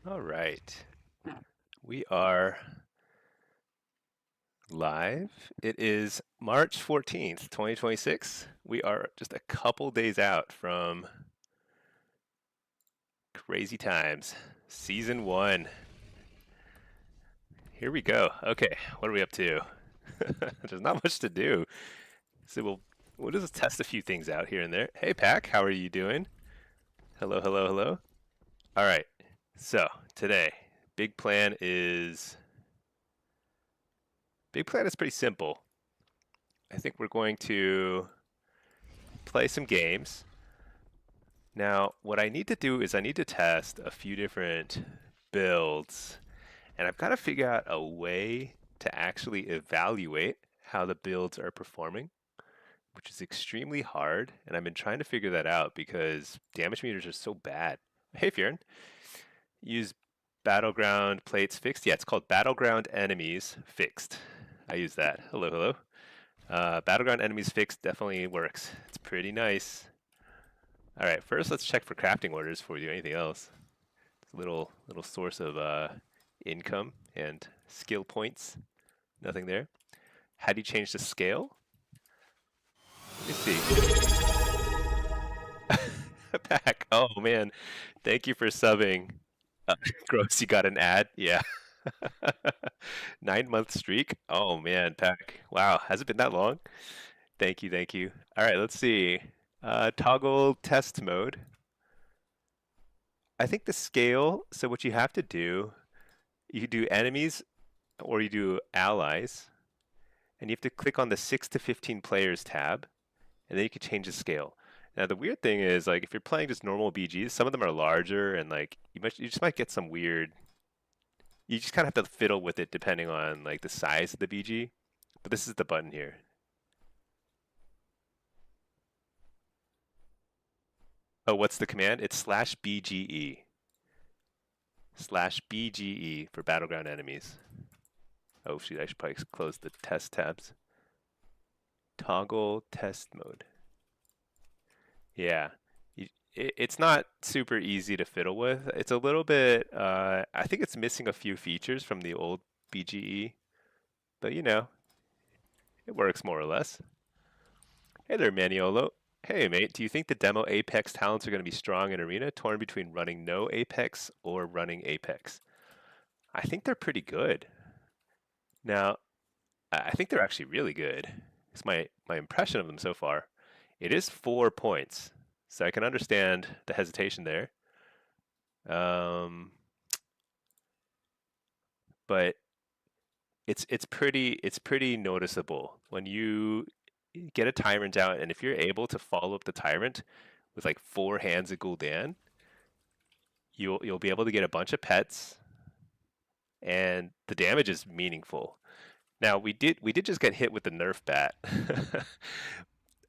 All right. We are live. It is March 14th, 2026. We are just a couple days out from Crazy Times, Season 1. Here we go. Okay, what are we up to? There's not much to do. So we'll just test a few things out here and there. Hey, Pack, how are you doing? Hello, hello, hello. All right. So today, big plan is big plan is pretty simple. I think we're going to play some games. Now, what I need to do is I need to test a few different builds, and I've got to figure out a way to actually evaluate how the builds are performing, which is extremely hard, and I've been trying to figure that out because damage meters are so bad. Hey, Fieran, use Battleground plates fixed. Yeah, it's called Battleground enemies fixed. I use that. Hello, hello. Battleground enemies fixed definitely works. It's pretty nice. All right, first let's check for crafting orders before we do anything else. It's a little source of income and skill points. Nothing there. How do you change the scale? Let me see. Back. Oh man, thank you for subbing. Uh, Gross, you got an ad? Yeah. 9 month streak. Oh man, Pack. Wow, has it been that long? Thank you, thank you. All right, let's see. Toggle test mode. I think the scale, so what you have to do, you do enemies or you do allies, and you have to click on the 6 to 15 players tab, and then you can change the scale. Now the weird thing is, like, if you're playing just normal BGs, some of them are larger, and like you just might get some weird. You just kind of have to fiddle with it depending on like the size of the BG. But this is the button here. Oh, what's the command? It's /BGE. /BGE for battleground enemies. Oh shoot, I should probably close the test tabs. Toggle test mode. Yeah, it's not super easy to fiddle with. It's a little bit, I think it's missing a few features from the old BGE, but you know, it works more or less. Hey there, Maniolo. Hey mate, do you think the demo Apex talents are going to be strong in Arena, torn between running no Apex or running Apex? I think they're pretty good. Now, I think they're actually really good. It's my impression of them so far. It is 4 points, so I can understand the hesitation there. But it's pretty noticeable when you get a tyrant out, and if you're able to follow up the tyrant with like 4 hands of Gul'dan, you'll be able to get a bunch of pets, and the damage is meaningful. Now we did just get hit with the nerf bat,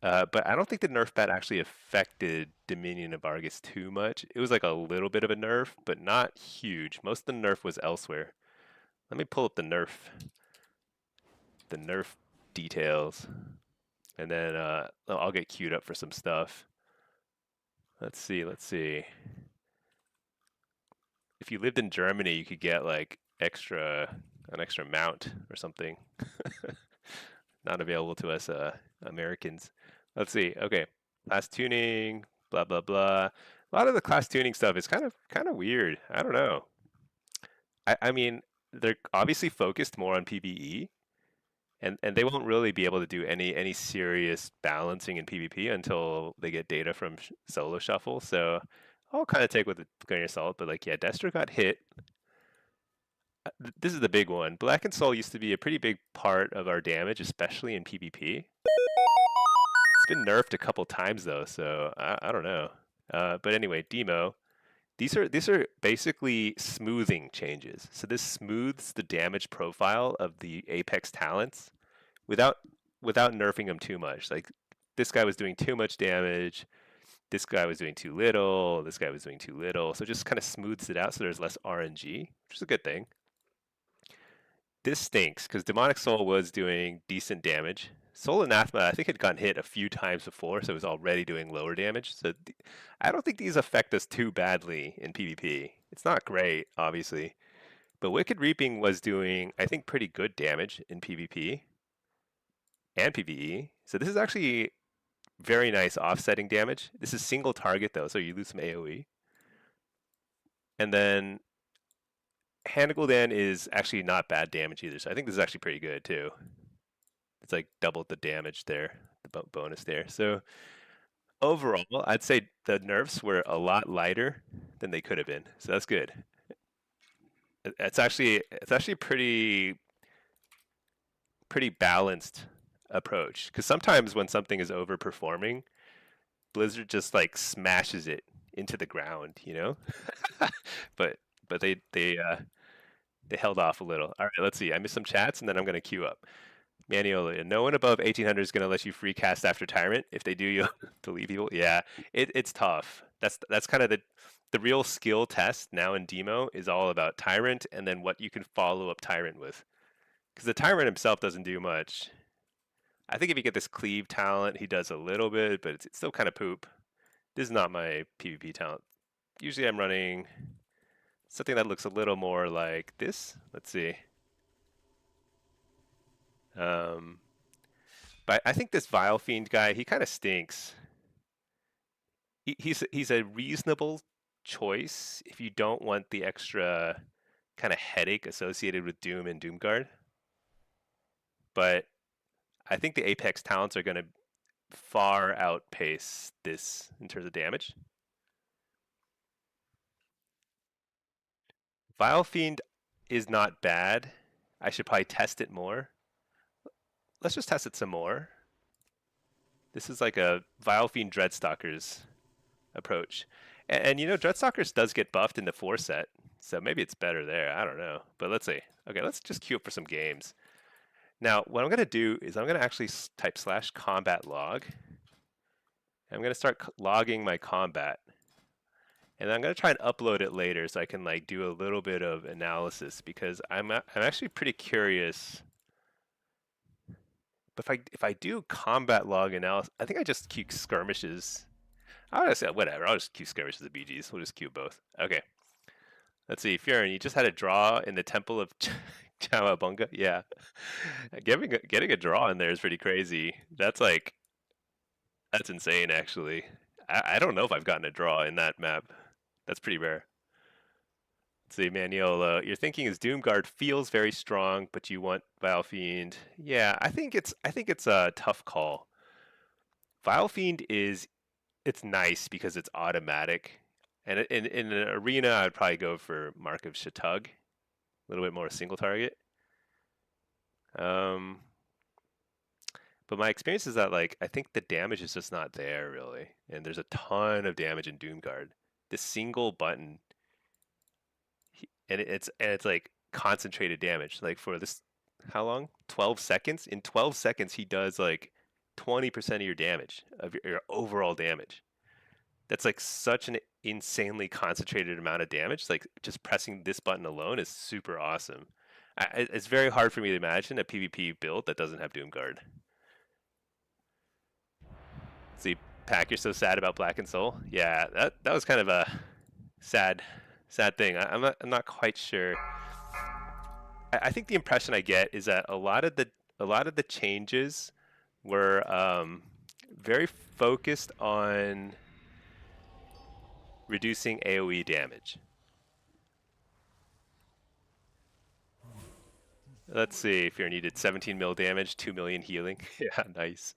but I don't think the nerf bat actually affected Dominion of Argus too much. It was like a little bit of a nerf, but not huge. Most of the nerf was elsewhere. Let me pull up the nerf details, and then I'll get queued up for some stuff. Let's see, let's see. If you lived in Germany, you could get like an extra mount or something. Not available to us Americans. Let's see. Okay, class tuning, blah blah blah. A lot of the class tuning stuff is kind of weird. I don't know. I mean, they're obviously focused more on PvE, and they won't really be able to do any serious balancing in PvP until they get data from solo shuffle. So I'll kind of take with a grain of salt. But like, yeah, Destro got hit. This is the big one. Black and Soul used to be a pretty big part of our damage, especially in PvP. It's been nerfed a couple times though, so I don't know. But anyway, demo. These are basically smoothing changes. So this smooths the damage profile of the Apex talents without without nerfing them too much. Like this guy was doing too much damage, this guy was doing too little, this guy was doing too little. So it just kind of smooths it out so there's less RNG, which is a good thing. This stinks because Demonic Soul was doing decent damage. Soul Anathema, I think, had gotten hit a few times before, so it was already doing lower damage. So I don't think these affect us too badly in PvP. It's not great, obviously. But Wicked Reaping was doing, I think, pretty good damage in PvP and PvE. So this is actually very nice offsetting damage. This is single target though, so you lose some AoE. And then Hand Gul'dan is actually not bad damage either. So I think this is actually pretty good too. It's like doubled the damage there, the bonus there. So overall, I'd say the nerfs were a lot lighter than they could have been. So that's good. It's actually pretty balanced approach, because sometimes when something is overperforming, Blizzard just like smashes it into the ground, you know. but but they held off a little. All right, let's see. I missed some chats, and then I'm gonna queue up. Maniola, no one above 1800 is gonna let you free cast after Tyrant. If they do, you'll delete people. Yeah, it's tough. That's kind of the real skill test now in Demo is all about Tyrant, and then what you can follow up Tyrant with. Because the Tyrant himself doesn't do much. I think if you get this cleave talent, he does a little bit, but it's still kind of poop. This is not my PvP talent. Usually I'm running something that looks a little more like this. Let's see. But I think this Vile Fiend guy, he kind of stinks. He's a reasonable choice if you don't want the extra kind of headache associated with Doom and Doomguard. But I think the Apex talents are going to far outpace this in terms of damage. Vile Fiend is not bad. I should probably test it more. Let's just test it some more. This is like a Vile Fiend Dreadstalkers approach. And you know, Dreadstalkers does get buffed in the 4 set, so maybe it's better there. I don't know. But let's see. Okay, let's just queue up for some games. Now, what I'm going to do is I'm going to actually type /combat log. I'm going to start logging my combat. And I'm going to try and upload it later so I can like do a little bit of analysis, because I'm actually pretty curious. But if I do combat log analysis, I think I just queue skirmishes. I'll just say whatever. I'll just queue skirmishes of BGs. We'll just queue both. Okay. Let's see. Fiorin, you just had a draw in the Temple of Chamabunga. Yeah. Getting a draw in there is pretty crazy. That's insane actually. I don't know if I've gotten a draw in that map. That's pretty rare. Let's see, Manuel, your thinking is Doomguard feels very strong, but you want Vile Fiend. Yeah, I think it's a tough call. Vile Fiend it's nice because it's automatic. And in an arena, I'd probably go for Mark of Shatug. A little bit more single target. But my experience is that like I think the damage is just not there really. And there's a ton of damage in Doomguard. This single button, and it's like concentrated damage. Like for this, how long? 12 seconds. In 12 seconds, he does like 20% of your damage, of your overall damage. That's like such an insanely concentrated amount of damage. Like just pressing this button alone is super awesome. It's very hard for me to imagine a PvP build that doesn't have Doomguard. See, Pack, you're so sad about Black and Soul. Yeah, that was kind of a sad thing. I'm not quite sure. I think the impression I get is that a lot of the changes were very focused on reducing AoE damage. Let's see if you're needed 17 mil damage, 2 million healing. Yeah, nice.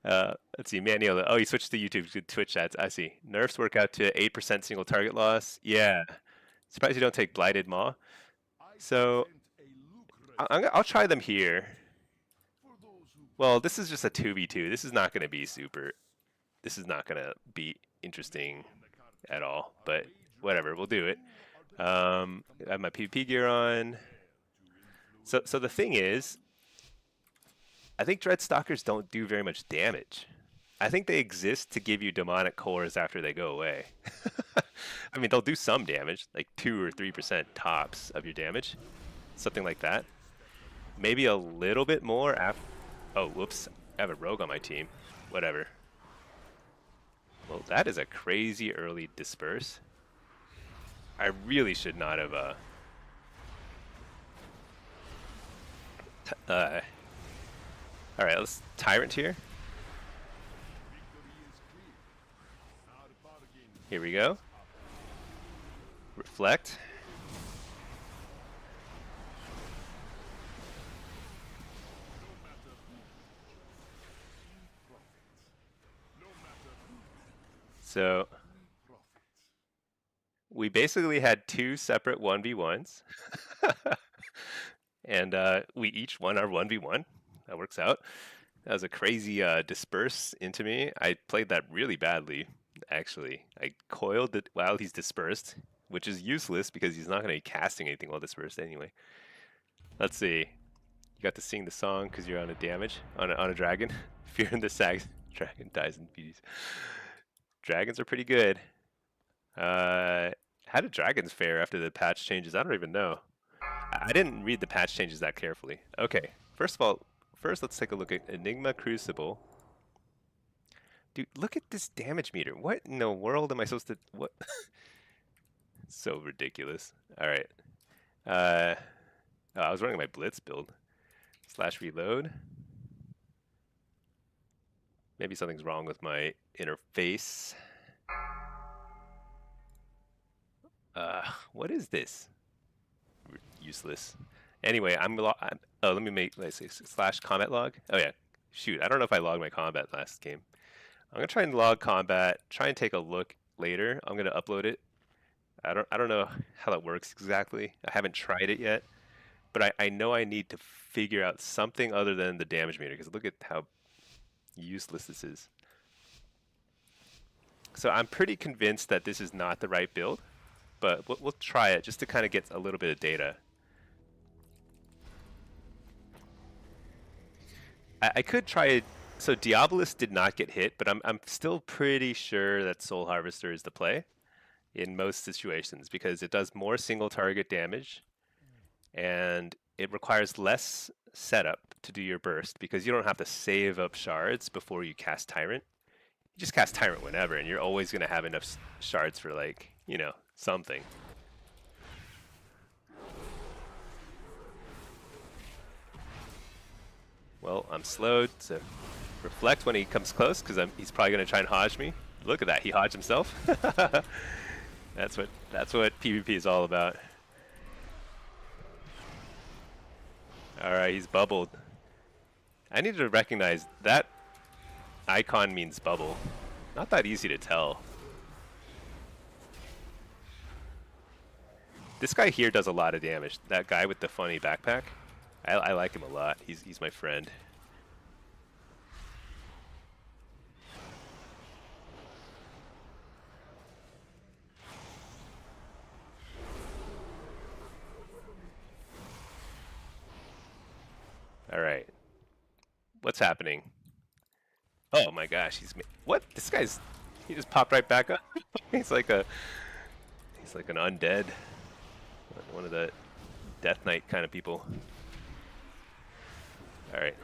Let's see, Maniola. Oh, you switched to YouTube to Twitch ads. I see. Nerfs work out to 8% single target loss. Yeah. Surprised you don't take Blighted Maw. So I'll try them here. Well, this is just a 2v2. This is not going to be super. This is not going to be interesting at all. But whatever, we'll do it. I have my PvP gear on. So the thing is, I think Dreadstalkers don't do very much damage. I think they exist to give you demonic cores after they go away. I mean, they'll do some damage, like 2 or 3% tops of your damage, something like that. Maybe a little bit more after. Oh, whoops! I have a rogue on my team. Whatever. Well, that is a crazy early disperse. I really should not have alright, let's Tyrant here. Here we go. Reflect. So we basically had 2 separate 1v1s. And we each won our 1v1. That works out. That was a crazy disperse into me. I played that really badly, actually. I coiled it while he's dispersed, which is useless because he's not going to be casting anything while dispersed anyway. Let's see. You got to sing the song because you're on a damage, on a dragon. If you're in the sack, dragon dies in PDs. Dragons are pretty good. How did dragons fare after the patch changes? I don't even know. I didn't read the patch changes that carefully. Okay, first of all, let's take a look at Enigma Crucible. Dude, look at this damage meter. What in the world am I supposed to... What? So ridiculous. Alright. Oh, I was running my Blitz build. / reload. Maybe something's wrong with my interface. What is this? Useless. Anyway, oh, let me make, let's see, / combat log. Oh yeah, shoot, I don't know if I logged my combat last game. I'm gonna try and log combat, try and take a look later. I'm gonna upload it. I don't know how that works exactly. I haven't tried it yet, but I know I need to figure out something other than the damage meter, because look at how useless this is. So I'm pretty convinced that this is not the right build, but we'll try it just to kind of get a little bit of data. I could try it. So Diabolus did not get hit, but I'm still pretty sure that Soul Harvester is the play in most situations, because it does more single target damage and it requires less setup to do your burst, because you don't have to save up shards before you cast Tyrant. You just cast Tyrant whenever and you're always going to have enough shards for, like, you know, something. Well, I'm slowed, so reflect when he comes close, because he's probably going to try and hodge me. Look at that, he hodged himself. That's what PvP is all about. Alright, he's bubbled. I need to recognize that icon means bubble. Not that easy to tell. This guy here does a lot of damage. That guy with the funny backpack. I like him a lot. He's my friend. All right. What's happening? Oh my gosh, what? This he just popped right back up. he's like an undead. One of the Death Knight kind of people. All right.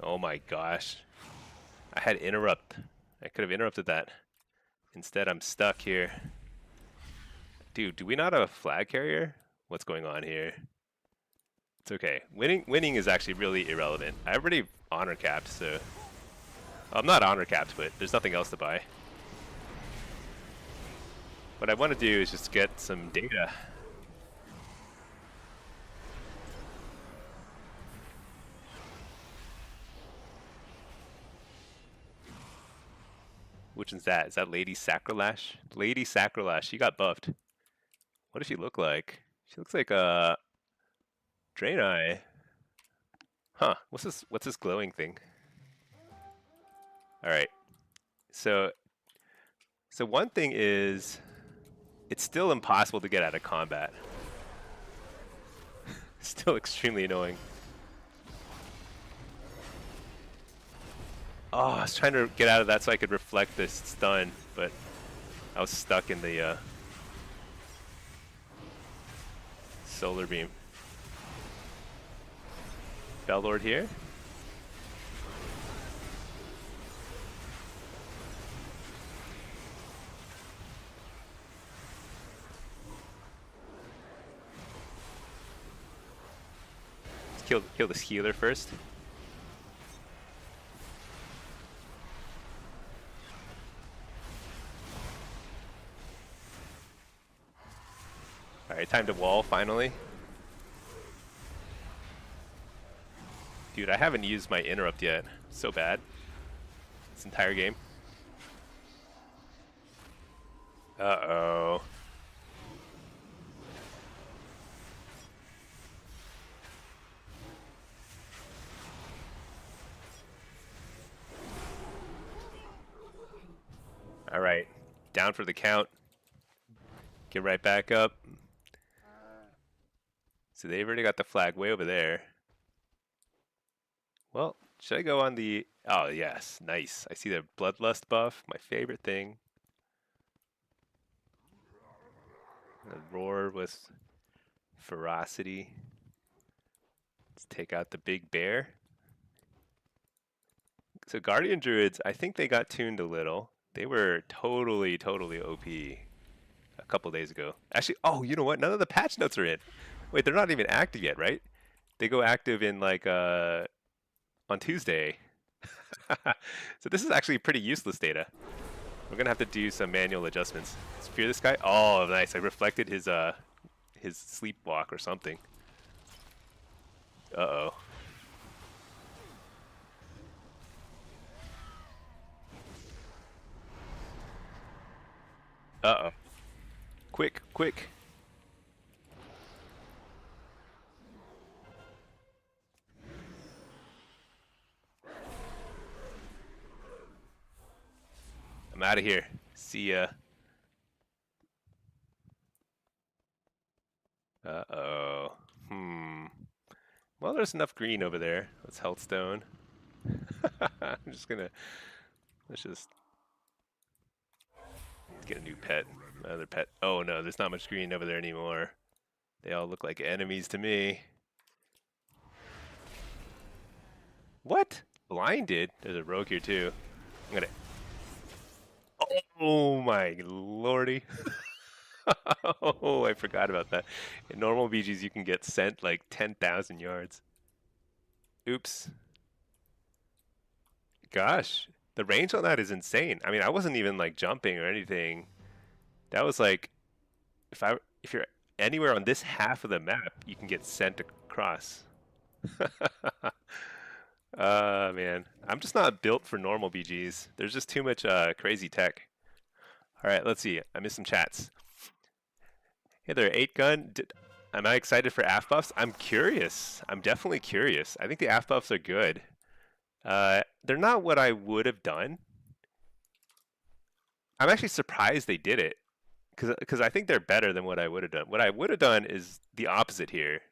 Oh my gosh. I had interrupt. I could have interrupted that. Instead, I'm stuck here. Dude, do we not have a flag carrier? What's going on here? It's okay. Winning is actually really irrelevant. I already honor capped, so... I'm not honor capped, but there's nothing else to buy. What I want to do is just get some data. Which one's that? Is that Lady Sacrilash? Lady Sacrilash, she got buffed. What does she look like? She looks like a Draenei. Huh, what's this glowing thing? Alright. So one thing is, it's still impossible to get out of combat. Still extremely annoying. Oh, I was trying to get out of that so I could reflect this stun, but I was stuck in the solar beam. Bellord here. Kill this healer first. Alright, time to wall finally. Dude, I haven't used my interrupt yet. So bad. This entire game. Uh-oh. Alright. Down for the count. Get right back up. So they've already got the flag way over there. Well, should I go on the... Oh, yes. Nice. I see the Bloodlust buff. My favorite thing. A roar with ferocity. Let's take out the big bear. So Guardian Druids, I think they got tuned a little. They were totally OP a couple days ago. Actually, oh, you know what? None of the patch notes are in. Wait, they're not even active yet, right? They go active in like on Tuesday. So this is actually pretty useless data. We're gonna have to do some manual adjustments. Spear this guy. Oh, nice! I reflected his sleepwalk or something. Uh-oh. Uh-oh. Quick, quick. I'm out of here. See ya. Uh-oh. Well, there's enough green over there. Let's Healthstone. I'm just gonna... Let's just... get a new pet. Another pet. Oh no, there's not much green over there anymore. They all look like enemies to me. What? Blinded? There's a rogue here too. I'm gonna... Oh my lordy. Oh, I forgot about that. In normal BGs, you can get sent like 10,000 yards. Oops. Gosh, the range on that is insane. I mean, I wasn't even like jumping or anything. That was like, if you're anywhere on this half of the map, you can get sent across. Man, I'm just not built for normal BGs. There's just too much crazy tech. All right, let's see. I missed some chats. Hey there, 8gun. Am I excited for AF buffs? I'm curious. I'm definitely curious. I think the AF buffs are good. They're not what I would have done. I'm actually surprised they did it, because I think they're better than what I would have done. What I would have done is the opposite here,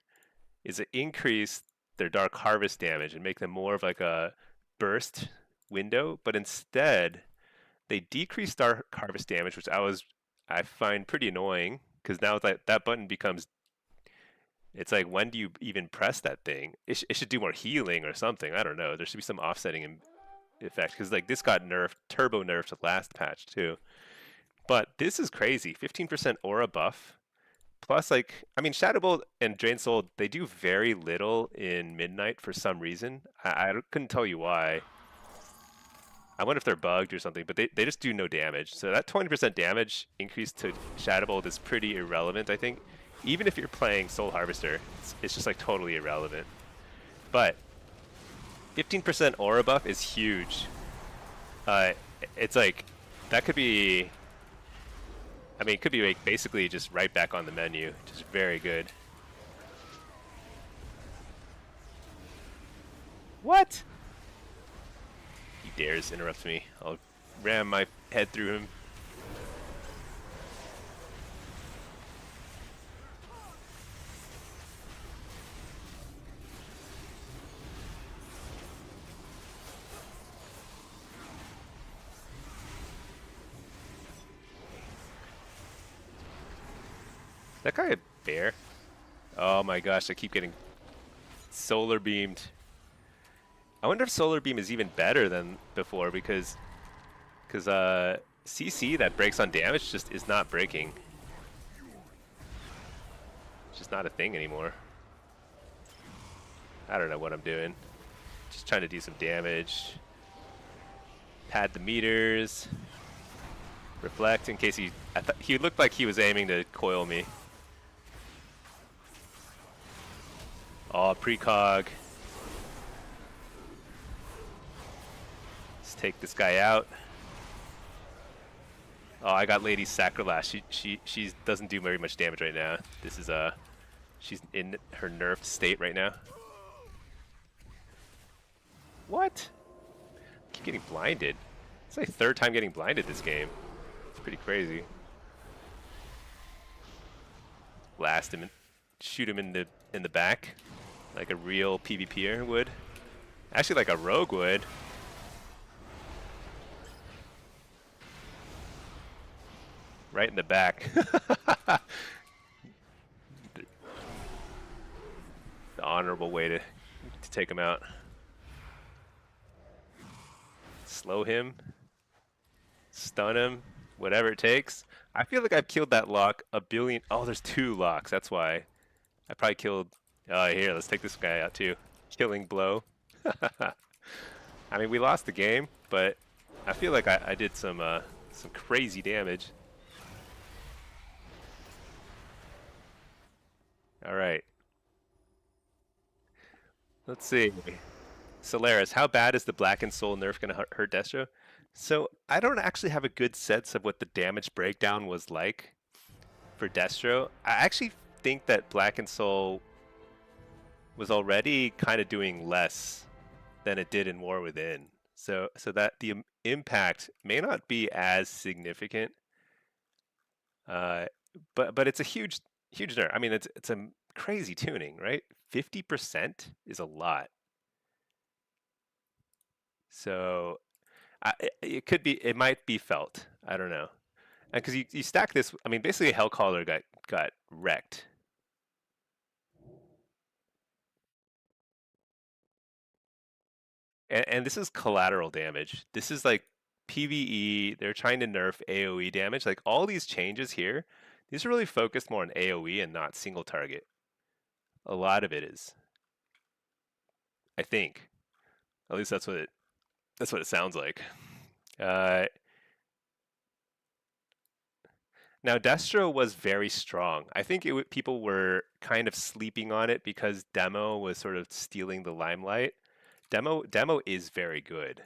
is to increase their Dark Harvest damage and make them more of like a burst window, but instead they decrease Dark Harvest damage, which I find pretty annoying, because now that button becomes, it's like, when do you even press that thing? It should do more healing or something. I don't know. There should be some offsetting effect, because like this got nerfed, turbo nerfed last patch too. But this is crazy. 15% aura buff. Plus, like, I mean, Shadow Bolt and Drain Soul, they do very little in Midnight for some reason. I couldn't tell you why. I wonder if they're bugged or something, but they just do no damage. So that 20% damage increase to Shadow Bolt is pretty irrelevant, I think. Even if you're playing Soul Harvester, it's just like totally irrelevant. But 15% aura buff is huge. It's like, that could be... I mean, it could be like basically just right back on the menu, which is very good. What? He dares interrupt me. I'll ram my head through him. That guy a bear? Oh my gosh, I keep getting solar beamed. I wonder if solar beam is even better than before, because CC that breaks on damage just is not breaking. It's just not a thing anymore. I don't know what I'm doing. Just trying to do some damage. Pad the meters. Reflect in case he looked like he was aiming to coil me. Oh, precog. Let's take this guy out. Oh, I got Lady's Sacrilege. She doesn't do very much damage right now. This is she's in her nerfed state right now. What? I keep getting blinded. It's like third time getting blinded this game. It's pretty crazy. Blast him and shoot him in the back, like a real PvPer would. Actually, like a rogue would. Right in the back. The honorable way to take him out. Slow him. Stun him. Whatever it takes. I feel like I've killed that lock a billion. Oh, there's 2 locks. That's why. I probably killed. Oh, here, let's take this guy out too. Killing blow. I mean, we lost the game, but I feel like I did some crazy damage. All right. Let's see. Solaris, how bad is the Blackened Soul nerf going to hurt Destro? So I don't actually have a good sense of what the damage breakdown was like for Destro. I actually think that Blackened Soul was already kind of doing less than it did in War Within. So that the impact may not be as significant. But it's a huge nerf. I mean, it's a crazy tuning, right? 50% is a lot. So it might be felt. I don't know. Because you stack this, I mean, basically Hellcaller got wrecked. And this is collateral damage. This is like PvE. They're trying to nerf AoE damage. Like all these changes here, these are really focused more on AoE and not single target. A lot of it is. I think. At least that's what it sounds like. Now, Destro was very strong. I think people were kind of sleeping on it because Demo was sort of stealing the limelight. Demo is very good,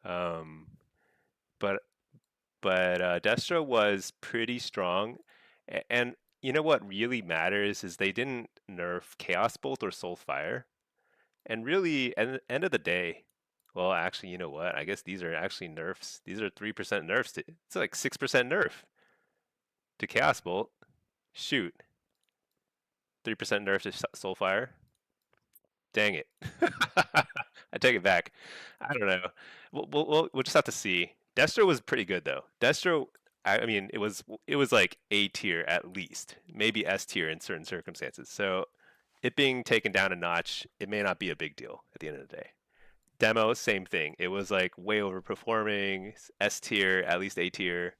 um, but Destro was pretty strong. And you know what really matters is they didn't nerf Chaos Bolt or Soulfire. And really, at the end of the day, well, actually, you know what? I guess these are actually nerfs. These are 3% nerfs. It's like 6% nerf to Chaos Bolt. Shoot. 3% nerf to Soulfire. Dang it. I take it back. I don't know. We'll just have to see. Destro was pretty good though. Destro, I mean, it was like A tier at least, maybe S tier in certain circumstances. So it being taken down a notch, it may not be a big deal at the end of the day. Demo, same thing. It was like way overperforming, S tier, at least A tier.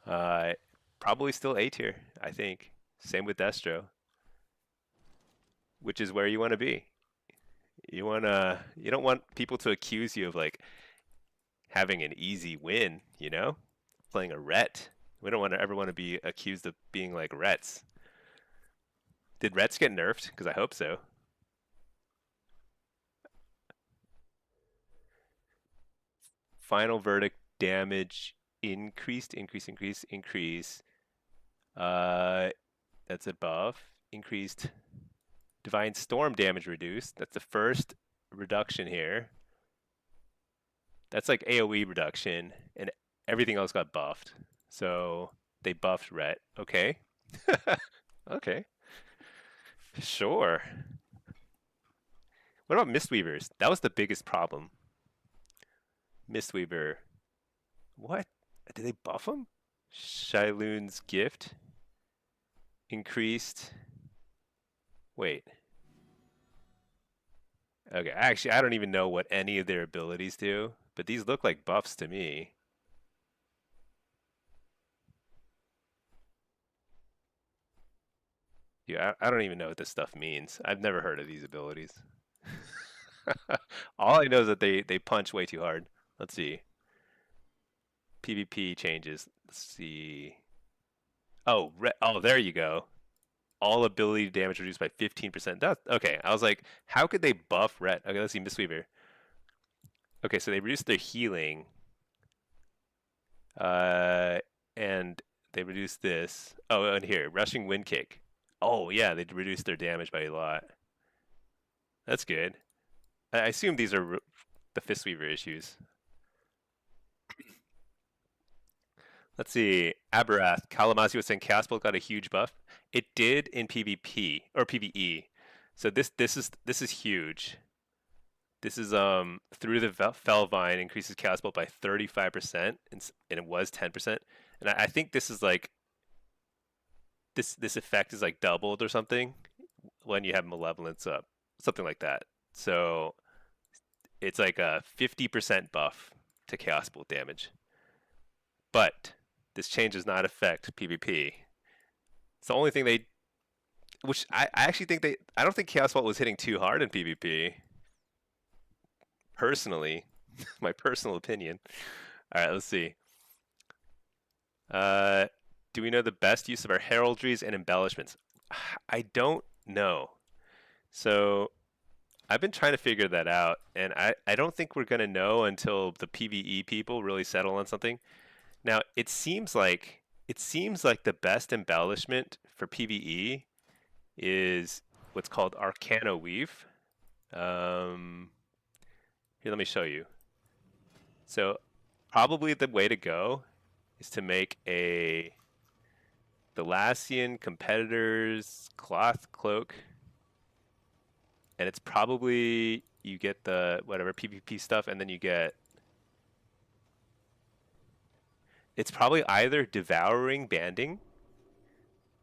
Uh, Probably still A tier, I think. Same with Destro, which is where you want to be. You don't want people to accuse you of like having an easy win, you know? Playing a Ret. We don't ever want to be accused of being like Rets. Did Rets get nerfed? Because I hope so. Final verdict damage increase. Uh, that's above. Increased Divine Storm damage reduced. That's the first reduction here. That's like AoE reduction, and everything else got buffed. So they buffed Ret. Okay. Okay. Sure. What about Mistweavers? That was the biggest problem. Mistweaver. What? Did they buff him? Shailoon's gift increased. Wait. Okay, actually, I don't even know what any of their abilities do, but these look like buffs to me. Yeah, I don't even know what this stuff means. I've never heard of these abilities. All I know is that they punch way too hard. Let's see. PvP changes. Let's see. Oh, oh, there you go. All ability damage reduced by 15%. That's okay. I was like, how could they buff red? Okay, let's see Mistweaver. Okay, so they reduced their healing. Uh, and they reduced this. Oh, and here, rushing wind kick. Oh yeah, they reduced their damage by a lot. That's good. I assume these are the Fistweaver issues. Let's see. Aberath. Kalamazoo was saying Caspel got a huge buff. It did in PvP or PvE. So this is huge. This is through the Felvine increases Caspel by 35%, and it was 10%. And I think this is like this effect is like doubled or something when you have Malevolence up, something like that. So it's like a 50% buff to Caspel damage. But this change does not affect PvP. It's the only thing which I actually think I don't think Chaos Vault was hitting too hard in PvP. Personally, my personal opinion. All right, let's see. Uh, do we know the best use of our heraldries and embellishments? I don't know. So I've been trying to figure that out, and I don't think we're gonna know until the PvE people really settle on something. Now it seems like the best embellishment for PvE is what's called Arcana Weave. Um, Here, let me show you. So probably the way to go is to make a Thalassian Competitors Cloth Cloak. And it's probably, you get the whatever PvP stuff, and then you get, it's probably either Devouring Banding,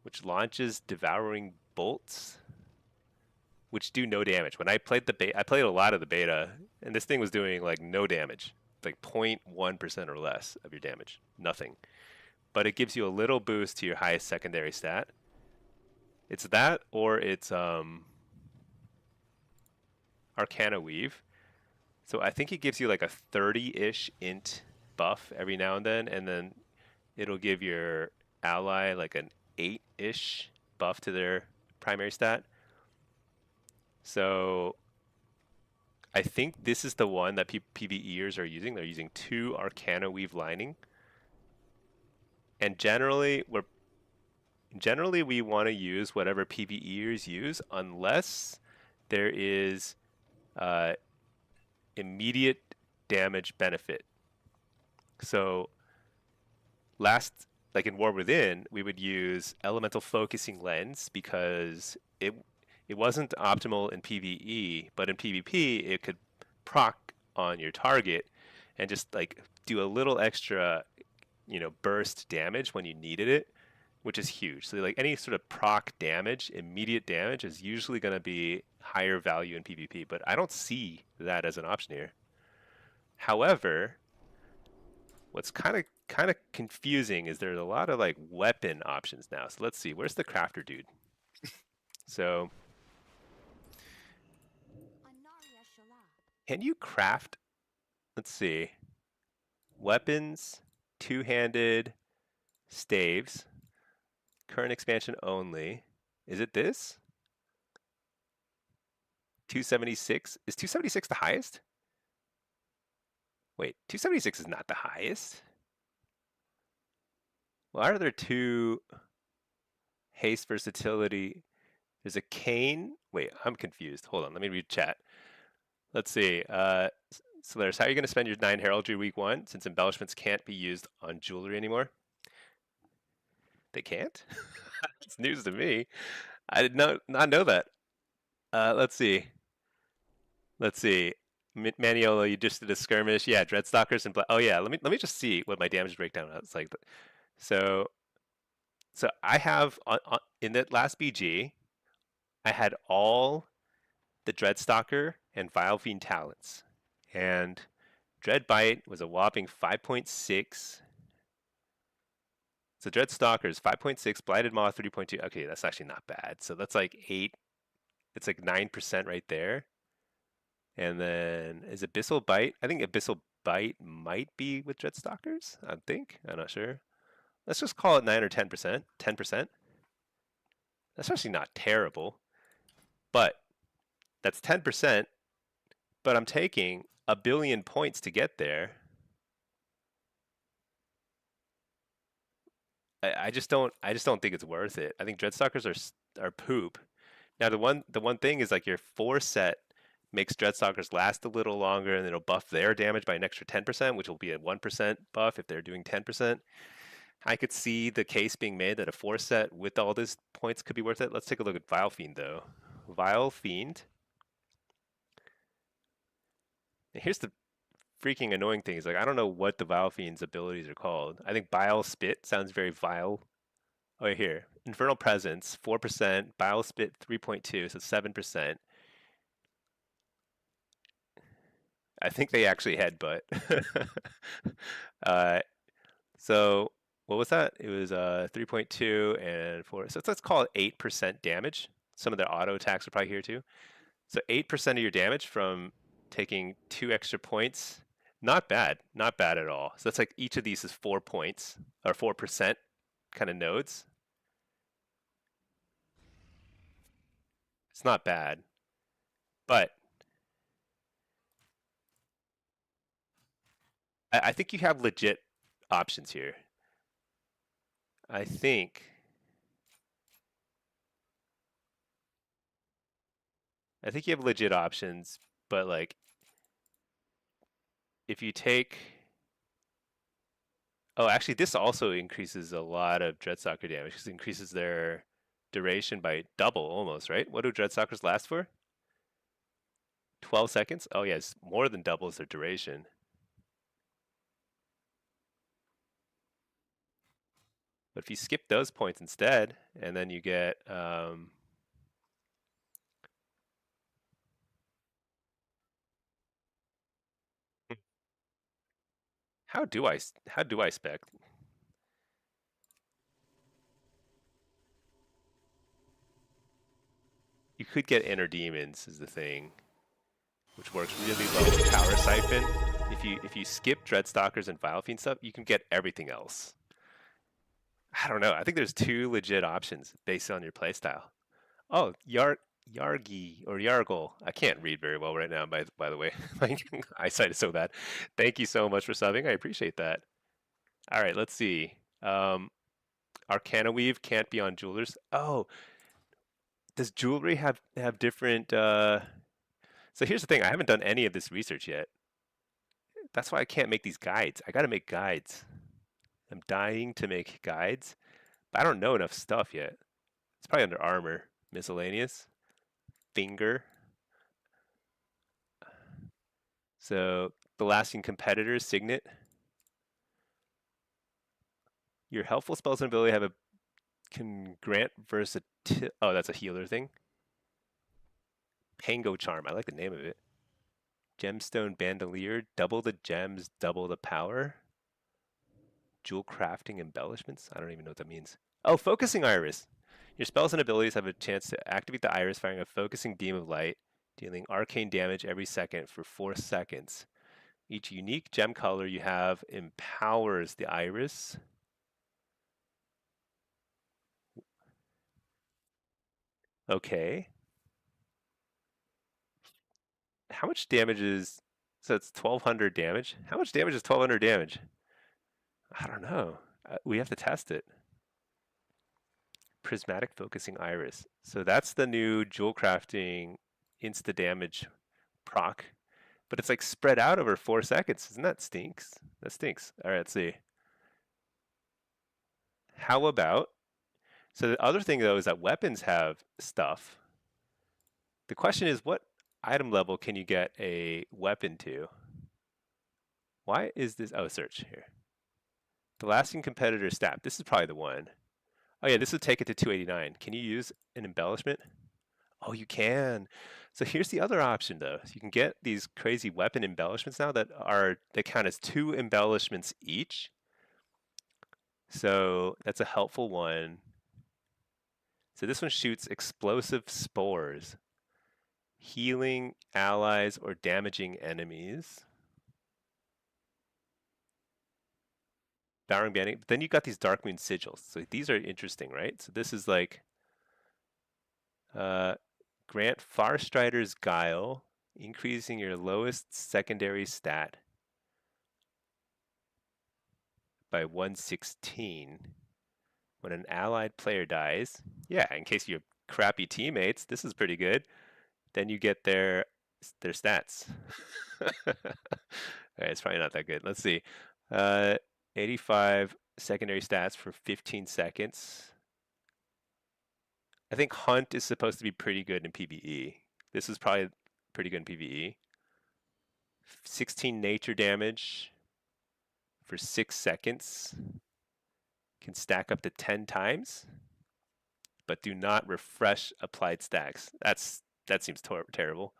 which launches Devouring Bolts, which do no damage. When I played the beta, I played a lot of the beta, and this thing was doing like no damage, like 0.1% or less of your damage, nothing. But it gives you a little boost to your highest secondary stat. It's that, or it's Arcana Weave. So I think it gives you like a 30-ish int buff every now and then it'll give your ally like an 8-ish buff to their primary stat. So I think this is the one that PvEers are using. They're using 2 Arcana Weave lining. And generally we want to use whatever PvEers use unless there is immediate damage benefit. So like in War Within, we would use Elemental Focusing Lens because it wasn't optimal in PvE, but in PvP it could proc on your target and just like do a little extra, burst damage when you needed it, which is huge. So like any sort of proc damage, immediate damage is usually going to be higher value in PvP, but I don't see that as an option here. However, what's kind of confusing is there's a lot of like weapon options now. So let's see, where's the crafter dude? So can you craft, let's see, weapons, two-handed staves, current expansion only. Is it this? 276? Is 276 the highest? Wait, 276 is not the highest. Why are there 2 haste versatility? There's a cane. Wait, I'm confused. Hold on, let me read chat. Let's see. Solaris, how are you going to spend your 9 heraldry week 1 since embellishments can't be used on jewelry anymore? They can't? It's news to me. I did not know that. Let's see. Maniola, you just did a skirmish. Yeah, Dreadstalkers and oh yeah. Let me just see what my damage breakdown is like. So I have in that last BG, I had all the Dreadstalker and Vile Fiend talents, and Dread Bite was a whopping 5.6. So Dreadstalkers 5.6, Blighted Moth 3.2. Okay, that's actually not bad. So that's like 8. It's like 9% right there. And then is Abyssal Bite? I think Abyssal Bite might be with Dreadstalkers. I think. I'm not sure. Let's just call it 9 or 10%. 10%. That's actually not terrible. But that's 10%. But I'm taking a billion points to get there. I just don't think it's worth it. I think Dreadstalkers are poop. Now the one thing is like your 4 set makes Dreadstalkers last a little longer, and it'll buff their damage by an extra 10%, which will be a 1% buff if they're doing 10%. I could see the case being made that a 4 set with all these points could be worth it. Let's take a look at Vile Fiend though. Vile Fiend. And here's the freaking annoying thing is like I don't know what the Vile Fiend's abilities are called. I think Bile Spit sounds very vile. Oh, here. Infernal Presence, 4%. Bile Spit, 3.2, so 7%. I think they actually headbutt. uh, so what was that? It was 3.2 and 4. So let's call it 8% damage. Some of their auto attacks are probably here too. So 8% of your damage from taking 2 extra points. Not bad. Not bad at all. So that's like each of these is 4 points or 4% kind of nodes. It's not bad. But I think you have legit options here. I think you have legit options, but like if you take oh, actually this also increases a lot of Dreadstalker damage because it increases their duration by double almost, right? What do Dreadstalkers last for? 12 seconds? Oh yes, more than doubles their duration. But if you skip those points instead, and then you get how do I spec? You could get Inner Demons is the thing, which works really well with Power Siphon. If you skip Dreadstalkers and Vile Fiend stuff, you can get everything else. I don't know. I think there's 2 legit options based on your playstyle. Oh, Yargi or Yargle. I can't read very well right now, by the way. My eyesight is so bad. Thank you so much for subbing. I appreciate that. All right, let's see. Arcana Weave can't be on jewelers. Oh, does jewelry have different? So here's the thing. I haven't done any of this research yet. That's why I can't make these guides. I got to make guides. I'm dying to make guides, but I don't know enough stuff yet. It's probably under armor, miscellaneous, finger. So the lasting competitor's signet. Your helpful spells and ability can grant versatility. Oh, that's a healer thing. Pango Charm. I like the name of it. Gemstone Bandolier. Double the gems, double the power. Jewel crafting embellishments. I don't even know what that means. Oh, focusing iris. Your spells and abilities have a chance to activate the iris, firing a focusing beam of light, dealing arcane damage every second for 4 seconds. Each unique gem color you have empowers the iris. Okay. How much damage is... So it's 1200 damage? How much damage is 1200 damage? I don't know. We have to test it. Prismatic Focusing Iris. So that's the new jewel crafting insta damage proc. But it's like spread out over 4 seconds. Isn't that stinks? That stinks. All right, let's see. How about... So the other thing though is that weapons have stuff. The question is what item level can you get a weapon to? Why is this... Oh, search here. The lasting competitor stat. This is probably the one. Oh yeah, this would take it to 289. Can you use an embellishment? Oh, you can. So here's the other option though. So you can get these crazy weapon embellishments now that count as 2 embellishments each. So that's a helpful one. So this one shoots explosive spores, healing allies or damaging enemies. Battleground Blitz. But then you got these Darkmoon sigils. So these are interesting, right? So this is like grant Farstrider's Guile, increasing your lowest secondary stat by 116 when an allied player dies. Yeah, in case you have crappy teammates, this is pretty good. Then you get their stats. All right, it's probably not that good. Let's see. 85 secondary stats for 15 seconds. I think Hunt is supposed to be pretty good in PvE. This is probably pretty good in PvE. 16 nature damage for 6 seconds. Can stack up to 10 times, but do not refresh applied stacks. That seems terrible.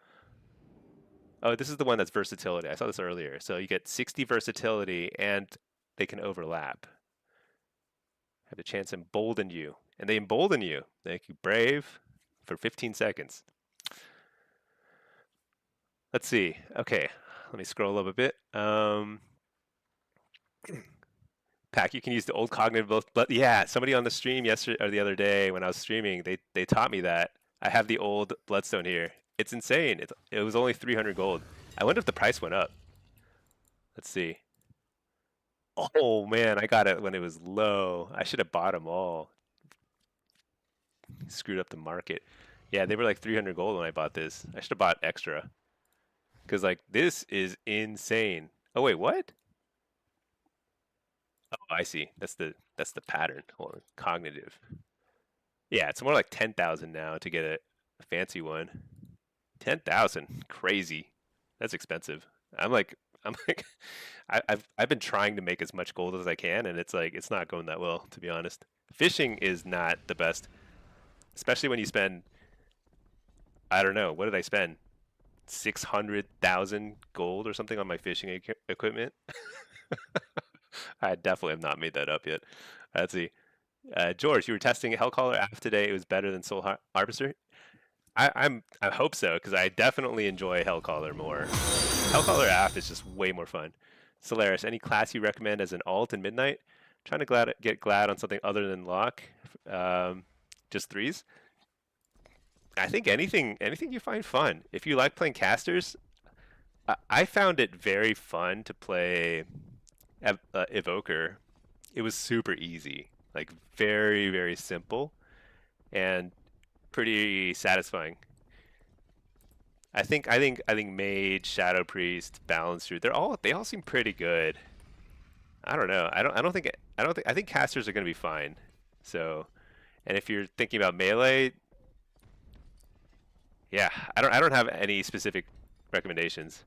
Oh, this is the one that's versatility. I saw this earlier. So you get 60 versatility and they can overlap. Have the chance to embolden you. And they embolden you. They make you brave for 15 seconds. Let's see. Okay, let me scroll up a bit. Pack, you can use the old cognitive, but yeah, somebody on the stream yesterday or the other day when I was streaming, they taught me that. I have the old bloodstone here. It's insane. It was only 300 gold. I wonder if the price went up. Let's see. Oh man, I got it when it was low. I should have bought them all. Screwed up the market. Yeah, they were like 300 gold when I bought this. I should have bought extra. Because like this is insane. Oh wait, what? Oh, I see. That's the pattern. Hold on. Cognitive. Yeah, it's more like 10,000 now to get a fancy one. 10,000. Crazy. That's expensive. I'm like I've been trying to make as much gold as I can and it's like it's not going that well, to be honest. Fishing is not the best. Especially when you spend I don't know, what did I spend? 600,000 gold or something on my fishing equipment. I definitely have not made that up yet. Let's see. George, you were testing Hellcaller Aft today. It was better than Soul Harvester. I hope so because I definitely enjoy Hellcaller more. Hellcaller Aft is just way more fun. Solaris, any class you recommend as an alt in Midnight? Trying to get glad on something other than lock. Just threes. I think anything you find fun. If you like playing casters, I found it very fun to play Evoker. It was super easy, like very very simple, and pretty satisfying. I think Mage, Shadow Priest, Balance Through. They all seem pretty good. I don't know. I think casters are gonna be fine. So, and if you're thinking about melee, yeah, I don't have any specific recommendations.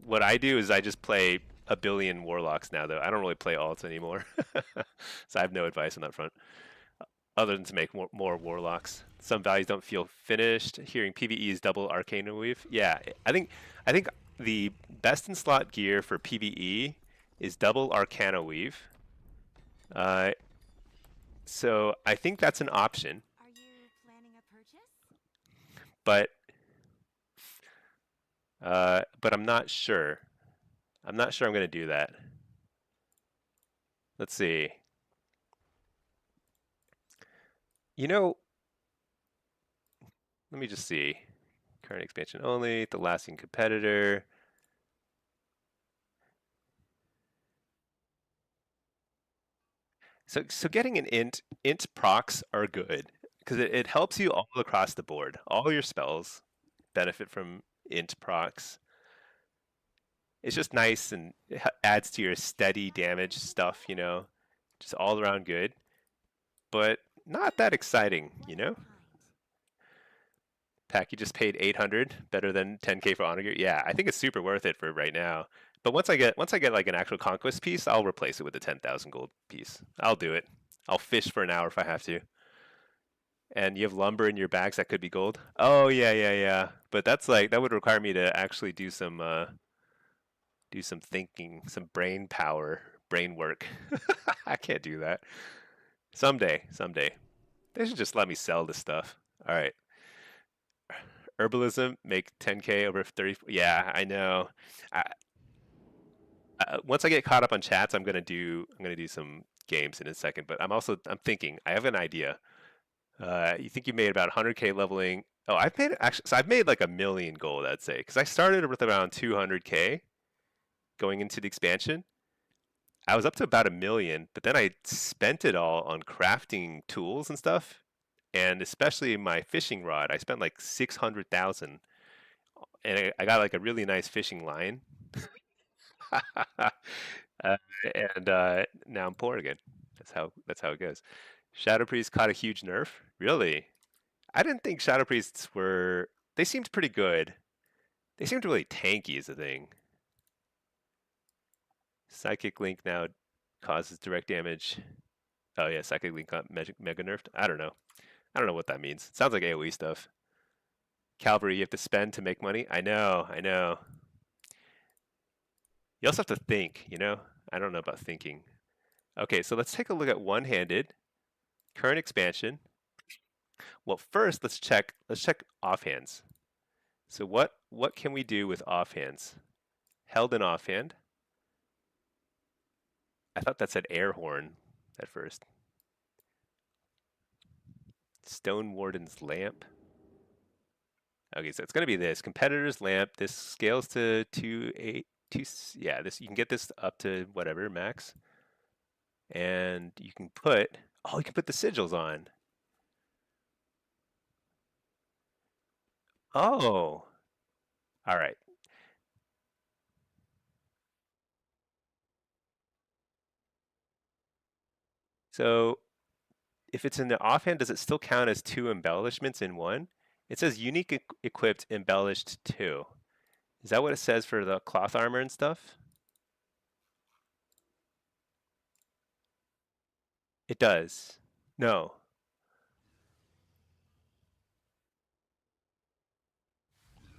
What I do is I just play a billion warlocks now, though. I don't really play alts anymore, so I have no advice on that front, other than to make more warlocks. Some values don't feel finished. Hearing PvE is double Arcana Weave. Yeah, I think the best in slot gear for PvE is double Arcana Weave. So I think that's an option. Are you planning a purchase? But I'm not sure. I'm not sure I'm going to do that. Let's see. You know, let me just see. Current expansion only, the lasting competitor. So getting an int procs are good because it helps you all across the board. All your spells benefit from int procs. It's just nice and it adds to your steady damage stuff, just all around good, but not that exciting, Pack, you just paid 800, better than 10K for honor gear. Yeah, I think it's super worth it for right now. But once I get like an actual conquest piece, I'll replace it with a 10,000 gold piece. I'll do it. I'll fish for an hour if I have to. And you have lumber in your bags that could be gold. Oh yeah. But that's like that would require me to actually do some thinking, some brain power brain work. I can't do that. Someday, someday. They should just let me sell this stuff. All right. Herbalism, make 10K over 30. Yeah, I know. I, once I get caught up on chats, I'm gonna do some games in a second. But I'm thinking. I have an idea. You think you made about 100K leveling? Oh, I've made actually. So I've made like a million gold, I'd say, because I started with around 200K going into the expansion. I was up to about a million, but then I spent it all on crafting tools and stuff, and especially my fishing rod. I spent like 600,000, and I got like a really nice fishing line. uh, and now I'm poor again. That's how it goes. Shadow Priest caught a huge nerf. Really? I didn't think Shadow Priests were. They seemed pretty good. They seemed really tanky is the thing. Psychic Link now causes direct damage. Oh yeah, Psychic Link got mega nerfed. I don't know. I don't know what that means. It sounds like AoE stuff. Calvary, you have to spend to make money. I know, I know. You also have to think, you know? I don't know about thinking. Okay, so let's take a look at one-handed, current expansion. Well, first let's check offhands. So what can we do with offhands? Held in offhand. I thought that said air horn at first. Stone Warden's lamp. Okay, so it's gonna be this competitor's lamp. This scales to 2 8 2. Yeah, this you can get this up to whatever max, and you can put the sigils on. Oh, all right. So if it's in the offhand, does it still count as two embellishments in one? It says unique equipped embellished two. Is that what it says for the cloth armor and stuff? It does. No.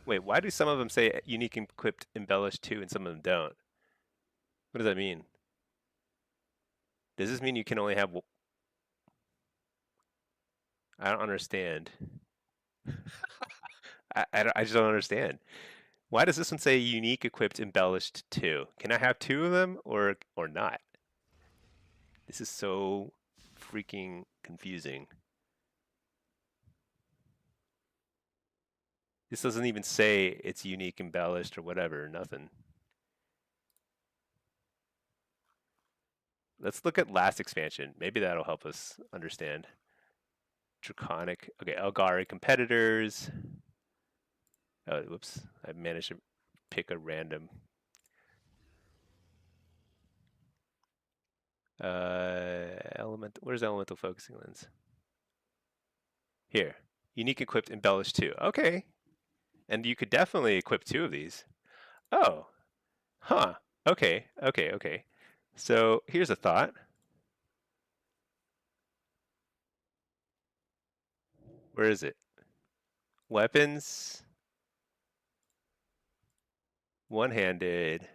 Wait, why do some of them say unique equipped embellished two and some of them don't? What does that mean? Does this mean you can only have? I don't understand. I just don't understand. Why does this one say unique equipped embellished two? Can I have two of them or not? This is so freaking confusing. This doesn't even say it's unique embellished or whatever, nothing. Let's look at last expansion. Maybe that'll help us understand. Draconic. Okay, Elgari competitors. Oh, whoops. I managed to pick a random. Where's elemental focusing lens? Here. Unique equipped embellished two. Okay. And you could definitely equip two of these. Oh. Huh. Okay. Okay. Okay. So here's a thought. Where is it? Weapons. One-handed.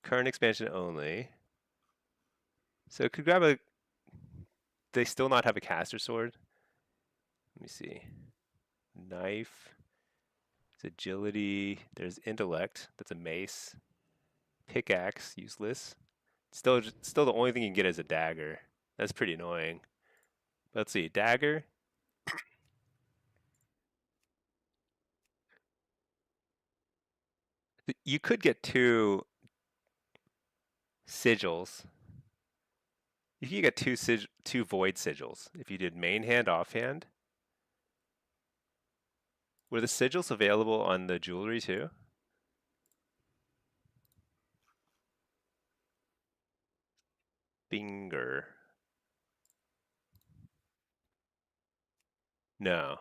Current expansion only. So could grab a. They still not have a caster sword. Let me see. Knife. It's agility. There's intellect. That's a mace. Pickaxe. Useless. Still the only thing you can get is a dagger. That's pretty annoying. Let's see. Dagger. You could get two sigils. You could get two void sigils if you did main hand offhand. Were the sigils available on the jewelry too? Finger. No.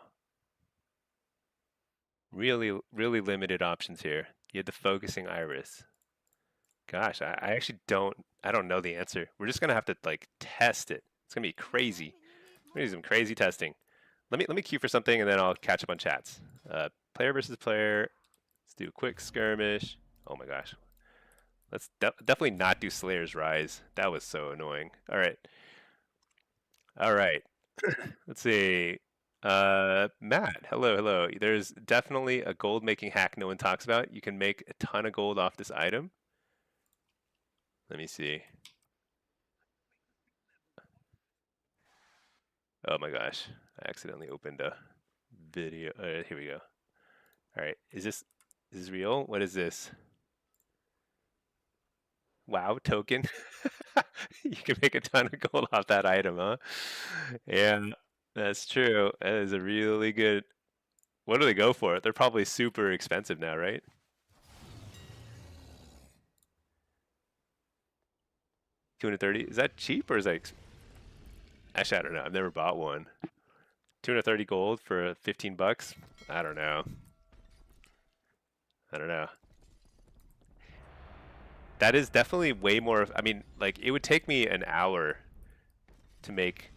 Really, really limited options here. You had the focusing iris. Gosh, I actually I don't know the answer. We're just gonna have to like test it. It's gonna be crazy. And you need We're gonna do some more. crazy testing. Let me queue for something and then I'll catch up on chats. Player versus player. Let's do a quick skirmish. Oh my gosh. Let's definitely not do Slayer's Rise. That was so annoying. All right. All right. Let's see. Matt, hello, hello. There's definitely a gold making hack no one talks about. You can make a ton of gold off this item. Let me see. Oh my gosh. I accidentally opened a video. Here we go. All right. Is this real? What is this? Wow, token. You can make a ton of gold off that item, huh? Yeah, that's true. That is a really good. What do they go for? They're probably super expensive now, right? 230. Is that cheap or is that actually I don't know. I've never bought one. 230 gold for 15 bucks? I don't know. I don't know. That is definitely way more I mean, like it would take me an hour to make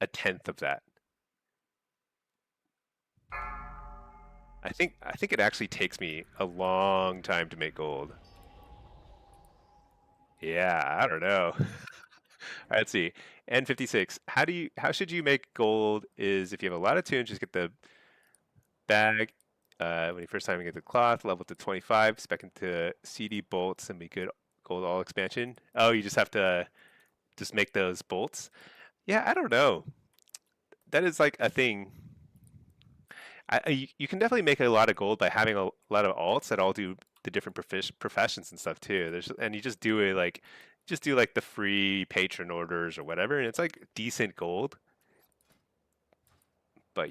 a tenth of that. I think it actually takes me a long time to make gold. Yeah, I don't know. Let's see. N56. How should you make gold is if you have a lot of tunes, just get the bag. When you first time you get the cloth, level to 25, spec into CD bolts and be good gold all expansion. Oh, you just have to just make those bolts. Yeah, I don't know. That is like a thing. You can definitely make a lot of gold by having a lot of alts that all do the different professions and stuff too. And you just do like the free patron orders or whatever, and it's like decent gold. But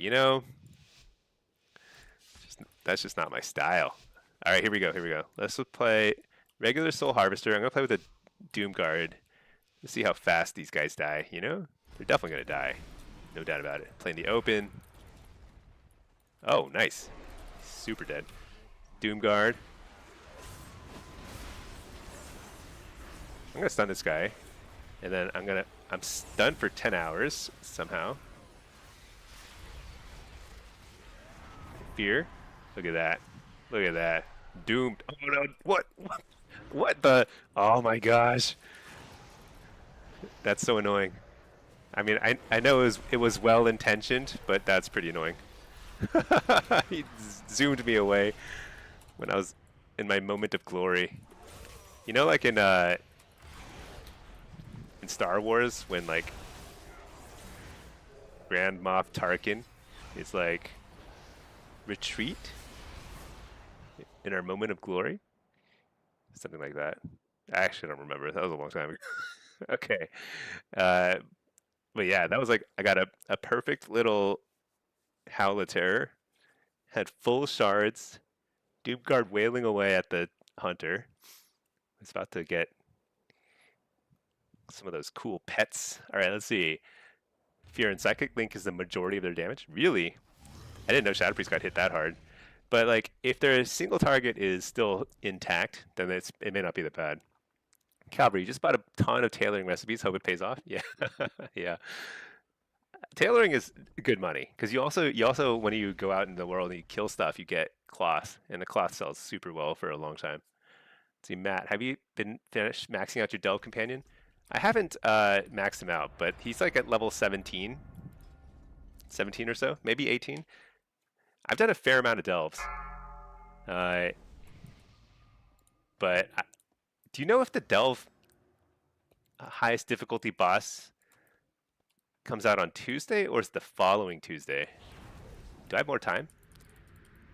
that's just not my style. All right, here we go. Here we go. Let's play regular Soul Harvester. I'm gonna play with a Doom Guard. Let's see how fast these guys die. They're definitely gonna die, no doubt about it. Playing the open. Oh, nice. Super dead. Doom Guard. I'm gonna stun this guy, and then I'm stunned for 10 hours somehow. Fear. Look at that. Look at that. Doomed. Oh no! What? What the? Oh my gosh! That's so annoying. I mean, I know it was well intentioned, but that's pretty annoying. He zoomed me away when I was in my moment of glory. Like in Star Wars when like Grand Moff Tarkin is like retreat in our moment of glory, something like that. I actually don't remember. That was a long time ago. Okay, uh, but yeah, that was like I got a perfect little Howl of Terror, had full shards, Doomguard wailing away at the hunter. It's about to get some of those cool pets. All right, let's see. Fear and Psychic Link is the majority of their damage. Really? I didn't know Shadow Priest got hit that hard. But like, if their single target is still intact, then it may not be that bad. Calvary, you just bought a ton of tailoring recipes. Hope it pays off. Yeah, yeah. Tailoring is good money because you also when you go out in the world and you kill stuff, you get cloth, and the cloth sells super well for a long time. See, Matt, have you been finished maxing out your Delve companion? I haven't maxed him out, but he's like at level 17, 17 or so, maybe 18. I've done a fair amount of Delves, uh, but do you know if the Delve highest difficulty boss comes out on Tuesday or is the following Tuesday? Do I have more time?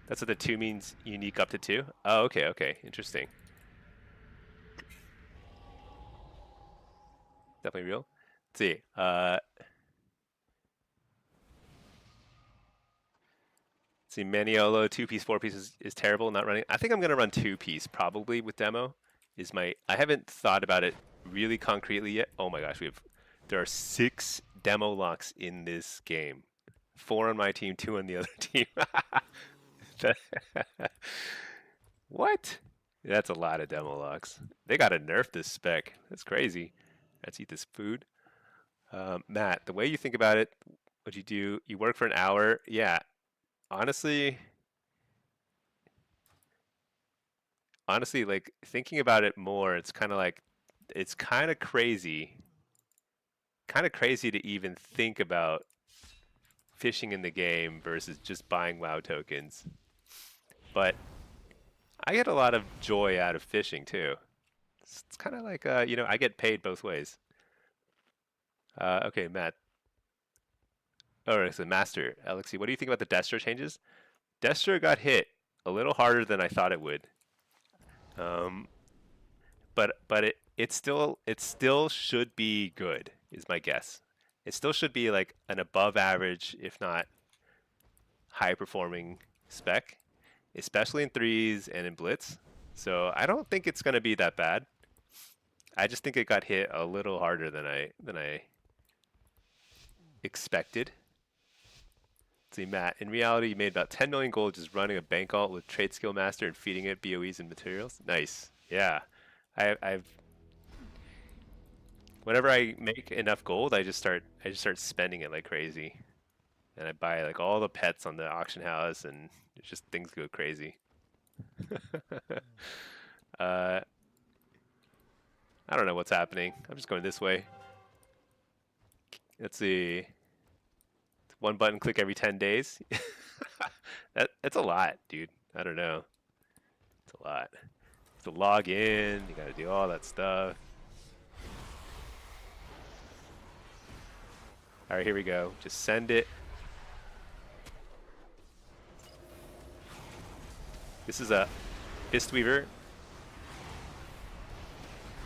That's what the 2 means, unique up to 2? Oh, okay, okay, interesting. Definitely real. Let's see. See, Maniolo 2-piece, 4-piece is terrible. Not running. I think I'm gonna run 2-piece probably with demo. I haven't thought about it really concretely yet. Oh my gosh, there are 6 demo locks in this game. 4 on my team, 2 on the other team. What? That's a lot of demo locks. They gotta nerf this spec. That's crazy. Let's eat this food. Matt, the way you think about it, what you do, you work for an hour. Yeah, honestly, honestly, like thinking about it more, it's kind of like it's kind of crazy to even think about fishing in the game versus just buying WoW tokens. But I get a lot of joy out of fishing too. It's kind of like I get paid both ways. Okay, Matt. All right, so Master, Alexi, what do you think about the Destro changes? Destro got hit a little harder than I thought it would. Um, but it still should be good, is my guess. It still should be like an above average, if not high performing spec, especially in threes and in blitz. So I don't think it's gonna be that bad. I just think it got hit a little harder than I expected. Let's see, Matt. In reality, you made about 10 million gold just running a bank alt with Trade Skill Master and feeding it BOEs and materials. Nice. Yeah. I've whenever I make enough gold, I just start spending it like crazy, and I buy like all the pets on the auction house, and it's just things go crazy. uh, I don't know what's happening. I'm just going this way. Let's see. One button click every 10 days. That's a lot, dude. I don't know. It's a lot. To log in, you gotta do all that stuff. All right, here we go. Just send it. This is a Fistweaver.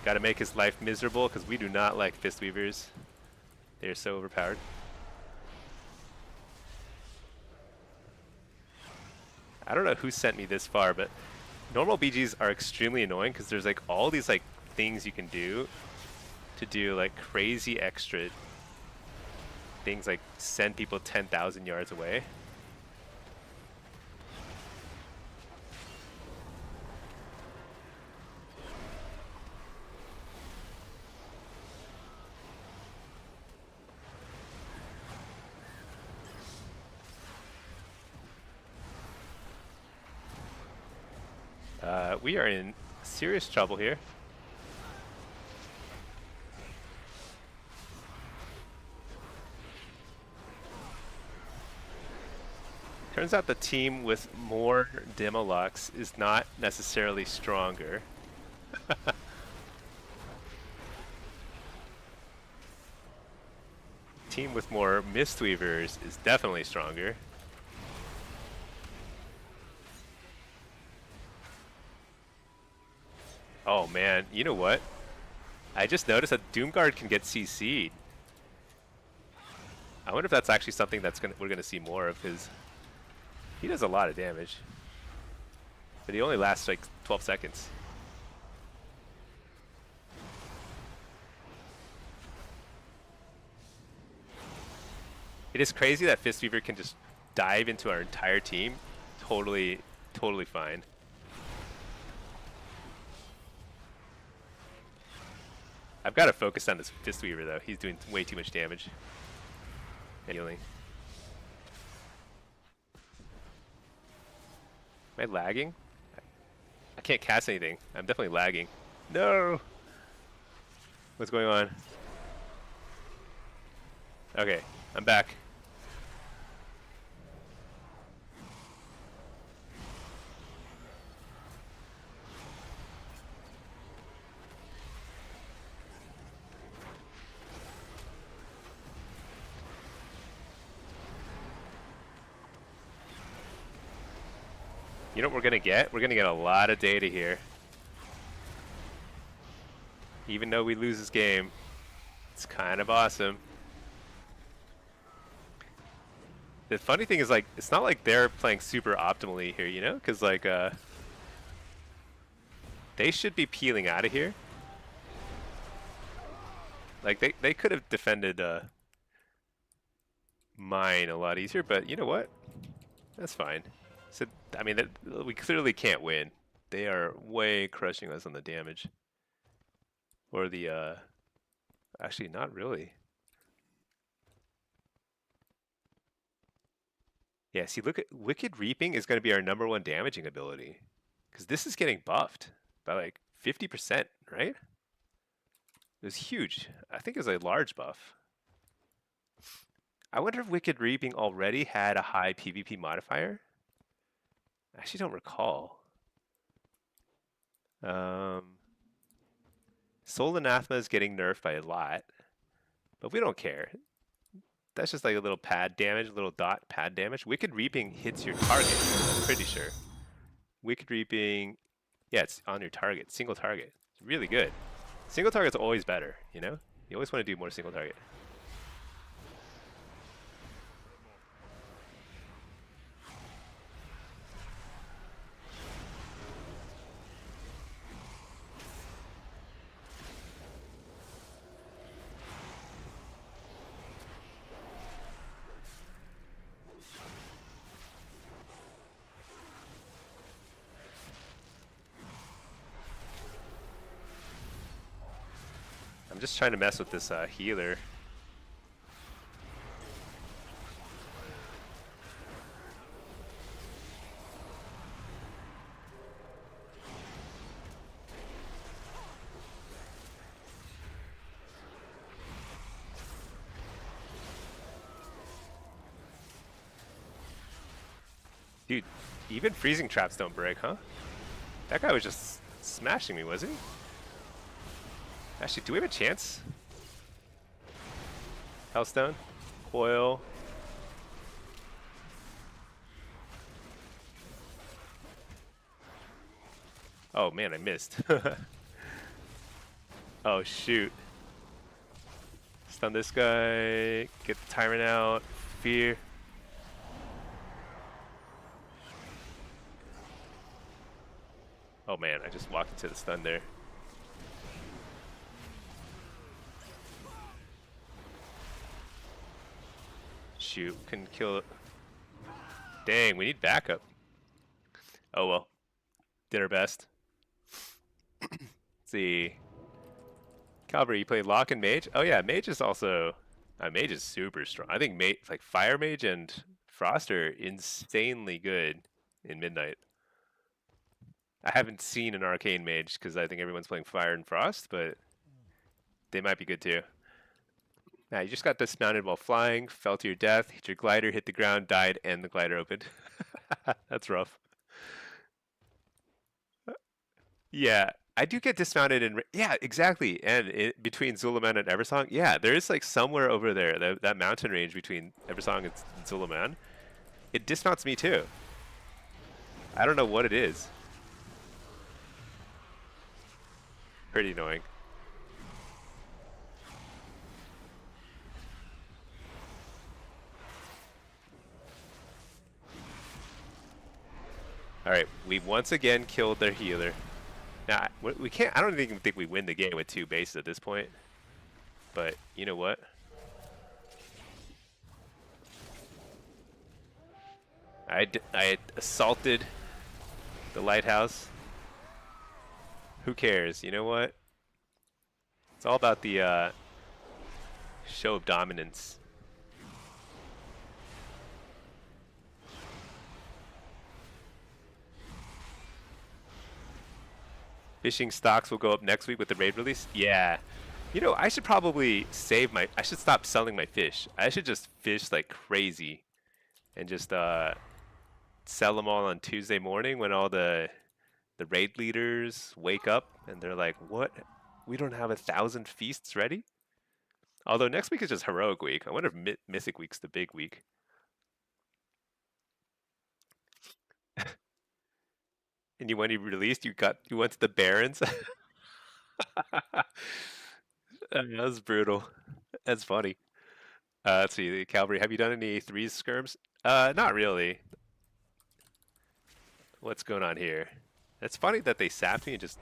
Got to make his life miserable because we do not like Fistweavers. They are so overpowered. I don't know who sent me this far, but normal BGs are extremely annoying because there's like all these like things you can do to do like crazy extra things, like send people 10,000 yards away. We are in serious trouble here. Turns out the team with more Demolux is not necessarily stronger. Team with more Mistweavers is definitely stronger. Oh man, you know what? I just noticed that Doomguard can get CC'd. I wonder if that's actually something we're gonna see more of, because he does a lot of damage. But he only lasts like 12 seconds. It is crazy that Fistweaver can just dive into our entire team. Totally fine. I've got to focus on this Fistweaver though. He's doing way too much damage. And healing. Am I lagging? I can't cast anything. I'm definitely lagging. No! What's going on? Okay, I'm back. You know what we're gonna get? We're gonna get a lot of data here. Even though we lose this game, it's kind of awesome. The funny thing is, like, it's not like they're playing super optimally here, you know? Because, like, they should be peeling out of here. Like, they could have defended mine a lot easier, but you know what? That's fine. So, I mean, we clearly can't win. They are way crushing us on the damage. Or the, actually, not really. Yeah, see, look at Wicked Reaping is going to be our #1 damaging ability. Because this is getting buffed by like 50%, right? It was huge. I think it was a large buff. I wonder if Wicked Reaping already had a high PvP modifier. I actually don't recall. Soul Anathema is getting nerfed by a lot, but we don't care. That's just like a little pad damage, a little dot pad damage. Wicked Reaping hits your target, I'm pretty sure. Wicked Reaping, yeah, it's on your target, single target. It's really good. Single target's always better, you know? You always want to do more single target. I'm just trying to mess with this healer. Dude, even freezing traps don't break, huh? That guy was just smashing me, was he? Actually, do we have a chance? Hellstone? Coil? Oh man, I missed. Oh shoot. Stun this guy. Get the Tyrant out. Fear. Oh man, I just walked into the stun there. Shoot, couldn't kill it. Dang, we need backup. Oh well. Did our best. Let's see. Calvary, you play Lock and Mage? Oh yeah, Mage is also... Mage is super strong. I think Mage, like Fire Mage and Frost are insanely good in Midnight. I haven't seen an Arcane Mage because I think everyone's playing Fire and Frost, but they might be good too. Now, you just got dismounted while flying, fell to your death, hit your glider, hit the ground, died, and the glider opened. That's rough. Yeah, I do get dismounted in... Yeah, exactly. And between Zulaman and Eversong, yeah, there is like somewhere over there, that mountain range between Eversong and Zulaman. It dismounts me too. I don't know what it is. Pretty annoying. Alright, we once again killed their healer. Now, we can't... I don't even think we win the game with 2 bases at this point. But, you know what? I assaulted the lighthouse. Who cares? You know what? It's all about the show of dominance. Fishing stocks will go up next week with the raid release? Yeah. You know, I should probably save my... I should stop selling my fish. I should just fish like crazy. And just sell them all on Tuesday morning when all the raid leaders wake up and they're like, what? We don't have 1,000 feasts ready? Although next week is just heroic week. I wonder if mythic week's the big week. And when you released, you went to the Barrens. That was brutal. That's funny. Let's see, Calvary, have you done any threes skirms? Not really. What's going on here? It's funny that they sapped me and just...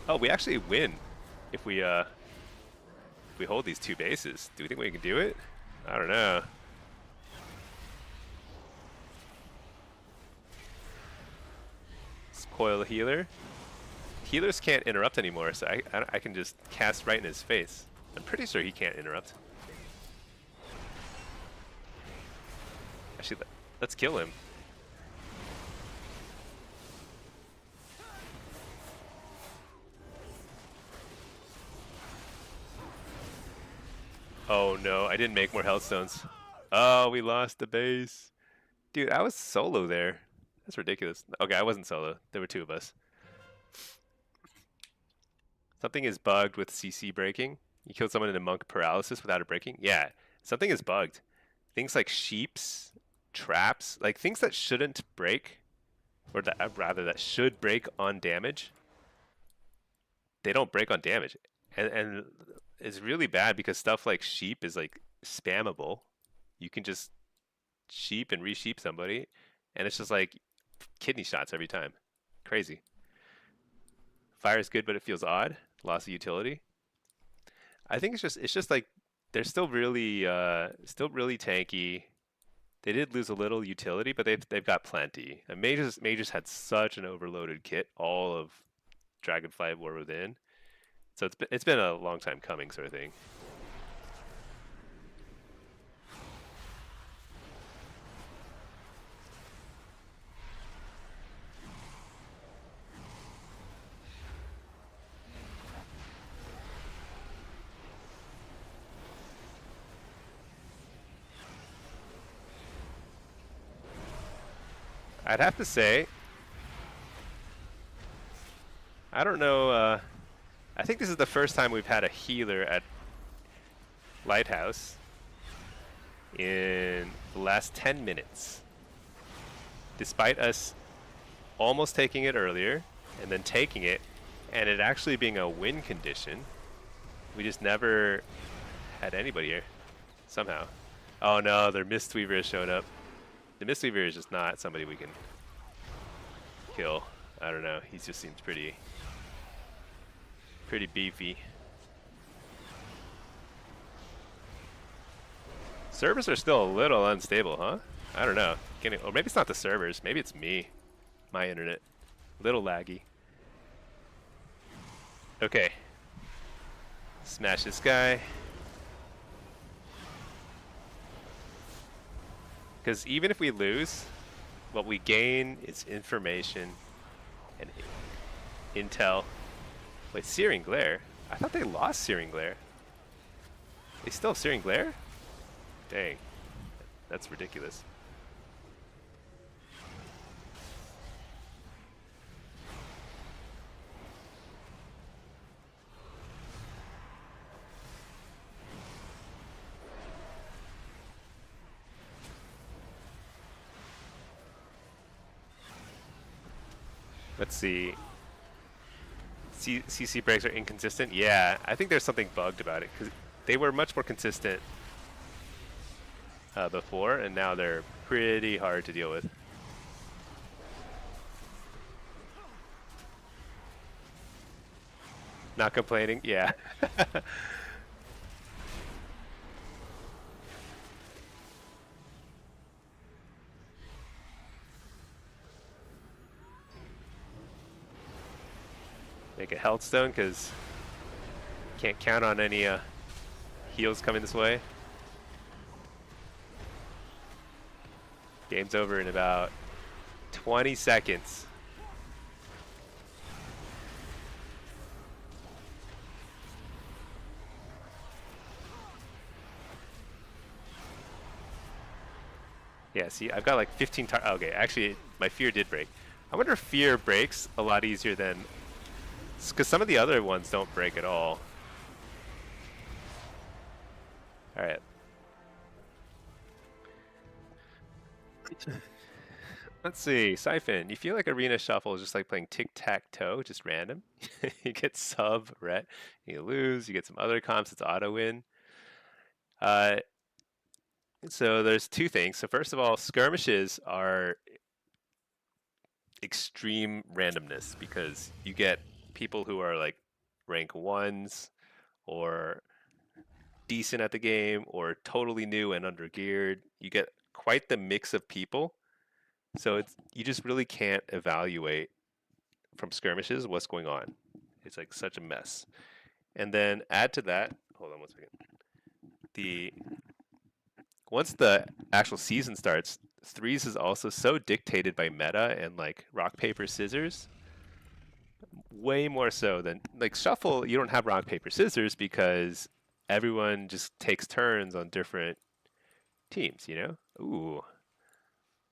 Oh, we actually win if we hold these 2 bases. Do we think we can do it? I don't know. Coil healer. Healers can't interrupt anymore, so I can just cast right in his face. I'm pretty sure he can't interrupt. Actually, let's kill him. Oh no, I didn't make more health stones. Oh, we lost the base. Dude, I was solo there. That's ridiculous. Okay, I wasn't solo. There were two of us. Something is bugged with CC breaking. You killed someone in a monk paralysis without it breaking? Yeah, something is bugged. Things like sheeps, traps, like things that shouldn't break, or that, rather that should break on damage, they don't break on damage. And it's really bad because stuff like sheep is like spammable. You can just sheep and re-sheep somebody, and it's just like kidney shots every time. Crazy. Fire is good, but it feels odd. Loss of utility. I think it's just like they're still really tanky. They did lose a little utility, but they've got plenty. And mages had such an overloaded kit, all of Dragonfly War Within. So it's been a long time coming, sort of thing. I'd have to say, I don't know. I think this is the first time we've had a healer at Lighthouse in the last 10 minutes. Despite us almost taking it earlier and then taking it, and it actually being a win condition, we just never had anybody here somehow. Oh no, their Mistweaver has shown up. The Mistweaver is just not somebody we can kill. I don't know. He just seems pretty beefy. Servers are still a little unstable, huh? I don't know. Or maybe it's not the servers. Maybe it's me. My internet. Little laggy. Okay. Smash this guy. Because even if we lose, what we gain is information and intel. Wait, Searing Glare? I thought they lost Searing Glare. They still have Searing Glare? Dang. That's ridiculous. Let's see. CC breaks are inconsistent? Yeah, I think there's something bugged about it because they were much more consistent before, and now they're pretty hard to deal with. Not complaining? Yeah. Make a health stone because can't count on any heals coming this way. Game's over in about 20 seconds. Yeah, see, I've got like 15 okay, actually, my fear did break. I wonder if fear breaks a lot easier than... Because some of the other ones don't break at all. Alright. Let's see, Siphon. You feel like Arena Shuffle is just like playing tic-tac-toe, just random. You get sub, ret, you lose, you get some other comps, it's auto-win. So there's two things. So first of all, skirmishes are extreme randomness because you get people who are like rank 1s or decent at the game or totally new and undergeared. You get quite the mix of people. So you just really can't evaluate from skirmishes what's going on. It's like such a mess. And then add to that, hold on 1 second. Once the actual season starts, threes is also so dictated by meta and like rock, paper, scissors. Way more so than like shuffle, you don't have rock, paper, scissors because everyone just takes turns on different teams, you know? Ooh,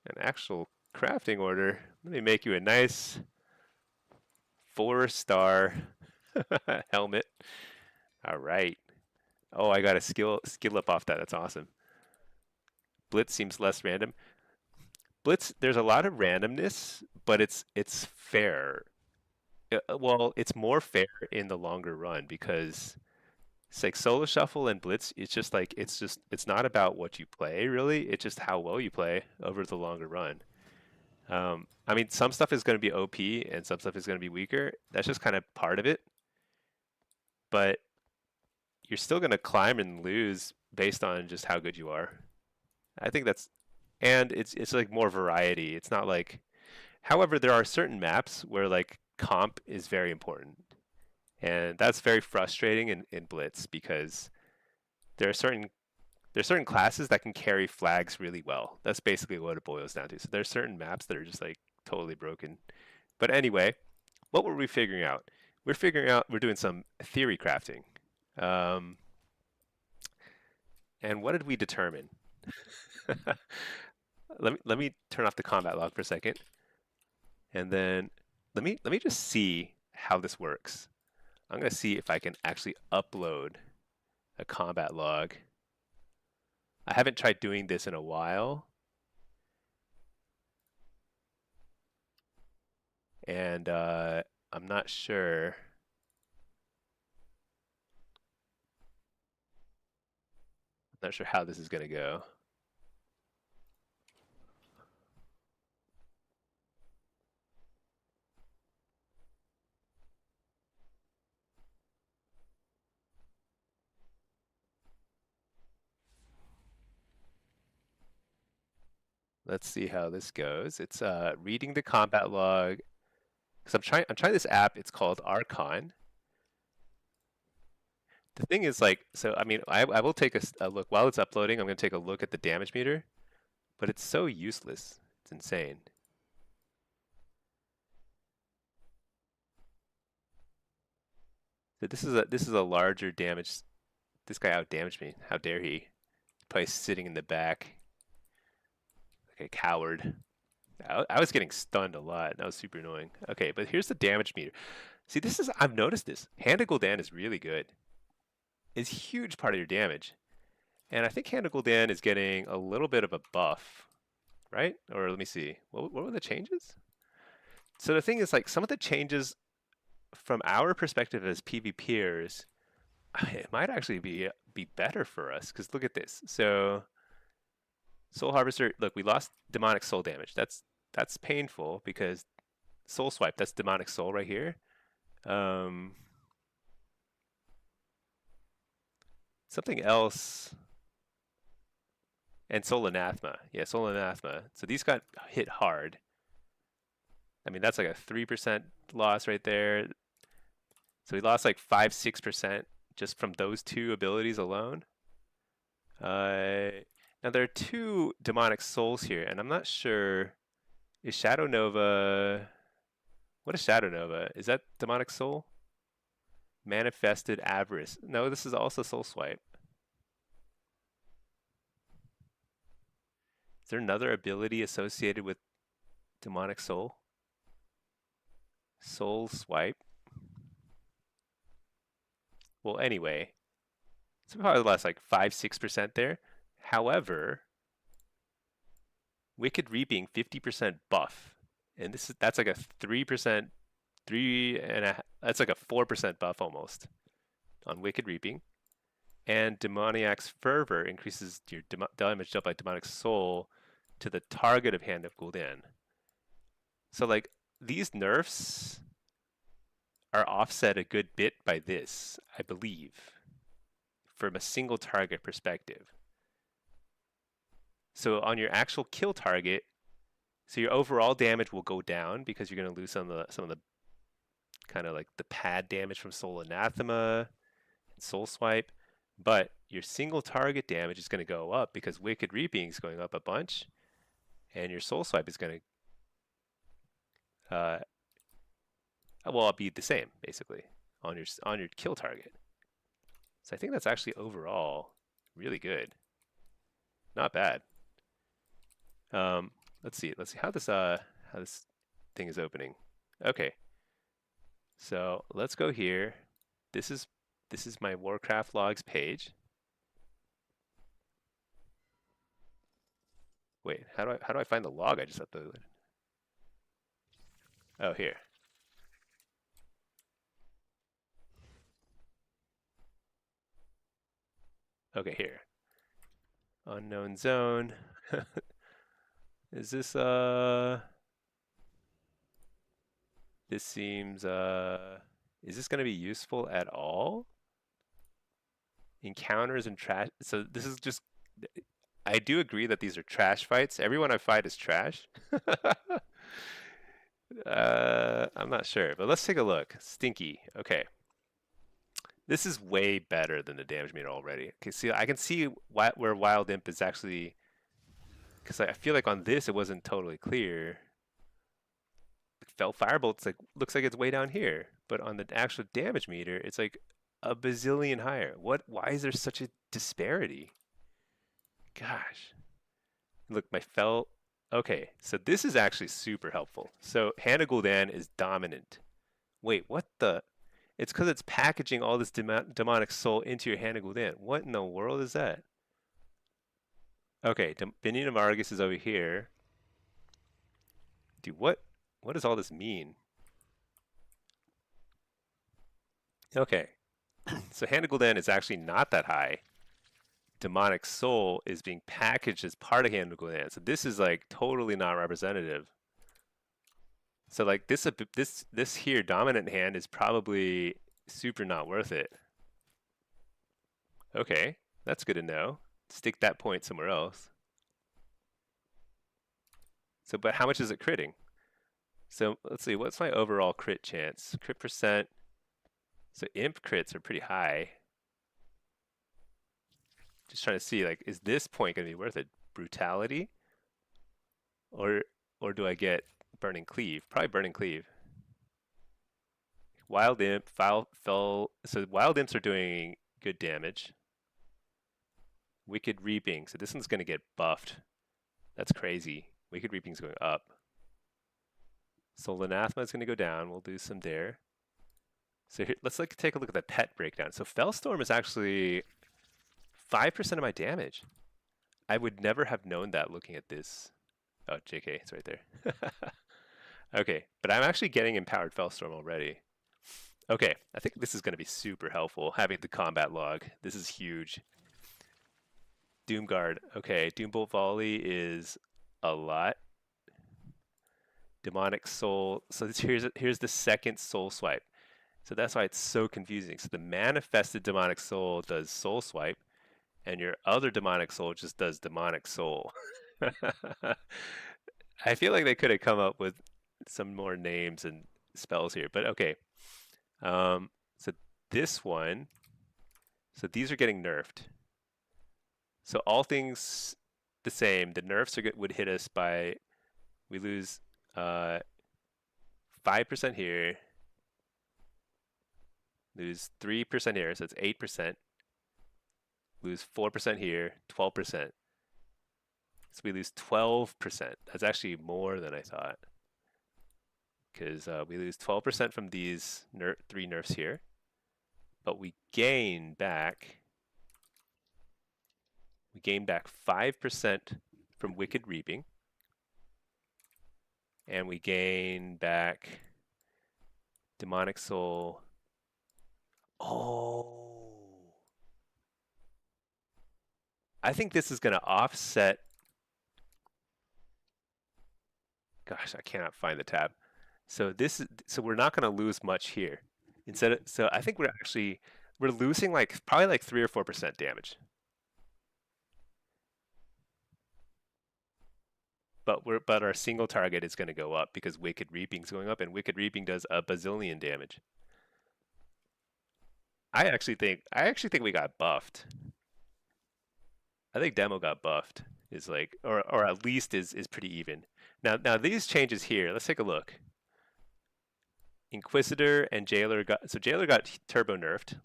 an actual crafting order. Let me make you a nice 4-star helmet. All right. Oh, I got a skill up off that. That's awesome. Blitz seems less random. Blitz, there's a lot of randomness, but it's fair. Well, it's more fair in the longer run because it's like solo shuffle and blitz. It's not about what you play really. It's just how well you play over the longer run. I mean, some stuff is going to be OP and some stuff is going to be weaker. That's just kind of part of it. But you're still going to climb and lose based on just how good you are. I think that's, and it's like more variety. It's not like, however, there are certain maps where like comp is very important, and that's very frustrating in Blitz because there are certain classes that can carry flags really well. That's basically what it boils down to. So there's certain maps that are just like totally broken. But anyway, what were we figuring out? We're doing some theory crafting. Um, and what did we determine? Let me turn off the combat log for a second, and then let me just see how this works. I'm gonna see if I can actually upload a combat log. I haven't tried doing this in a while, and I'm not sure. Not sure how this is gonna go. Let's see how this goes. It's reading the combat log. Because I'm trying this app. It's called Archon. The thing is like, so I mean, I will take a look while it's uploading. I'm gonna take a look at the damage meter, but it's so useless. It's insane. So this is a larger damage. This guy out damaged me. How dare he? Probably sitting in the back like a coward. I was getting stunned a lot. That was super annoying. Okay, but here's the damage meter. See, I've noticed this. Hand of Gul'dan is really good. It's a huge part of your damage. And I think Hand of Gul'dan is getting a little bit of a buff, right? Or let me see. What were the changes? So the thing is, like, some of the changes from our perspective as PvPers, it might actually be better for us. Because look at this. So Soul Harvester, look, we lost demonic soul damage. That's painful because Soul Swipe, that's demonic soul right here. Something else, and Soul Anathema. Yeah, Soul Anathema. So these got hit hard. I mean, that's like a 3% loss right there. So we lost like 5-6% just from those two abilities alone. Now there are two demonic souls here, and I'm not sure. Is Shadow Nova? What is Shadow Nova? Is that demonic soul? Manifested avarice. No, this is also soul swipe. Is there another ability associated with demonic soul? Soul swipe. Well, anyway, it's probably lost like 5-6% there. However, Wicked Reaping 50% buff, and that's like a 3%, that's like a 4% buff almost on Wicked Reaping. And Demoniac's Fervor increases your damage dealt by demonic soul to the target of Hand of Gul'dan. So like these nerfs are offset a good bit by this, I believe, from a single target perspective. So on your actual kill target, so your overall damage will go down because you're going to lose some of the kind of like the pad damage from Soul Anathema and Soul Swipe, but your single target damage is going to go up because Wicked Reaping is going up a bunch, and your Soul Swipe is going to well, be the same basically on your kill target. So I think that's actually overall really good. Not bad. Let's see how this thing is opening. Okay, so let's go here. This is my Warcraft logs page. Wait, how do I find the log I just uploaded? Oh, here. Okay, here. Unknown zone. Is this this seems is this going to be useful at all? Encounters and trash. So this is just I do agree that these are trash fights. Everyone I fight is trash. I'm not sure, but let's take a look. Stinkie. Okay. This is way better than the damage meter already. Okay, see, I can see where Wild Imp is actually, because I feel like on this it wasn't totally clear. Fell Firebolt looks like it's way down here, but on the actual damage meter, it's like a bazillion higher. What? Why is there such a disparity? Gosh. Look, my fell. Okay, so this is actually super helpful. So Hannah Gul'dan is dominant. Wait, what the? It's because it's packaging all this demonic soul into your Hannah Gul'dan. What in the world is that? Okay, Binion of Argus is over here. Dude, what does all this mean? Okay, so Hannah Gul'dan is actually not that high. Demonic soul is being packaged as part of Hannah Gul'dan. So this is like totally not representative. So like this here dominant hand is probably super not worth it. Okay, that's good to know. Stick that point somewhere else. So, but how much is it critting? So let's see, what's my overall crit chance? Crit percent. So imp crits are pretty high. Just trying to see, like, is this point going to be worth it? Brutality? Or do I get Burning Cleave? Probably Burning Cleave. Wild Imp, fell. So Wild Imps are doing good damage. Wicked Reaping. So this one's going to get buffed. That's crazy. Wicked Reaping's going up. Soul Anathema is going to go down. We'll do some there. So here, let's take a look at the pet breakdown. So Fellstorm is actually 5% of my damage. I would never have known that looking at this. Oh, JK, it's right there. Okay, but I'm actually getting Empowered Fellstorm already. Okay, I think this is going to be super helpful, having the combat log. This is huge. Doomguard. Okay, Doombolt Volley is a lot. Demonic Soul. So here's the second Soul Swipe. So that's why it's so confusing. So the Manifested Demonic Soul does Soul Swipe, and your other Demonic Soul just does Demonic Soul. I feel like they could have come up with some more names and spells here, but okay. So this one, so these are getting nerfed. So all things the same, the nerfs would hit us by, we lose 5% here, lose 3% here, so it's 8%, lose 4% here, 12%. So we lose 12%. That's actually more than I thought. Because we lose 12% from these 3 nerfs here. But we gain back 5% from Wicked Reaping. And we gain back Demonic Soul. Oh. I think this is going to offset. Gosh, I cannot find the tab. So we're not going to lose much here. So I think we're losing probably like 3 or 4% damage. But our single target is going to go up because Wicked Reaping's going up, and Wicked Reaping does a bazillion damage. I actually think we got buffed. I think demo got buffed, is like, or at least is pretty even. Now these changes here, let's take a look. Inquisitor and Jailer got turbo nerfed.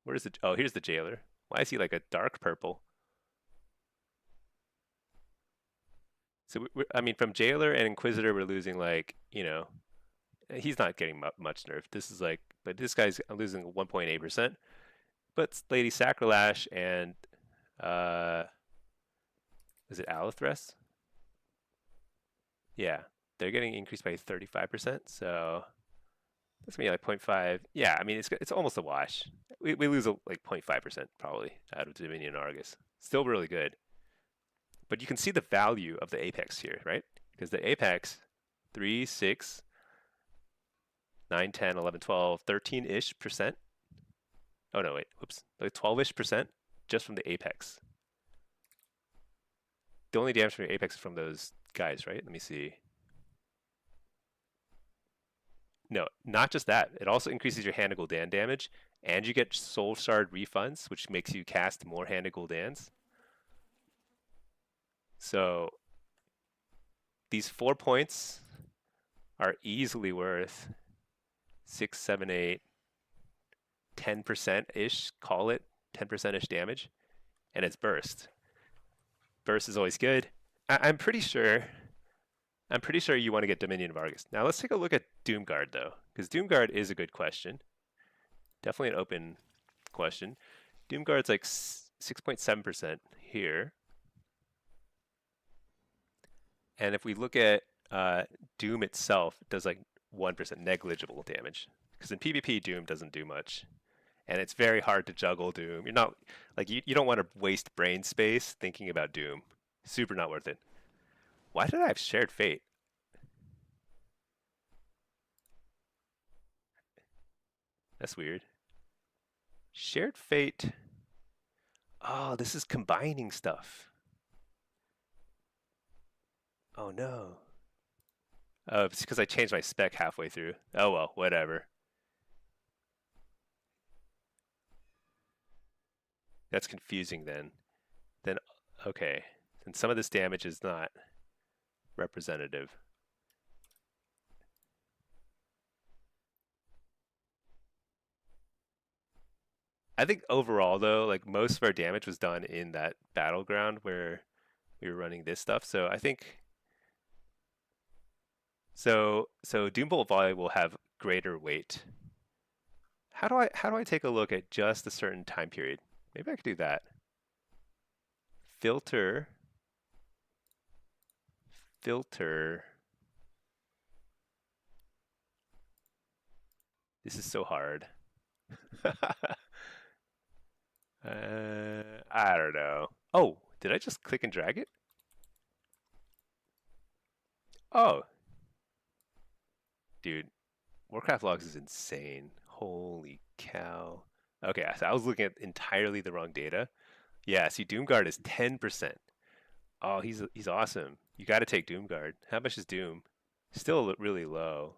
Where's the? Oh, here's the jailer. Why is he like a dark purple? So I mean, from jailer and inquisitor, we're losing like he's not getting much nerf. This is like, but this guy's losing 1.8%. But Lady Sacrilash and uh, is it Alathress? Yeah, they're getting increased by 35%. So that's gonna be like 0.5. Yeah, I mean it's almost a wash. We lose like 0.5% probably out of Dominion Argus. Still really good. But you can see the value of the apex here, right? Because the apex 3, 6, 9, 10, 11, 12, 13-ish percent. Oh no, wait, whoops. Like 12-ish percent just from the apex. The only damage from your apex is from those guys, right? Let me see. No, not just that. It also increases your Hand of Gul'dan damage, and you get Soul Shard refunds, which makes you cast more Hand of Gul'dans. So these 4 points are easily worth 6, 7, 8, 10%-ish, call it 10%-ish damage, and it's burst. Burst is always good. I'm pretty sure you want to get Dominion of Argus. Now let's take a look at Doomguard though, because Doomguard is a good question. Definitely an open question. Doomguard's like 6.7% here. And if we look at Doom itself, it does like 1% negligible damage. Because in PvP, Doom doesn't do much. And it's very hard to juggle Doom. You're not like you don't want to waste brain space thinking about Doom. Super not worth it. Why did I have Shared Fate? That's weird. Shared Fate. Oh, this is combining stuff. Oh no. Oh, it's because I changed my spec halfway through. Oh well, whatever. That's confusing then. Then, okay. Then some of this damage is not representative. I think overall though, like most of our damage was done in that battleground where we were running this stuff. So I think so Doombolt Volley will have greater weight. How do I take a look at just a certain time period? Maybe I could do that. Filter filter. This is so hard. I don't know. Oh, did I just click and drag it? Oh, dude, Warcraft logs is insane. Holy cow. Okay, so I was looking at entirely the wrong data. Yeah, see, Doomguard is 10%. Oh, he's awesome. You got to take Doomguard. How much is Doom? Still really low.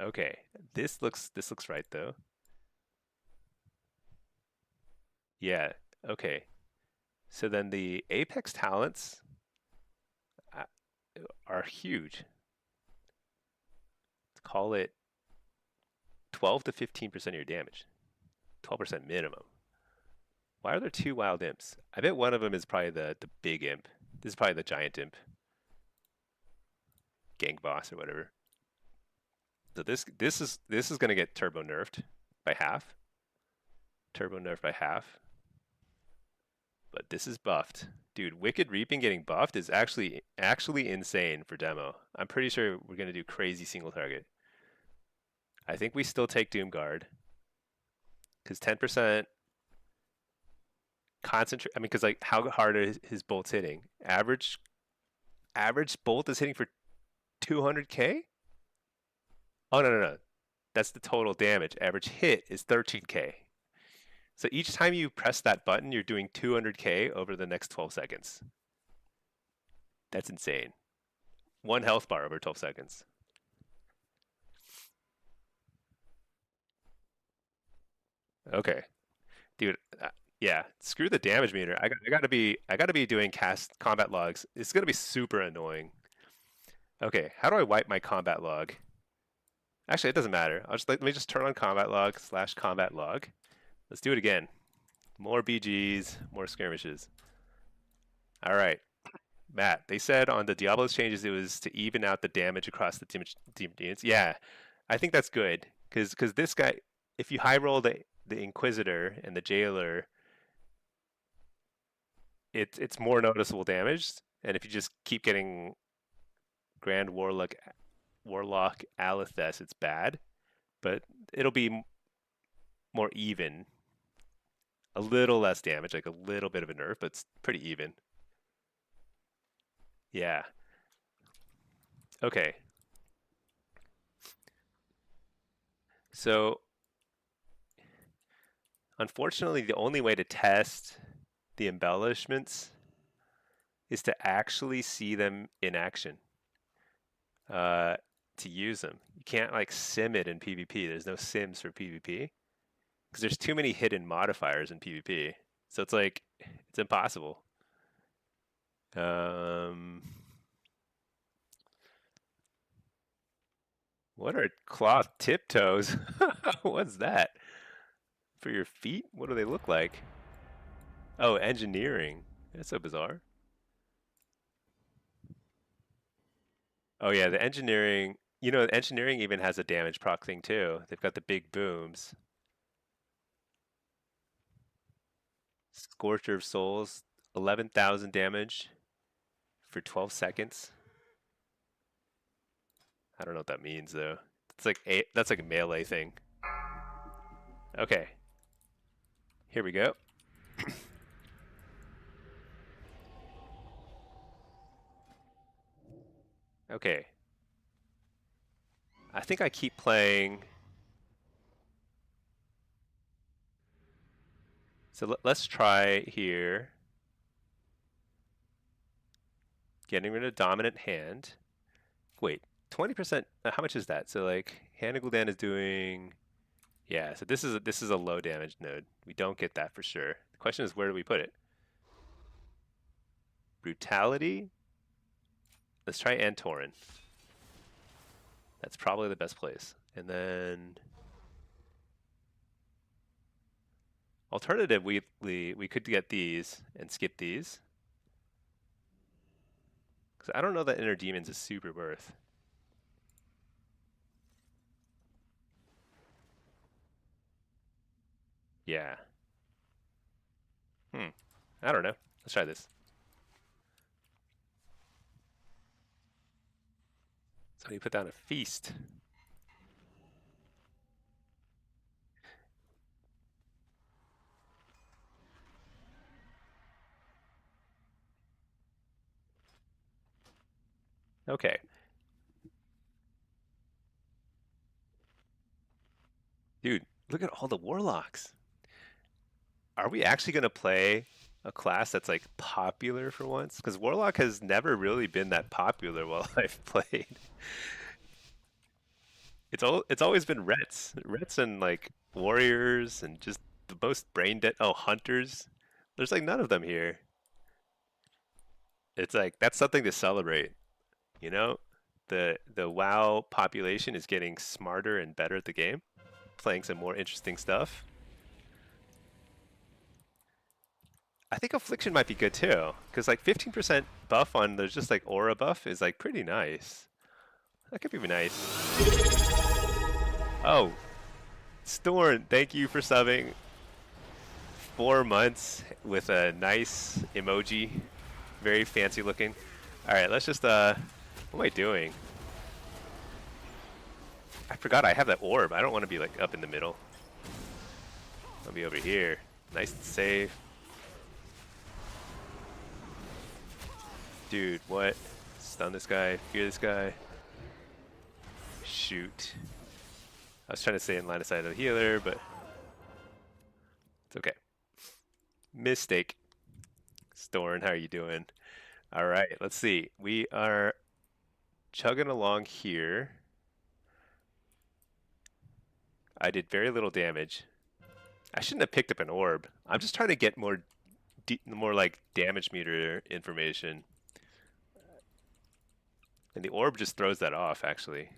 Okay, this looks right though. Yeah. Okay. So then the Apex talents uh, are huge. Let's call it 12 to 15% of your damage. 12% minimum. Why are there two wild imps? I bet one of them is probably the big imp. This is probably the giant imp. Gang boss or whatever. So this is gonna get turbo nerfed by half. Turbo nerfed by half. But this is buffed. Dude, Wicked Reaping getting buffed is actually insane for demo. I'm pretty sure we're gonna do crazy single target. I think we still take Doomguard. Because 10% concentrate. I mean, because like how hard are his bolts hitting? Average bolt is hitting for 200k. Oh no. That's the total damage. Average hit is 13k. So each time you press that button, you're doing 200k over the next 12 seconds. That's insane. One health bar over 12 seconds. Okay, dude. Yeah, screw the damage meter. I gotta be doing cast combat logs. It's gonna be super annoying. Okay, how do I wipe my combat log? Actually, it doesn't matter. Let me just turn on combat log / combat log. Let's do it again. More BGs, more skirmishes. All right, Matt. They said on the Diablo's changes it was to even out the damage across the team units. Yeah, I think that's good because this guy, if you high roll the Inquisitor and the Jailer, it's more noticeable damage, and if you just keep getting Grand Warlock Alethes, it's bad, but it'll be more even. A little less damage, like a little bit of a nerf, but it's pretty even. Yeah. Okay. So, unfortunately, the only way to test the embellishments is to actually see them in action. To use them, you can't like sim it in PvP. There's no sims for PvP because there's too many hidden modifiers in PvP. So it's like it's impossible. What are cloth tiptoes? What's that? For your feet? What do they look like? Oh, engineering. That's so bizarre. Oh yeah, the engineering. You know, engineering even has a damage proc thing too. They've got the big booms. Scorcher of Souls, 11,000 damage for 12 seconds. I don't know what that means though. That's like a melee thing. Okay, here we go. Okay, I think I keep playing. So let's try here. Getting rid of dominant hand. Wait, 20%. How much is that? So like Hannah Gul'dan is doing. Yeah, so this is a low damage node. We don't get that for sure. The question is where do we put it? Brutality. Let's try Antorin. That's probably the best place. And then alternatively, we could get these and skip these. Because I don't know that Inner Demons is super worth. Yeah. I don't know. Let's try this. So you put down a feast. Okay. Dude, look at all the warlocks. Are we actually going to play a class that's like popular for once? Because Warlock has never really been that popular while I've played. It's always been Rets and like warriors and just the most brain dead. Oh, hunters. There's like none of them here. It's like that's something to celebrate, you know? The WoW population is getting smarter and better at the game, playing some more interesting stuff. I think affliction might be good too, because like 15% buff on there's just like aura buff is like pretty nice. That could be nice. Oh, Storn, thank you for subbing. 4 months with a nice emoji, very fancy looking. All right, let's just what am I doing? I forgot I have that orb. I don't want to be like up in the middle. I'll be over here. Nice and safe. Dude, what? Stun this guy, fear this guy. Shoot. I was trying to stay in line of sight of the healer, but it's okay. Mistake. Storn, how are you doing? All right, let's see. We are chugging along here. I did very little damage. I shouldn't have picked up an orb. I'm just trying to get more like damage meter information. And the orb just throws that off, actually.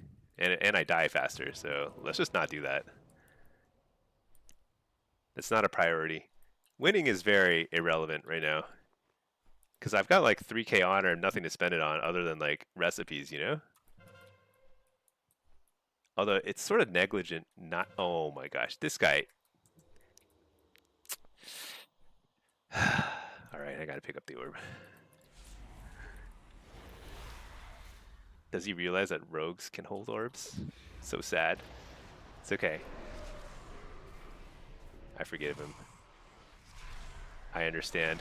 and I die faster. So let's just not do that. That's not a priority. Winning is very irrelevant right now because I've got like 3k honor and nothing to spend it on other than like recipes, you know. Although it's sort of negligent. Not. Oh my gosh, this guy. All right, I gotta pick up the orb. Does he realize that rogues can hold orbs? So sad. It's okay. I forgive him. I understand.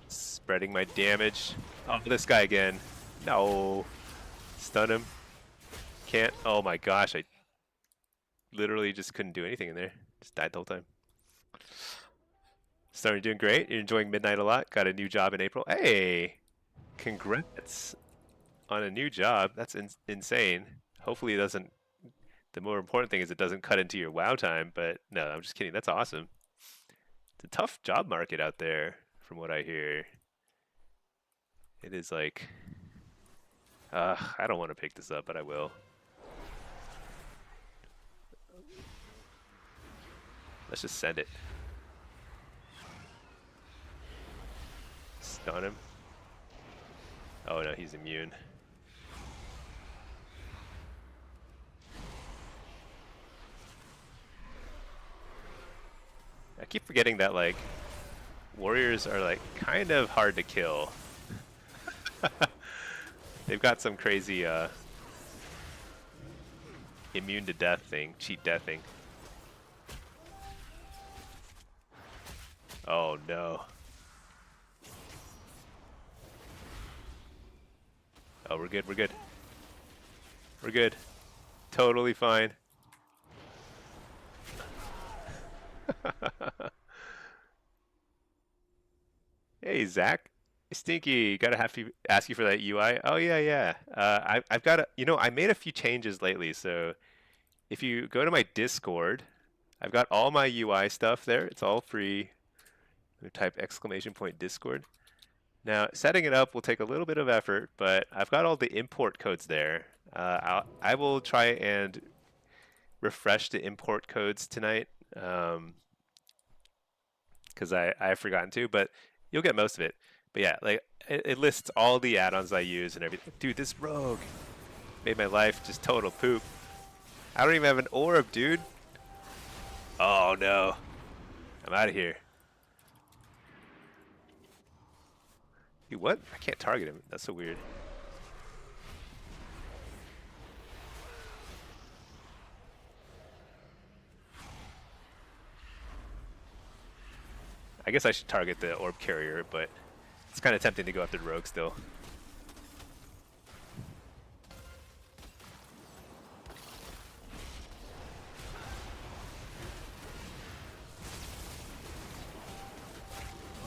Spreading my damage. Oh, this guy again. No. Stun him. Can't. Oh my gosh, I literally just couldn't do anything in there. Just died the whole time. Starting doing great. You're enjoying Midnight a lot. Got a new job in April. Hey! Congrats on a new job. That's insane. Hopefully it doesn't... The more important thing is it doesn't cut into your WoW time, but no, I'm just kidding. That's awesome. It's a tough job market out there, from what I hear. It is like... I don't want to pick this up, but I will. Let's just send it. Stun him. Oh no, he's immune. I keep forgetting that like warriors are like kind of hard to kill. They've got some crazy immune to death thing, cheat death thing. Oh no. Oh, we're good, we're good. We're good. Totally fine. Hey, Zach. Stinky, gotta have to ask you for that UI. Oh yeah, yeah. I've got a, you know, I made a few changes lately. So if you go to my Discord, I've got all my UI stuff there. It's all free. Type exclamation point Discord. Now setting it up will take a little bit of effort, but I've got all the import codes there. I will try and refresh the import codes tonight because I've forgotten to, but you'll get most of it. But yeah, like it lists all the add-ons I use and everything. Dude, this rogue made my life just total poop. I don't even have an orb, dude. Oh no. I'm out of here. Dude, what? I can't target him. That's so weird. I guess I should target the orb carrier, but it's kind of tempting to go after the rogue still.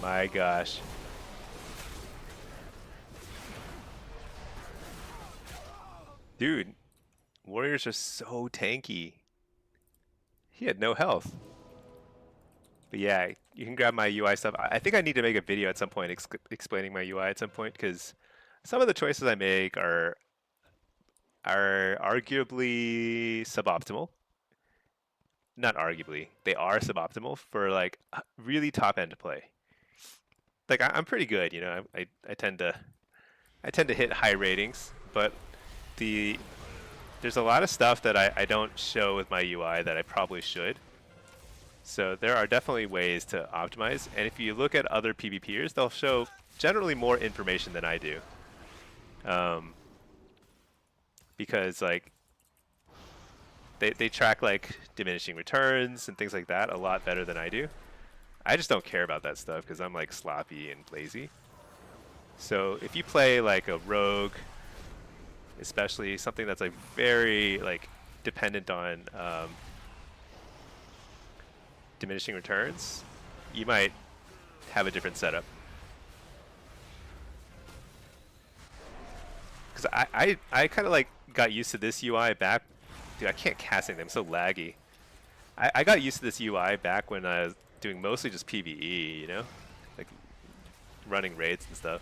My gosh. Dude, warriors are so tanky. He had no health. But yeah, you can grab my UI stuff. I think I need to make a video at some point explaining my UI at some point because some of the choices I make are arguably suboptimal. Not arguably, they are suboptimal for like really top end play. Like I'm pretty good, you know. I tend to hit high ratings, but there's a lot of stuff that I don't show with my UI that I probably should. So there are definitely ways to optimize, and if you look at other PvPers, they'll show generally more information than I do. Because like they track like diminishing returns and things like that a lot better than I do. I just don't care about that stuff because I'm like sloppy and lazy. So if you play like a rogue, especially something that's like very like dependent on diminishing returns, you might have a different setup. Because I kind of like got used to this UI back. Dude, I can't cast anything. I'm so laggy. I got used to this UI back when I was doing mostly just PvE, you know? Like running raids and stuff.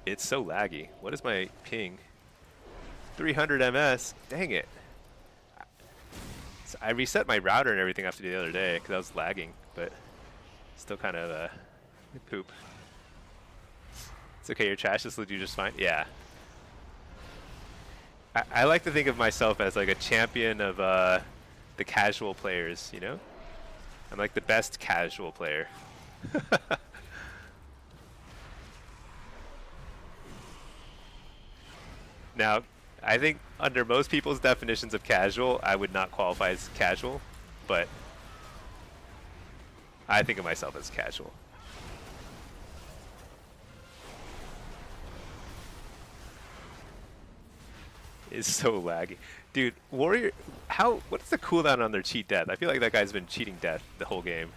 It's so laggy. What is my ping? 300 ms. Dang it. So I reset my router and everything after the other day because I was lagging, but still kind of poop. It's okay, your trash will do just fine. Yeah. I like to think of myself as like a champion of the casual players, you know? I'm like the best casual player. Now, I think under most people's definitions of casual, I would not qualify as casual, but I think of myself as casual. It's so laggy. Dude, Warrior, what's the cooldown on their cheat death? I feel like that guy's been cheating death the whole game.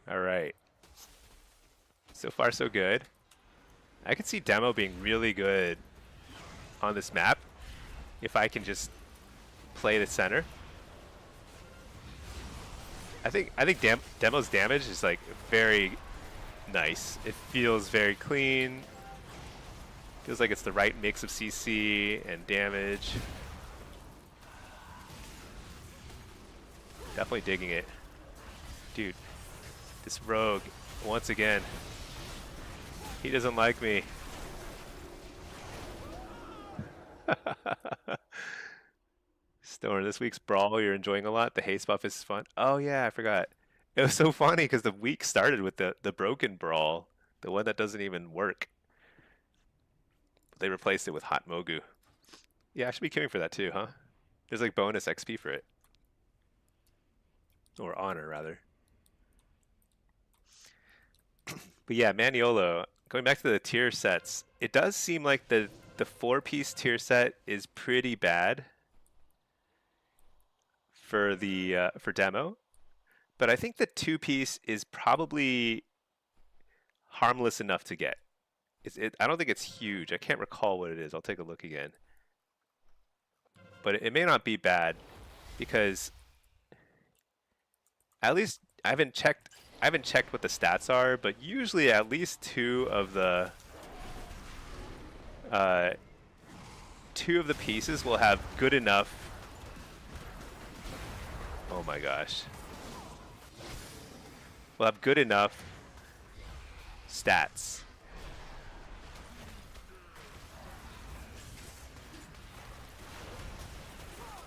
All right. So far, so good. I could see Demo being really good on this map if I can just play the center. I think Demo's damage is like very nice. It feels very clean. Feels like it's the right mix of CC and damage. Definitely digging it. Dude, this rogue, once again, he doesn't like me. Stoner, this week's Brawl you're enjoying a lot. The haste buff is fun. Oh yeah, I forgot. It was so funny because the week started with the broken Brawl, the one that doesn't even work. They replaced it with Hot Mogu. Yeah, I should be queuing for that too, huh? There's like bonus XP for it. Or honor, rather. But yeah, Maniolo, going back to the tier sets, it does seem like the four-piece tier set is pretty bad for the for demo, but I think the two-piece is probably harmless enough to get. I don't think it's huge. I can't recall what it is. I'll take a look again. But it may not be bad because at least I haven't checked what the stats are, but usually at least uh, two of the pieces will have good enough. Oh my gosh. Will have good enough stats.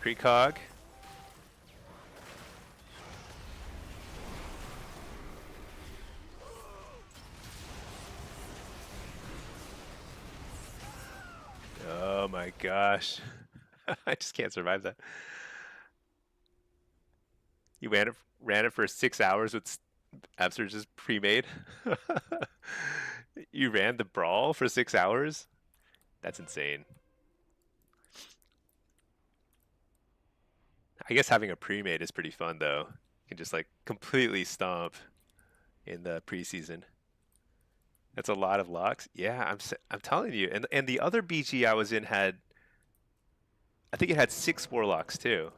Precog. Oh my gosh. I just can't survive that. You ran it for 6 hours with Absurge's pre-made. You ran the brawl for 6 hours? That's insane. I guess having a pre-made is pretty fun though. You can just like completely stomp in the preseason. That's a lot of locks. Yeah, I'm telling you. And the other BG I was in had, I think it had 6 Warlocks too.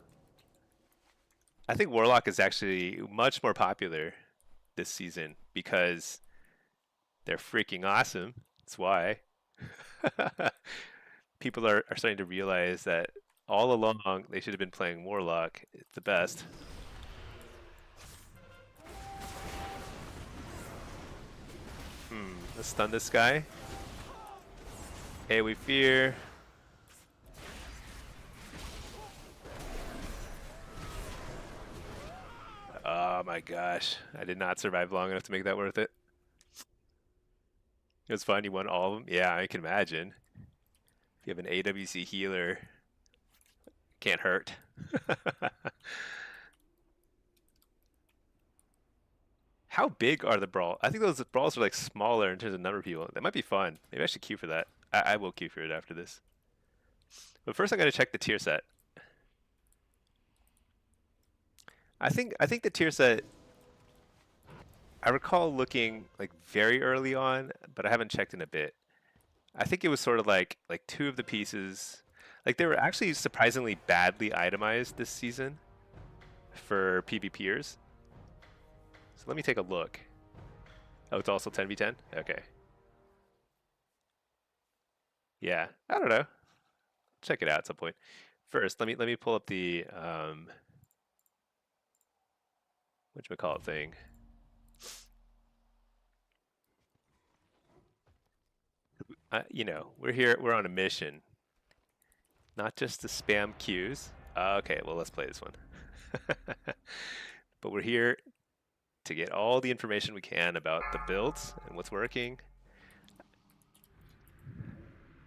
I think Warlock is actually much more popular this season because they're freaking awesome. That's why. People are starting to realize that all along they should have been playing Warlock. It's the best. Let's stun this guy. Hey, we fear. Oh my gosh. I did not survive long enough to make that worth it. It was fun. You won all of them. Yeah, I can imagine. If you have an AWC healer, can't hurt. How big are the brawls? I think those brawls are like smaller in terms of number of people. That might be fun. Maybe I should queue for that. I will queue for it after this. But first, I'm going to check the tier set. I think the tier set. I recall looking like very early on, but I haven't checked in a bit. I think it was sort of like two of the pieces. Like they were actually surprisingly badly itemized this season for PvPers. So let me take a look. Oh, it's also 10v10? Okay. Yeah. I don't know. Check it out at some point. First, let me pull up the whatchamacallit thing. We're here, we're on a mission, not just to spam queues. Okay, well, let's play this one. But we're here to get all the information we can about the builds and what's working.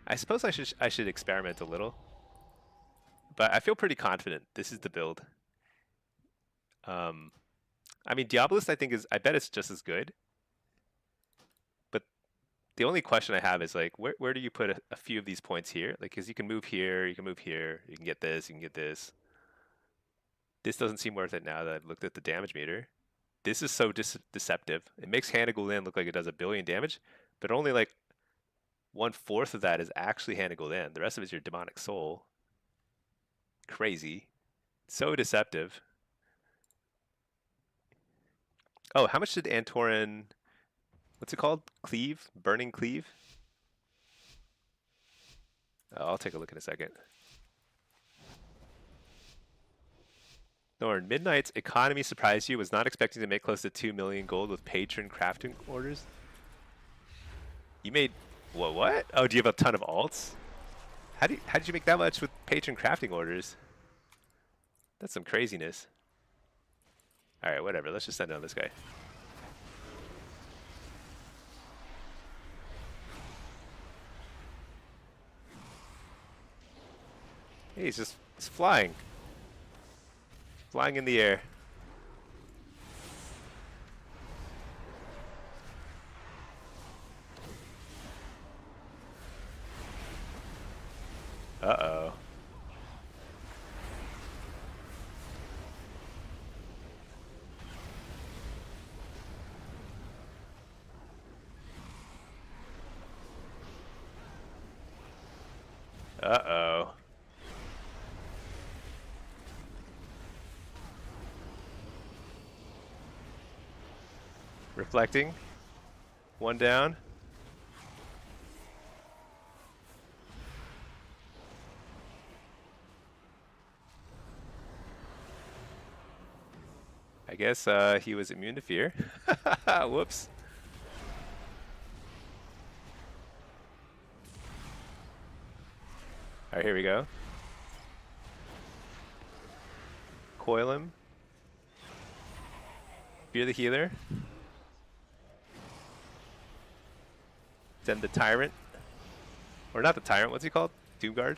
I suppose I should experiment a little, but I feel pretty confident this is the build. Um, I mean, Diabolist, I bet it's just as good. But the only question I have is like, where do you put a few of these points here? Like, because you can move here, you can move here, you can get this, you can get this. This doesn't seem worth it now that I've looked at the damage meter. This is so deceptive. It makes Hannah Gul'dan look like it does a billion damage, but only like 1/4 of that is actually Hannah Gul'dan. The rest of it is your demonic soul. Crazy. So deceptive. Oh, how much did Antorin, what's it called? Cleave? Burning Cleave? I'll take a look in a second. Thorn, Midnight's economy surprised you. Was not expecting to make close to 2 million gold with patron crafting orders. You made what? Oh, do you have a ton of alts? How did you make that much with patron crafting orders? That's some craziness. All right, whatever. Let's just send on this guy. Hey, he's flying. Flying in the air. Uh-oh. Uh-oh. Reflecting. One down. I guess he was immune to fear. Whoops. All right, here we go. Coil him. Fear the healer. Send the tyrant. Or not the tyrant, what's he called? Doomguard?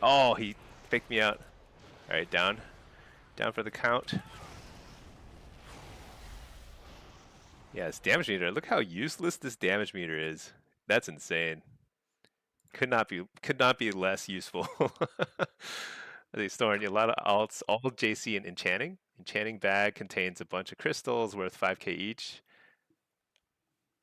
Oh, he faked me out. Alright, down. Down for the count. Yeah, this damage meter. Look how useless this damage meter is. That's insane. Could not be less useful. They storing a lot of alts, all JC and enchanting. Enchanting bag contains a bunch of crystals worth 5k each.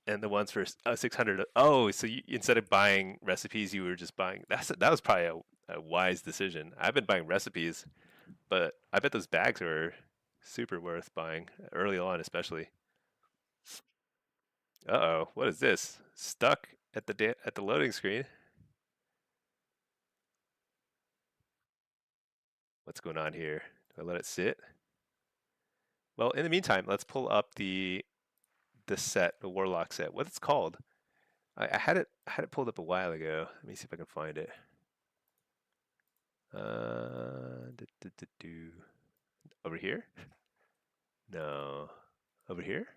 And the ones for 600. Oh, so instead of buying recipes, you were just buying. That was probably a wise decision. I've been buying recipes, but I bet those bags are super worth buying early on, especially. Uh-oh, what is this? Stuck at the loading screen. What's going on here? Do I let it sit? Well, in the meantime, let's pull up the set, the Warlock set. What it's called? I had it pulled up a while ago. Let me see if I can find it. Over here? No. Over here?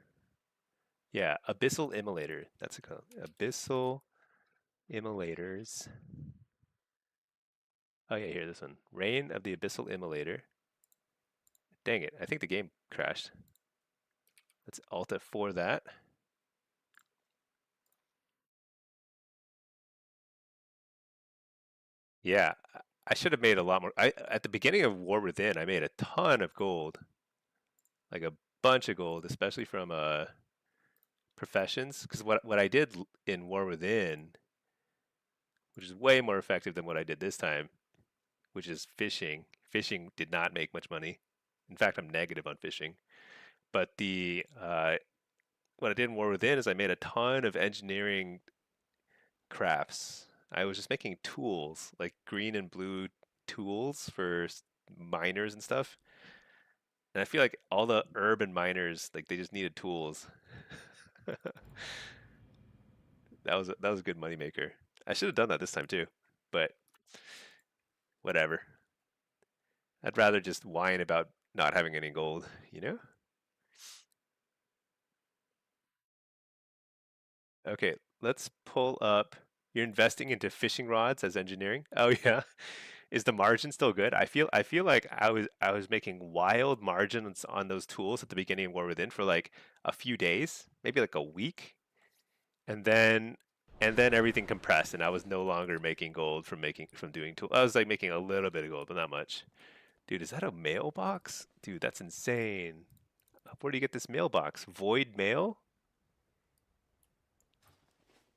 Yeah, Abyssal Immolator. That's a called. Abyssal Immolators. Oh yeah, here, this one. Reign of the Abyssal Immolator. Dang it, I think the game crashed. Let's Alt F4 that. Yeah, I should have made a lot more. At the beginning of War Within, I made a ton of gold, like a bunch of gold, especially from professions. Because what I did in War Within, which is way more effective than what I did this time, which is fishing. Fishing did not make much money. In fact, I'm negative on fishing. But the what I did in War Within is I made a ton of engineering crafts. I was just making tools, like green and blue tools for miners and stuff. And I feel like all the urban miners, like they just needed tools. That was a good moneymaker. I should have done that this time too, but whatever. I'd rather just whine about not having any gold, you know? Okay, let's pull up. You're investing into fishing rods as engineering. Oh yeah. Is the margin still good? I feel like I was making wild margins on those tools at the beginning of War Within for like a few days, maybe like a week, and then everything compressed and I was no longer making gold from doing tool. I was like making a little bit of gold, but not much. Dude, is that a mailbox? Dude, that's insane. Where do you get this mailbox? Void mail?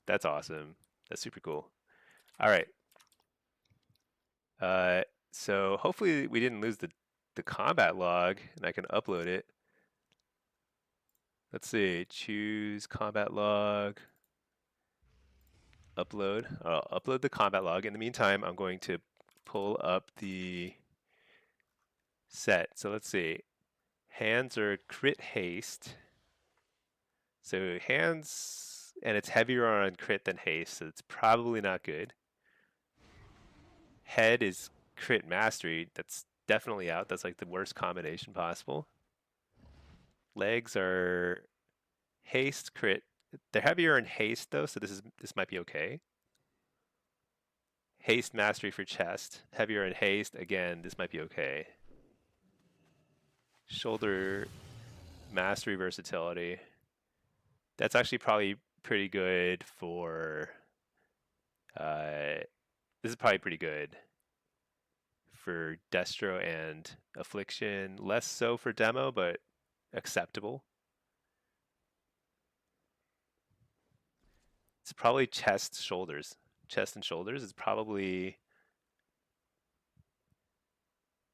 That's awesome. That's super cool. All right. Uh, so hopefully we didn't lose the combat log and I can upload it. Let's see. Choose combat log. Upload. I'll upload the combat log. In the meantime, I'm going to pull up the set. So let's see. Hands are crit haste. So hands, and it's heavier on crit than haste, so it's probably not good. Head is crit mastery. That's definitely out. That's like the worst combination possible. Legs are haste crit. They're heavier in haste though, so this might be okay. Haste mastery for chest. Heavier in haste. Again, this might be okay. Shoulder mastery versatility. That's actually probably pretty good for. This is probably pretty good for Destro and Affliction. Less so for demo, but acceptable. It's probably chest, shoulders. Chest and shoulders is probably,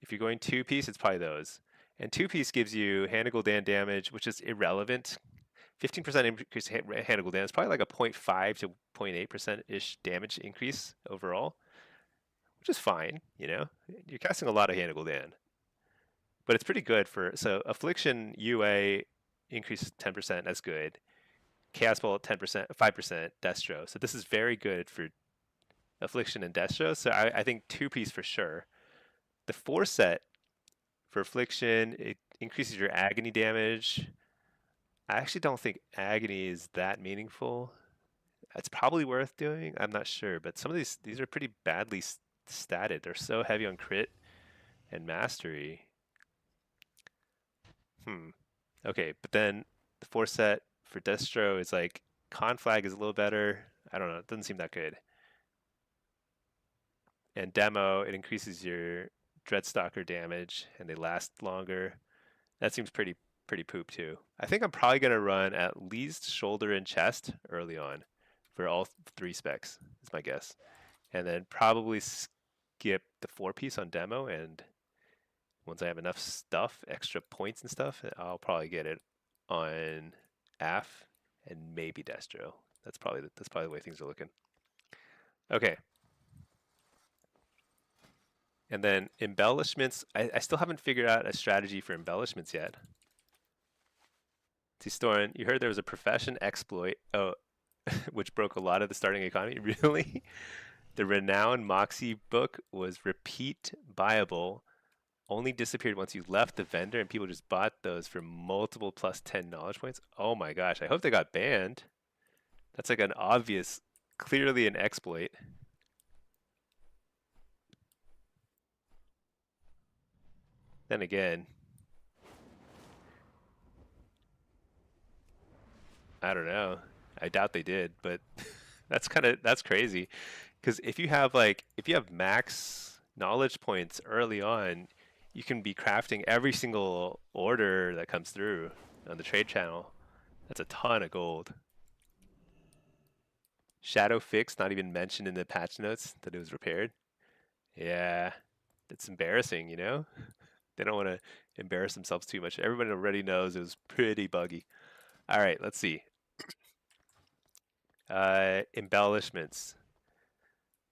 if you're going two piece, it's probably those. And two piece gives you Hand Gul'dan damage, which is irrelevant. 15% increase Hand Gul'dan is probably like a 0.5 to 0.8% ish damage increase overall, which is fine. You know, you're casting a lot of Hand Gul'dan, but it's pretty good for. So Affliction UA increases 10%. That's good. Chaos Bolt 10%, 5% Destro. So this is very good for Affliction and Destro. So I think two piece for sure. The four set for Affliction, it increases your agony damage. I actually don't think agony is that meaningful. It's probably worth doing. I'm not sure, but some of these are pretty badly statted. They're so heavy on crit and mastery. Okay, but then the four set for Destro is like Conflag is a little better. I don't know. It doesn't seem that good. And demo, it increases your Dreadstalker damage and they last longer. That seems pretty poop too. I think I'm probably gonna run at least shoulder and chest early on for all three specs, is my guess. And then probably skip the four piece on demo, and once I have enough stuff, extra points and stuff, I'll probably get it on AF and maybe Destro. That's probably the way things are looking. Okay. And then embellishments, I still haven't figured out a strategy for embellishments yet. T-Storin, you heard there was a profession exploit, which broke a lot of the starting economy. Really? The renowned Moxie book was repeat buyable, only disappeared once you left the vendor, and people just bought those for multiple plus 10 knowledge points. Oh my gosh, I hope they got banned. That's like an obvious, clearly an exploit. Then again, I don't know. I doubt they did, but that's crazy. Because if you have max knowledge points early on, you can be crafting every single order that comes through on the trade channel. That's a ton of gold. Shadow fix, not even mentioned in the patch notes that it was repaired. Yeah, it's embarrassing, you know? They don't want to embarrass themselves too much. Everybody already knows it was pretty buggy. All right, let's see. Embellishments.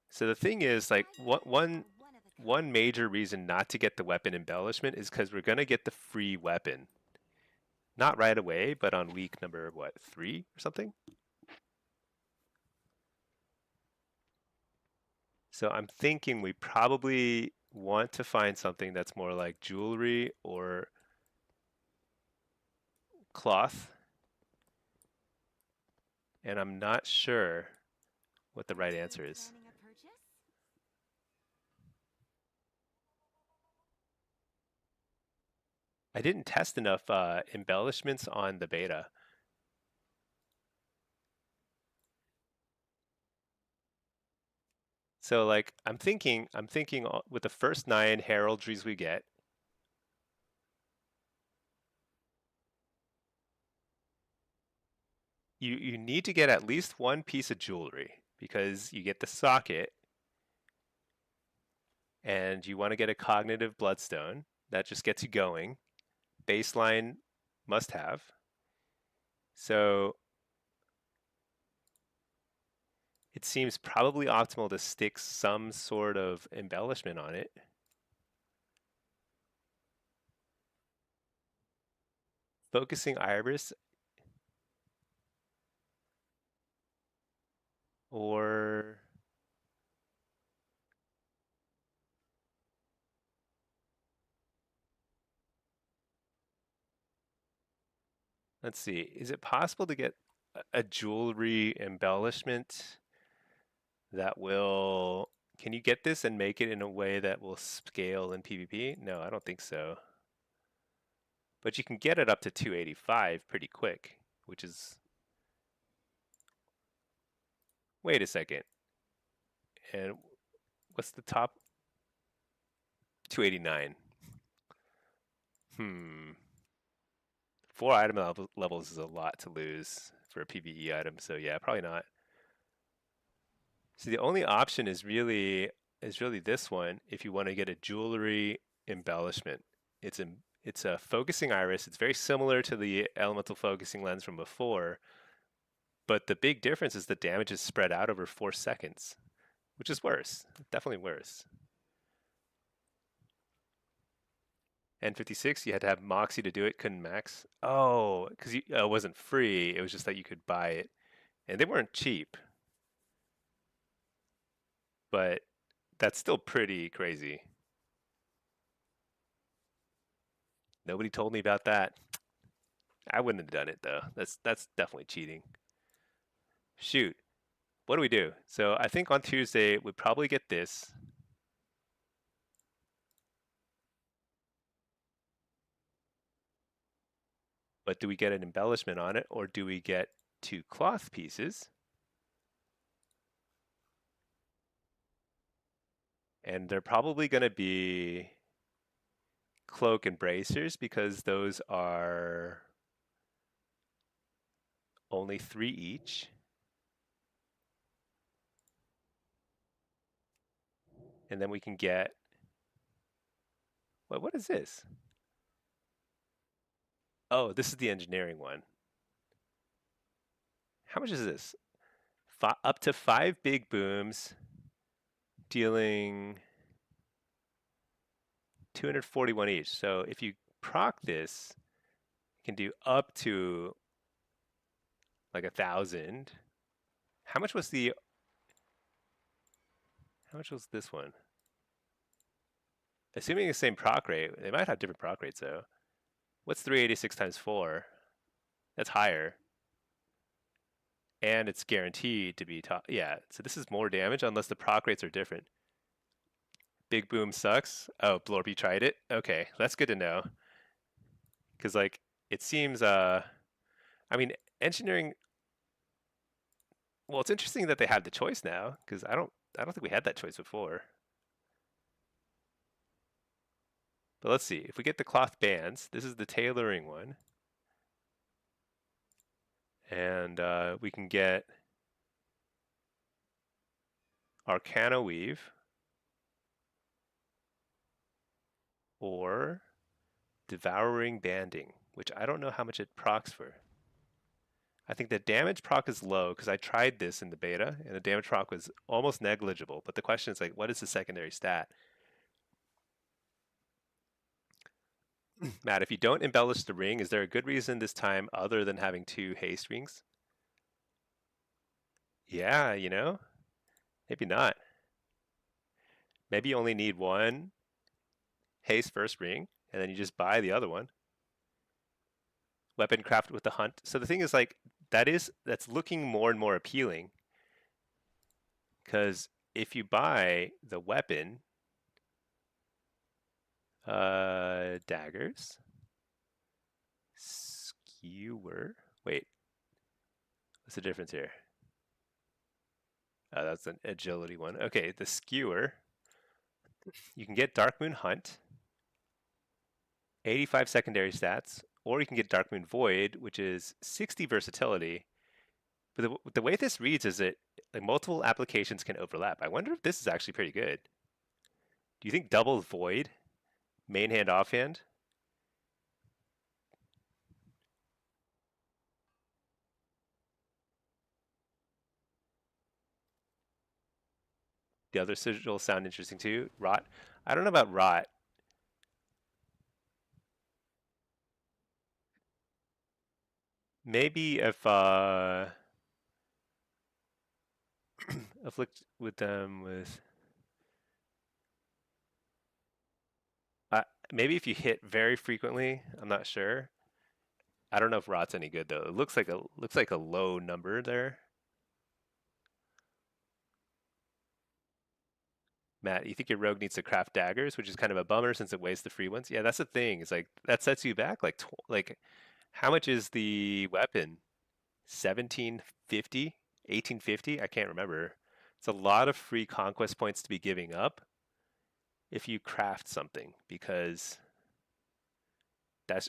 So the thing is, like, My weapons are one of a one kind. major reason not to get the weapon embellishment is because we're gonna get the free weapon. Not right away, but on week number what, 3 or something? So I'm thinking we probably want to find something that's more like jewelry or cloth, and I'm not sure what the right Are you answer is. planning a purchase? I didn't test enough embellishments on the beta. So like I'm thinking with the first 9 heraldries we get, you need to get at least one piece of jewelry because you get the socket and you want to get a cognitive bloodstone that just gets you going. Baseline must have. So it seems probably optimal to stick some sort of embellishment on it. Focusing iris or let's see, is it possible to get a jewelry embellishment that will, can you get this and make it in a way that will scale in PvP? No, I don't think so. But you can get it up to 285 pretty quick, which is, wait a second. And what's the top? 289. Hmm. 4 item levels is a lot to lose for a PvE item, so yeah, probably not. So the only option is really this one if you want to get a jewelry embellishment. It's a focusing iris. It's very similar to the elemental focusing lens from before, but the big difference is the damage is spread out over 4 seconds, which is worse. Definitely worse. N56, you had to have Moxie to do it, couldn't max. Oh, because it wasn't free. It was just that you could buy it, and they weren't cheap, but that's still pretty crazy. Nobody told me about that. I wouldn't have done it though. That's definitely cheating. Shoot, what do we do? So I think on Tuesday we probably get this. But do we get an embellishment on it, or do we get 2 cloth pieces? And they're probably going to be cloak and bracers because those are only 3 each. And then we can get, what is this? Oh, this is the engineering one. How much is this? Up to 5 big booms, dealing 241 each. So if you proc this, you can do up to like 1,000. How much was the? How much was this one? Assuming the same proc rate, they might have different proc rates though. What's 386 times 4? That's higher. And it's guaranteed to be top. Yeah, so this is more damage unless the proc rates are different. Big boom sucks. Oh, Blorpy tried it. Okay, that's good to know. Because like it seems, I mean, engineering. Well, it's interesting that they have the choice now because I don't think we had that choice before. But let's see. If we get the cloth bands, this is the tailoring one. And we can get Arcana Weave or Devouring Banding, which I don't know how much it procs for. I think the damage proc is low because I tried this in the beta and the damage proc was almost negligible. But the question is like, what is the secondary stat? Matt, if you don't embellish the ring, is there a good reason this time other than having 2 haste rings? Yeah, maybe not. Maybe you only need 1 haste first ring and then you just buy the other one. Weapon craft with the hunt. So the thing is like, that's looking more and more appealing because if you buy the weapon, daggers, skewer. Wait, what's the difference here? That's an agility one. Okay, the skewer. You can get Darkmoon Hunt, 85 secondary stats, or you can get Darkmoon Void, which is 60 versatility. But the way this reads is that like, multiple applications can overlap. I wonder if this is actually pretty good. Do you think double Void, main hand, offhand? The other sigils sound interesting too. Rot. I don't know about Rot. Maybe if afflict with them with maybe if you hit very frequently. I'm not sure. I don't know if Rot's any good though. It looks like a low number there. Matt, you think your rogue needs to craft daggers, which is kind of a bummer since it wastes the free ones. Yeah, that's the thing. It's like that sets you back like how much is the weapon? 1750, 1850? I can't remember. It's a lot of free conquest points to be giving up if you craft something because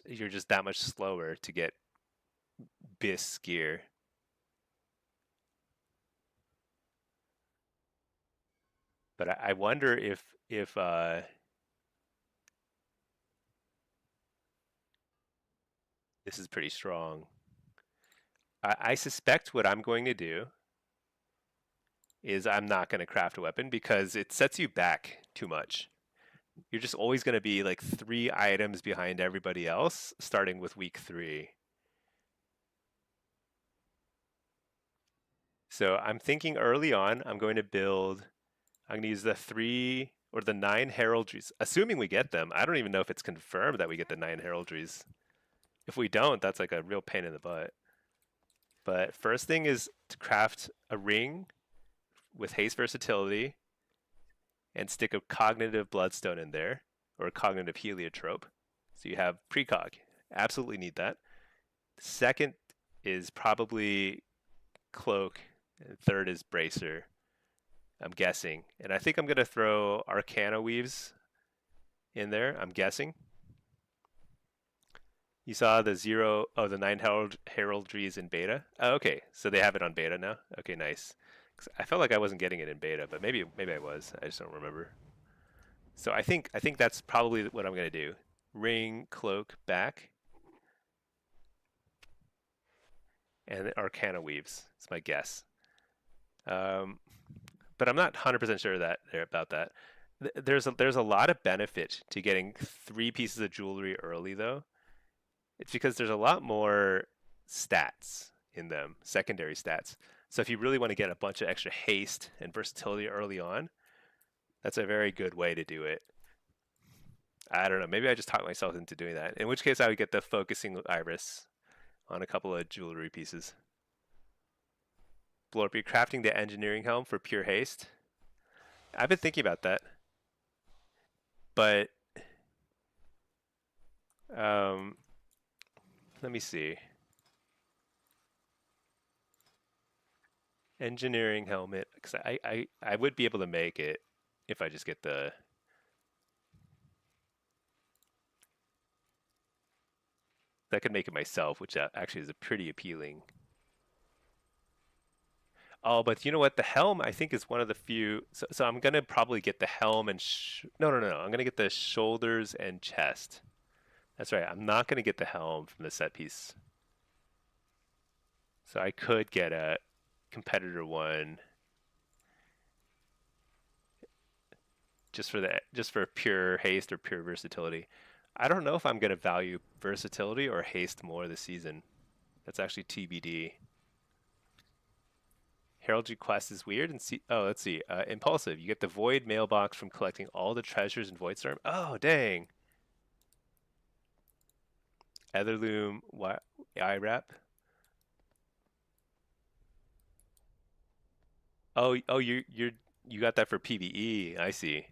you're just that much slower to get bis gear. But I wonder if this is pretty strong. I suspect what I'm going to do is I'm not going to craft a weapon because it sets you back too much. You're just always going to be like 3 items behind everybody else starting with week 3. So I'm thinking early on, I'm going to use the 3 or the 9 heraldries, assuming we get them. I don't even know if it's confirmed that we get the 9 heraldries. If we don't, that's like a real pain in the butt. But first thing is to craft a ring with haste versatility and stick a cognitive bloodstone in there or a cognitive heliotrope. So you have precog. Absolutely need that. Second is probably cloak. And third is bracer. I'm guessing. And I think I'm going to throw Arcana Weaves in there. I'm guessing. You saw the 9 heraldries in beta. Oh, okay, so they have it on beta now. Okay, nice. I felt like I wasn't getting it in beta, but maybe I was. I just don't remember. So I think that's probably what I'm gonna do. Ring, cloak, back, and Arcana Weaves. It's my guess. But I'm not 100% sure about that. There's a lot of benefit to getting 3 pieces of jewelry early though. It's because there's a lot more stats in them, secondary stats. So if you really want to get a bunch of extra haste and versatility early on, that's a very good way to do it. I don't know. Maybe I just talked myself into doing that. In which case, I would get the focusing iris on a couple of jewelry pieces. Blorpy, crafting the engineering helm for pure haste. I've been thinking about that, but let me see. Engineering helmet, because I would be able to make it if I just get the. I could make it myself, which actually is a pretty appealing. Oh, but you know what? The helm I think is one of the few. So I'm gonna probably get the helm and no. I'm gonna get the shoulders and chest. That's right. I'm not gonna get the helm from the set piece. So I could get a competitor one just for pure haste or pure versatility. I don't know if I'm gonna value versatility or haste more this season. That's actually TBD. Heraldry quest is weird and see. Oh, let's see. Impulsive. You get the void mailbox from collecting all the treasures in Voidstorm. Oh, dang. Etherloom. What? IRAP. Oh, you got that for PVE. I see.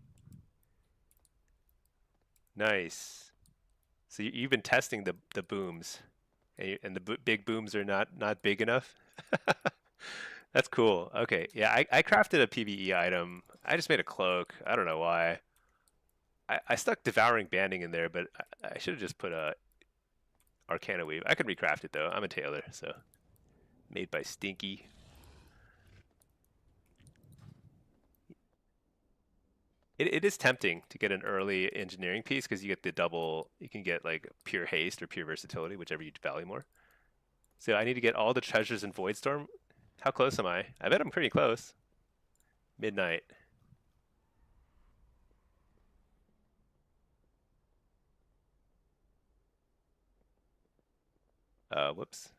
Nice. So you've been testing the booms, and the big booms are not big enough. That's cool. Okay, yeah, I crafted a PVE item. I just made a cloak. I don't know why. I stuck devouring banding in there, but I should have just put a Arcana weave. I could recraft it though. I'm a tailor, so made by Stinkie. It is tempting to get an early engineering piece because you get the double. You can get like pure haste or pure versatility, whichever you value more. So I need to get all the treasures in Voidstorm. How close am I? I bet I'm pretty close. Midnight. Whoops.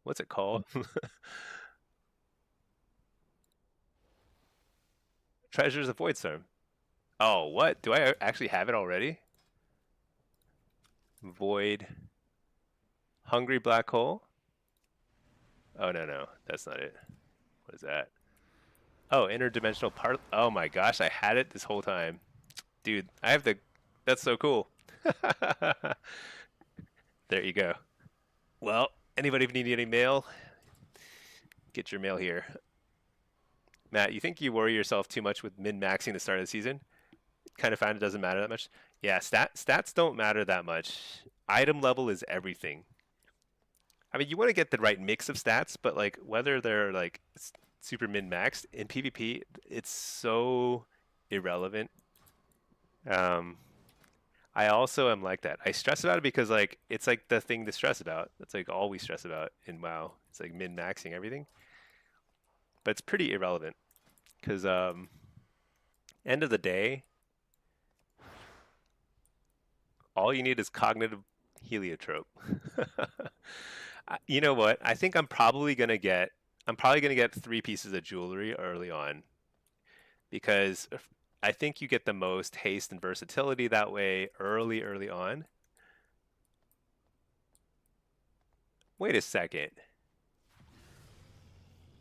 What's it called? Treasures of Voidstorm. Oh, what? Do I actually have it already? Void. Hungry black hole? Oh, no. That's not it. What is that? Oh, interdimensional part. Oh my gosh, I had it this whole time. Dude, I have the. That's so cool. There you go. Well, anybody need any mail? Get your mail here. Matt, you think you worry yourself too much with min-maxing the start of the season? Kind of found it doesn't matter that much. Yeah, stats don't matter that much. Item level is everything. I mean, you want to get the right mix of stats, but like whether they're like super min-maxed in PvP, it's so irrelevant. Um, I also am like that. I stress about it because like it's like the thing to stress about. That's like all we stress about in WoW. It's like min-maxing everything, but it's pretty irrelevant because end of the day, all you need is cognitive heliotrope. You know what? I think I'm probably gonna get three pieces of jewelry early on because I think you get the most haste and versatility that way early on. Wait a second.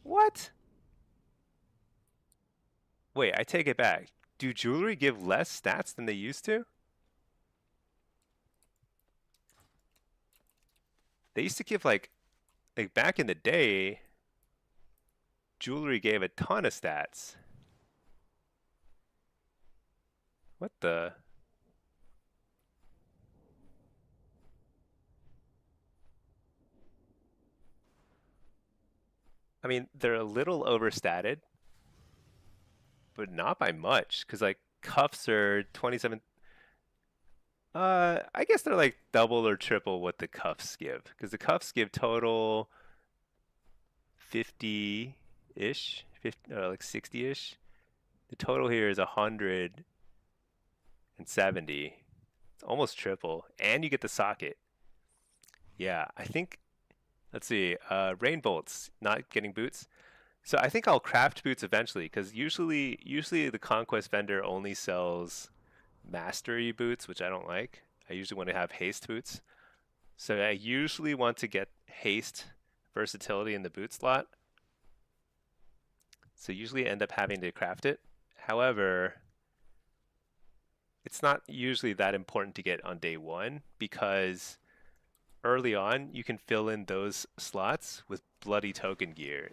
What? Wait, I take it back. Do jewelry give less stats than they used to? They used to give like back in the day, jewelry gave a ton of stats. What the? I mean, they're a little overstated, but not by much. Because like cuffs are 27. I guess they're like double or triple what the cuffs give. Because the cuffs give total 50-ish, 50, like 60-ish. The total here is 170. It's almost triple, and you get the socket. Yeah, I think. Let's see. Rain bolts, not getting boots. So I think I'll craft boots eventually, because usually the conquest vendor only sells mastery boots, which I don't like. I usually want to have haste boots. So I usually want to get haste versatility in the boot slot. So usually end up having to craft it. However, it's not usually that important to get on day one because early on you can fill in those slots with bloody token gear.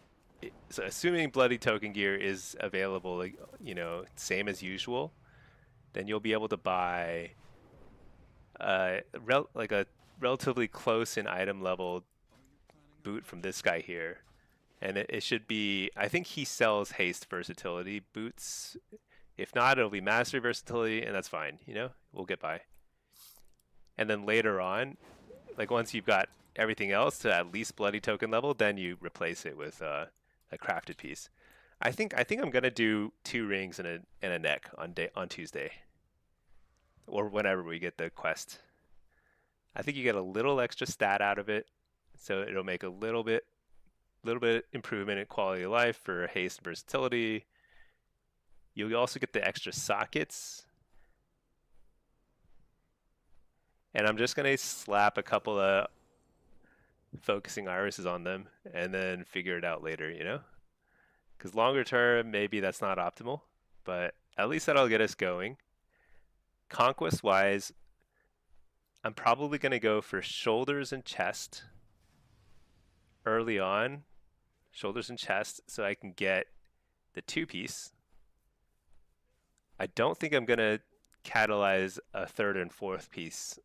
So assuming bloody token gear is available, like, same as usual, then you'll be able to buy like a relatively close in item level boot from this guy here. And it should be, I think he sells haste versatility boots. If not, it'll be mastery versatility, and that's fine. We'll get by. And then later on, like once you've got everything else to at least bloody token level, then you replace it with a crafted piece. I think I'm gonna do 2 rings and a neck on Tuesday, or whenever we get the quest. I think you get a little extra stat out of it, so it'll make a little bit improvement in quality of life for haste and versatility. You'll also get the extra sockets, and I'm just gonna slap a couple of focusing irises on them and then figure it out later. Because longer term, maybe that's not optimal, but at least that'll get us going. Conquest wise, I'm probably going to go for shoulders and chest early on. Shoulders and chest, so I can get the 2-piece. I don't think I'm going to catalyze a 3rd and 4th piece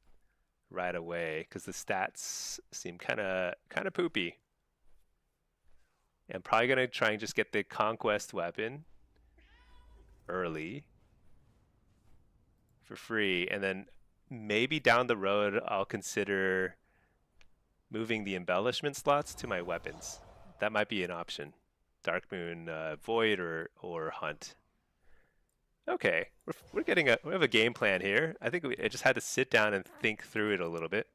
right away because the stats seem kind of poopy. I'm probably going to try and just get the conquest weapon early for free, and then maybe down the road I'll consider moving the embellishment slots to my weapons. That might be an option. Dark Moon, Void, or Hunt. Okay, we have a game plan here. I think I just had to sit down and think through it a little bit.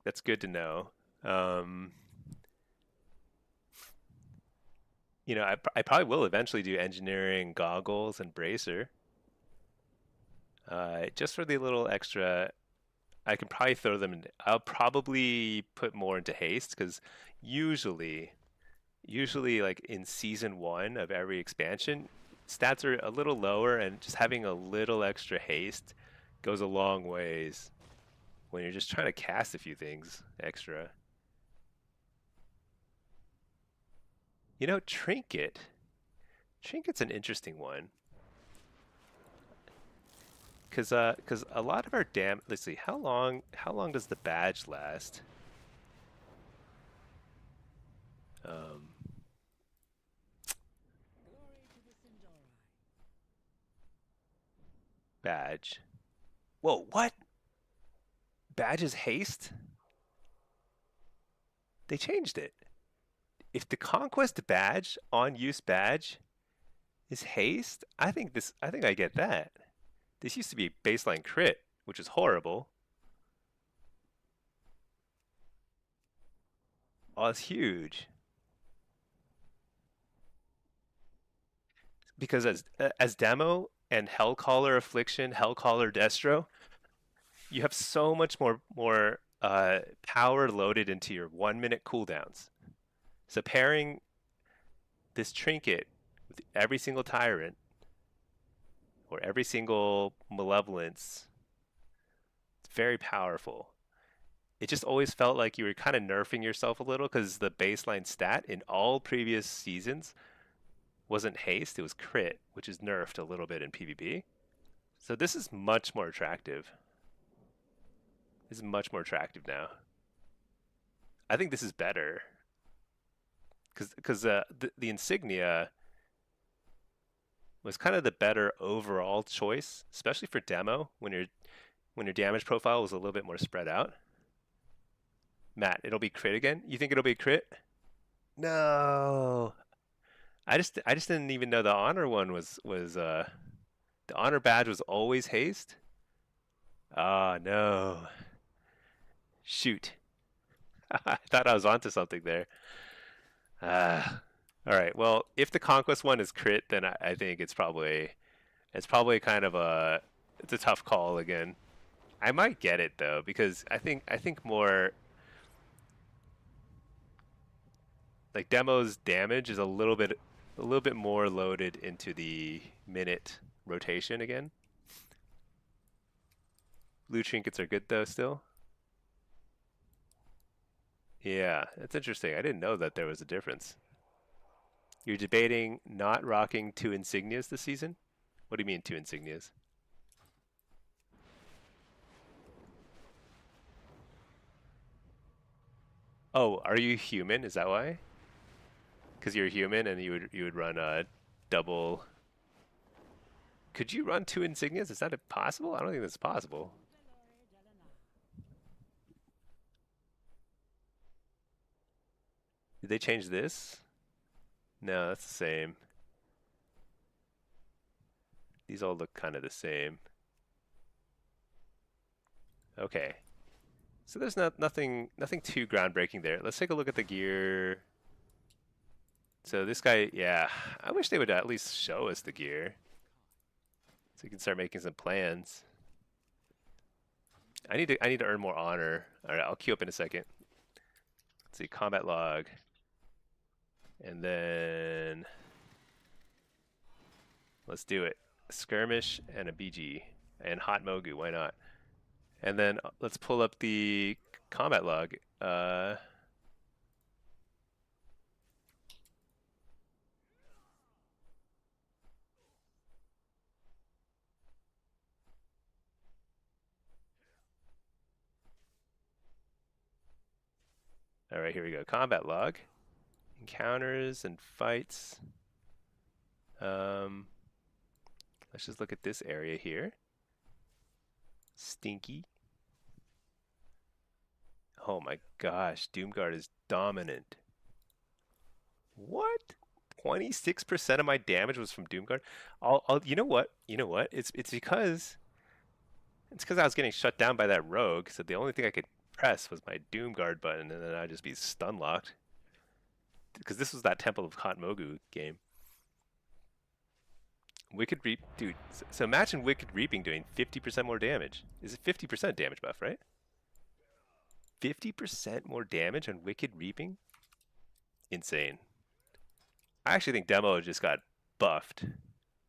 That's good to know. I probably will eventually do engineering goggles and bracer. Just for the little extra, I can probably throw them in. I'll probably put more into haste because usually like in season 1 of every expansion, stats are a little lower, and just having a little extra haste goes a long ways when you're just trying to cast a few things extra. Trinket. Trinket's an interesting one. Cause a lot of our let's see, how long does the badge last? Badge. Whoa, what? Badge is haste? They changed it. If the conquest badge, on use badge, is haste, I think I get that. This used to be baseline crit, which is horrible. Oh, it's huge. Because as demo and Hellcaller Affliction, Hellcaller Destro, you have so much more power loaded into your 1-minute cooldowns. So pairing this trinket with every single tyrant or every single malevolence, it's very powerful. It just always felt like you were kind of nerfing yourself a little because the baseline stat in all previous seasons wasn't haste, it was crit, which is nerfed a little bit in PvP. So this is much more attractive. This is much more attractive now. I think this is better because the insignia was kind of the better overall choice, especially for demo when your damage profile was a little bit more spread out. Matt, it'll be crit again? You think it'll be crit? No. I just didn't even know the honor one was the honor badge was always haste. Ah, no. Shoot. I thought I was onto something there. All right. Well, if the conquest one is crit, then I think it's probably kind of it's a tough call again. I might get it though because I think more like demo's damage is a little bit more loaded into the minute rotation again. Blue trinkets are good though still. Yeah, that's interesting. I didn't know that there was a difference. You're debating not rocking 2 insignias this season? What do you mean 2 insignias? Oh, are you human? Is that why? Because you're human and you would run a double. Could you run 2 insignias? Is that possible? I don't think that's possible. Did they change this? No, that's the same. These all look kind of the same. Okay. So there's nothing too groundbreaking there. Let's take a look at the gear. So this guy, yeah, I wish they would at least show us the gear so we can start making some plans. I need to earn more honor. All right, I'll queue up in a second. Let's see, combat log. And then let's do it. Skirmish and a BG and hot Mogu, why not? And then let's pull up the combat log. All right, here we go. Combat log. Encounters and fights. Let's just look at this area here. Stinkie. Oh my gosh, Doomguard is dominant. What? 26% of my damage was from Doomguard? You know what? You know what? It's because I was getting shut down by that rogue, so the only thing I could press was my Doomguard button, and then I'd just be stun locked. Because this was that Temple of Hot Mogu game. Wicked Reap, dude. So imagine Wicked Reaping doing 50% more damage. Is it 50% damage buff, right? 50% more damage on Wicked Reaping? Insane. I actually think Demo just got buffed.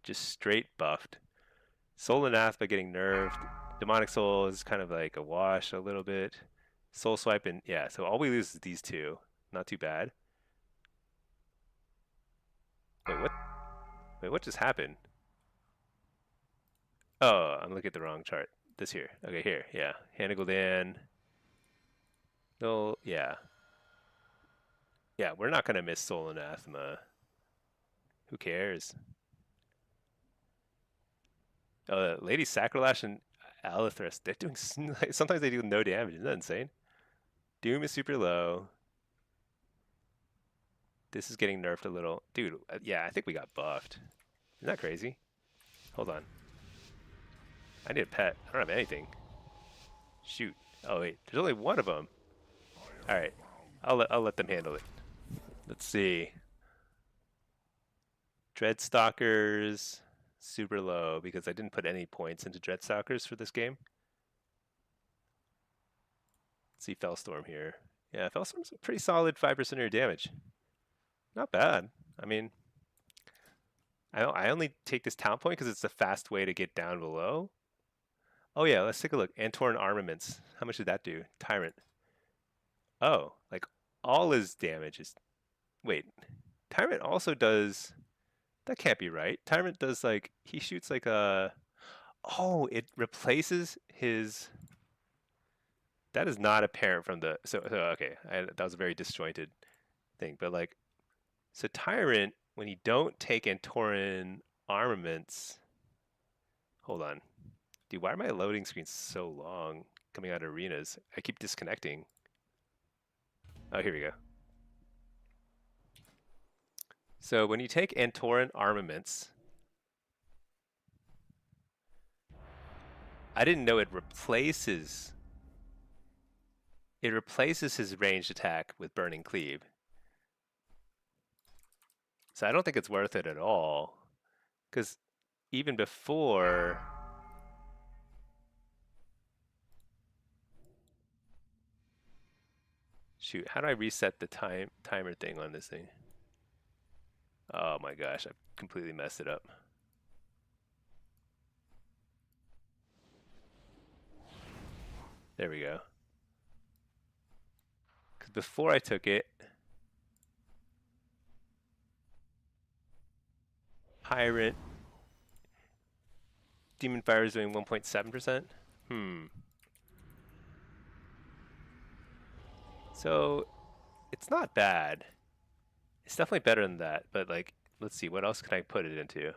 Just straight buffed. Soul Anathema getting nerfed. Demonic Soul is kind of like a wash a little bit. Soul Swipe and yeah, so all we lose is these two. Not too bad. Wait, what? Wait, what just happened? Oh, I'm looking at the wrong chart. This here. Okay, here. Yeah. Hannah Gul'dan. No, yeah. Yeah, we're not going to miss Soul Anathema. Who cares? Lady Sacrolash and Alethrus, they're doing, sometimes they do no damage. Isn't that insane? Doom is super low. This is getting nerfed a little. Dude, yeah, I think we got buffed. Isn't that crazy? Hold on. I need a pet. I don't have anything. Shoot. Oh, wait. There's only one of them. All right. I'll let them handle it. Let's see. Dreadstalkers, super low because I didn't put any points into Dreadstalkers for this game. Let's see Fellstorm here. Yeah, Fellstorm's a pretty solid 5% of your damage. Not bad. I mean, I only take this talent point because it's a fast way to get down below. Oh yeah, let's take a look. Antoran Armaments. How much did that do? Tyrant. Oh, like all his damage is... Wait, Tyrant also does... That can't be right. Tyrant does like... He shoots like a... Oh, it replaces his... That is not apparent from the... So okay, that was a very disjointed thing. But like... So Tyrant, when you don't take Antoran Armaments... Hold on. Dude, why are my loading screens so long coming out of arenas? I keep disconnecting. Oh, here we go. So when you take Antoran Armaments, I didn't know it replaces his ranged attack with Burning Cleave. So I don't think it's worth it at all. Because even before... Shoot, how do I reset the timer thing on this thing? Oh my gosh, I completely messed it up. There we go. Because before I took it, Pirate Demon Fire is doing 1.7%. So it's not bad. It's definitely better than that. But like, let's see, what else can I put it into?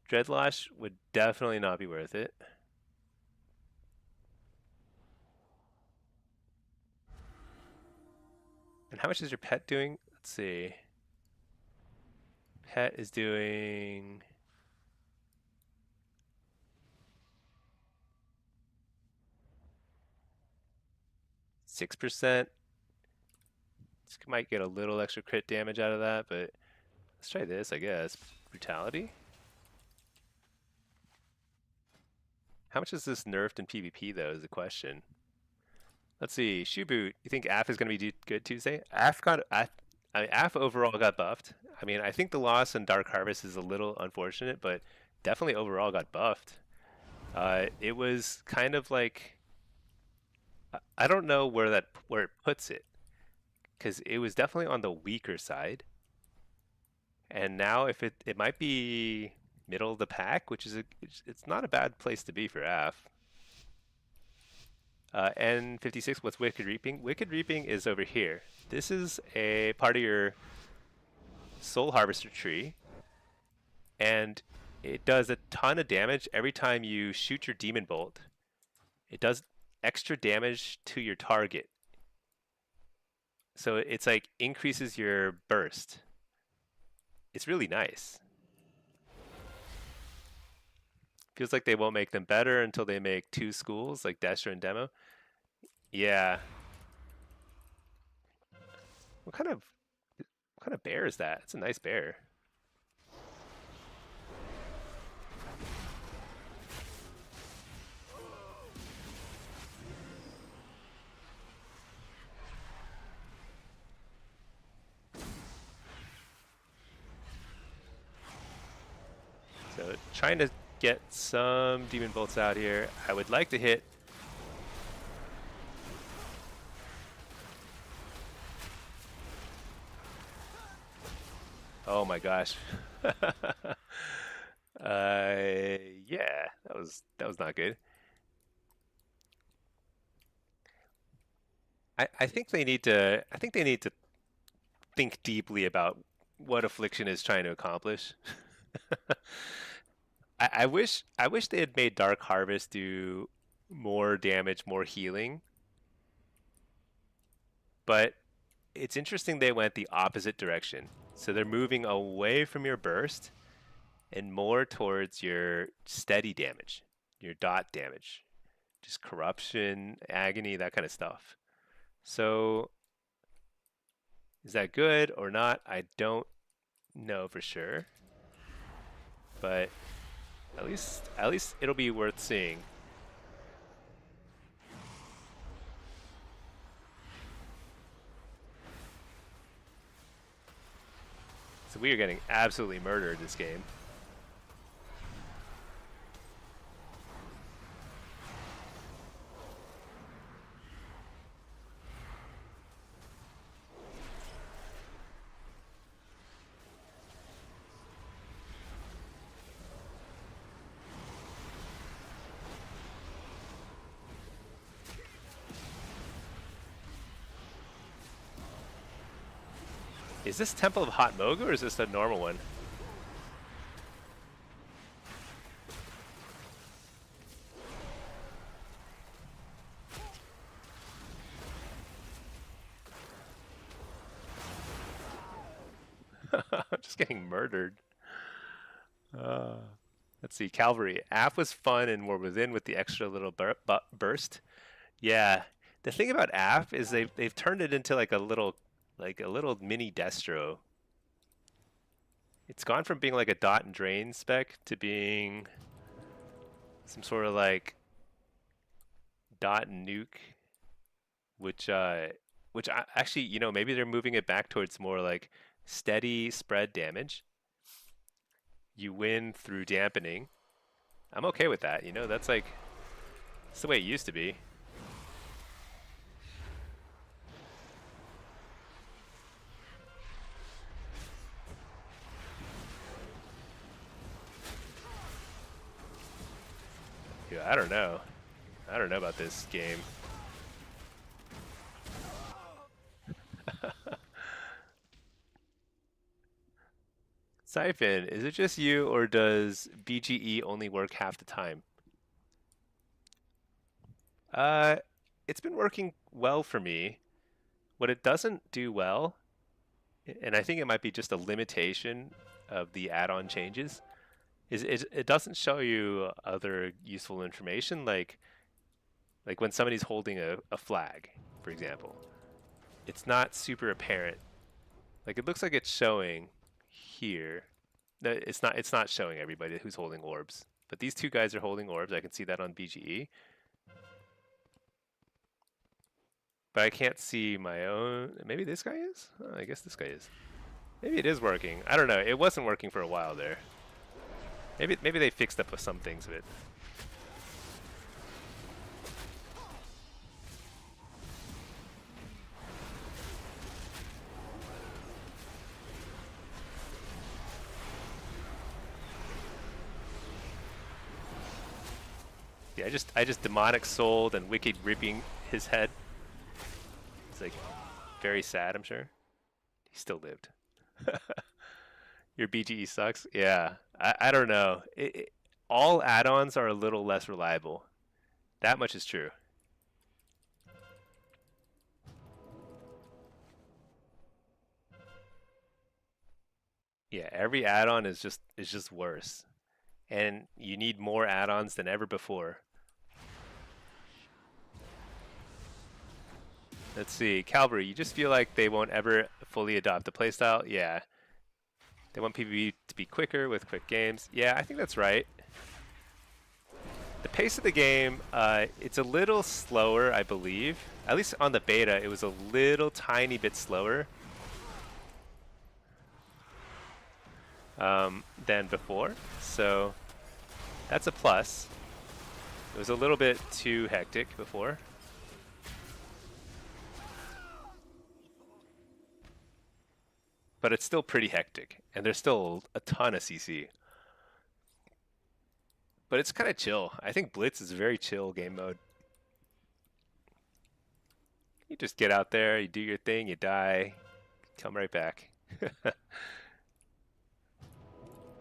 Dreadlash would definitely not be worth it. And how much is your pet doing? Let's see. Pet is doing 6%. This might get a little extra crit damage out of that, but let's try this, I guess. Brutality. How much is this nerfed in PvP though is the question. Let's see. Shoe boot. You think AF is going to be good Tuesday? AF overall got buffed. I mean, I think the loss in Dark Harvest is a little unfortunate, but definitely overall got buffed. It was kind of like I don't know where it puts it, because it was definitely on the weaker side, and now if it might be middle of the pack, which is it's not a bad place to be for AF. N56, what's Wicked Reaping? Wicked Reaping is over here. This is a part of your Soul Harvester tree, and it does a ton of damage every time you shoot your Demon Bolt. It does extra damage to your target. So it's like increases your burst. It's really nice. Feels like they won't make them better until they make 2 schools like Destra and Demo. Yeah. What kind of bear is that? It's a nice bear. So trying to get some Demon Bolts out here. I would like to hit. Oh my gosh. Yeah, that was not good. I think they need to think deeply about what affliction is trying to accomplish. I wish they had made Dark Harvest do more damage, more healing. But it's interesting they went the opposite direction. So they're moving away from your burst and more towards your steady damage, your dot damage, just corruption, agony, that kind of stuff. So is that good or not? I don't know for sure, but at least it'll be worth seeing. So we are getting absolutely murdered this game. Is this Temple of Hot Mogu or is this a normal one? I'm just getting murdered. Let's see, Calvary. AF was fun and we're within with the extra little burst. Yeah, the thing about AF is they've turned it into like a little mini Destro. It's gone from being like a dot and drain spec to being some sort of like dot and nuke, which actually, you know, maybe they're moving it back towards more like steady spread damage. You win through dampening. I'm okay with that, you know, that's the way it used to be. I don't know. I don't know about this game. Siphon, is it just you or does BGE only work half the time? Uh, it's been working well for me. What it doesn't do well, and I think it might be just a limitation of the add-on changes, is it doesn't show you other useful information like when somebody's holding a flag, for example. It's not super apparent. Like it looks like it's showing here. No, it's not showing everybody who's holding orbs. But these two guys are holding orbs. I can see that on BGE. But I can't see my own. Maybe this guy is? Oh, I guess this guy is. Maybe it is working. I don't know. It wasn't working for a while there. Maybe they fixed up some things of it. Yeah, I just demonic souled and wicked ripping his head. It's like very sad, I'm sure. He still lived. Your BGE sucks. Yeah, I don't know. All add-ons are a little less reliable. That much is true. Yeah, every add-on is just worse, and you need more add-ons than ever before. Let's see, Calvary, you just feel like they won't ever fully adopt the playstyle? Yeah. They want PvP to be quicker with quick games. Yeah, I think that's right. The pace of the game, it's a little slower, I believe. At least on the beta, it was a little tiny bit slower than before. So that's a plus. It was a little bit too hectic before. But it's still pretty hectic, and there's still a ton of CC. But it's kind of chill. I think Blitz is a very chill game mode. You just get out there, you do your thing, you die, come right back.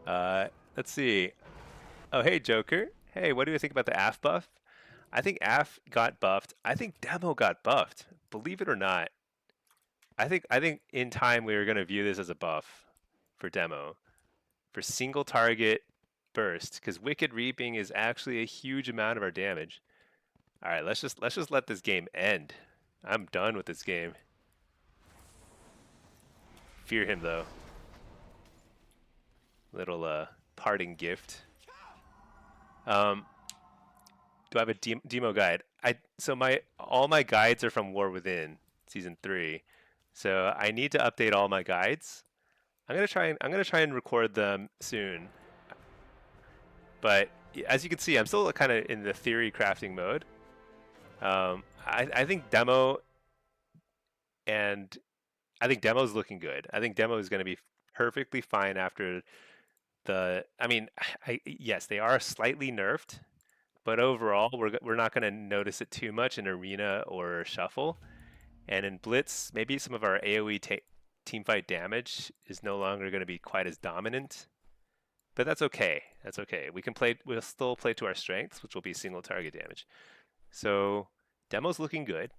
Let's see. Oh, hey, Joker. Hey, what do you think about the AF buff? I think AF got buffed. I think Demo got buffed. Believe it or not. I think in time we are going to view this as a buff for Demo. For single target burst, because Wicked Reaping is actually a huge amount of our damage. All right, let's just let this game end. I'm done with this game. Fear him though. Little parting gift. Do I have a demo guide? So all my guides are from War Within Season 3. So I need to update all my guides. I'm gonna try and record them soon. But as you can see, I'm still kind of in the theory crafting mode. I think demo and I think demo's looking good. I think demo is going to be perfectly fine after the. I mean, yes, they are slightly nerfed, but overall, we're not going to notice it too much in arena or shuffle. And in Blitz, maybe some of our AoE teamfight damage is no longer going to be quite as dominant. But that's okay. That's okay. We'll still play to our strengths, which will be single target damage. So demo's looking good.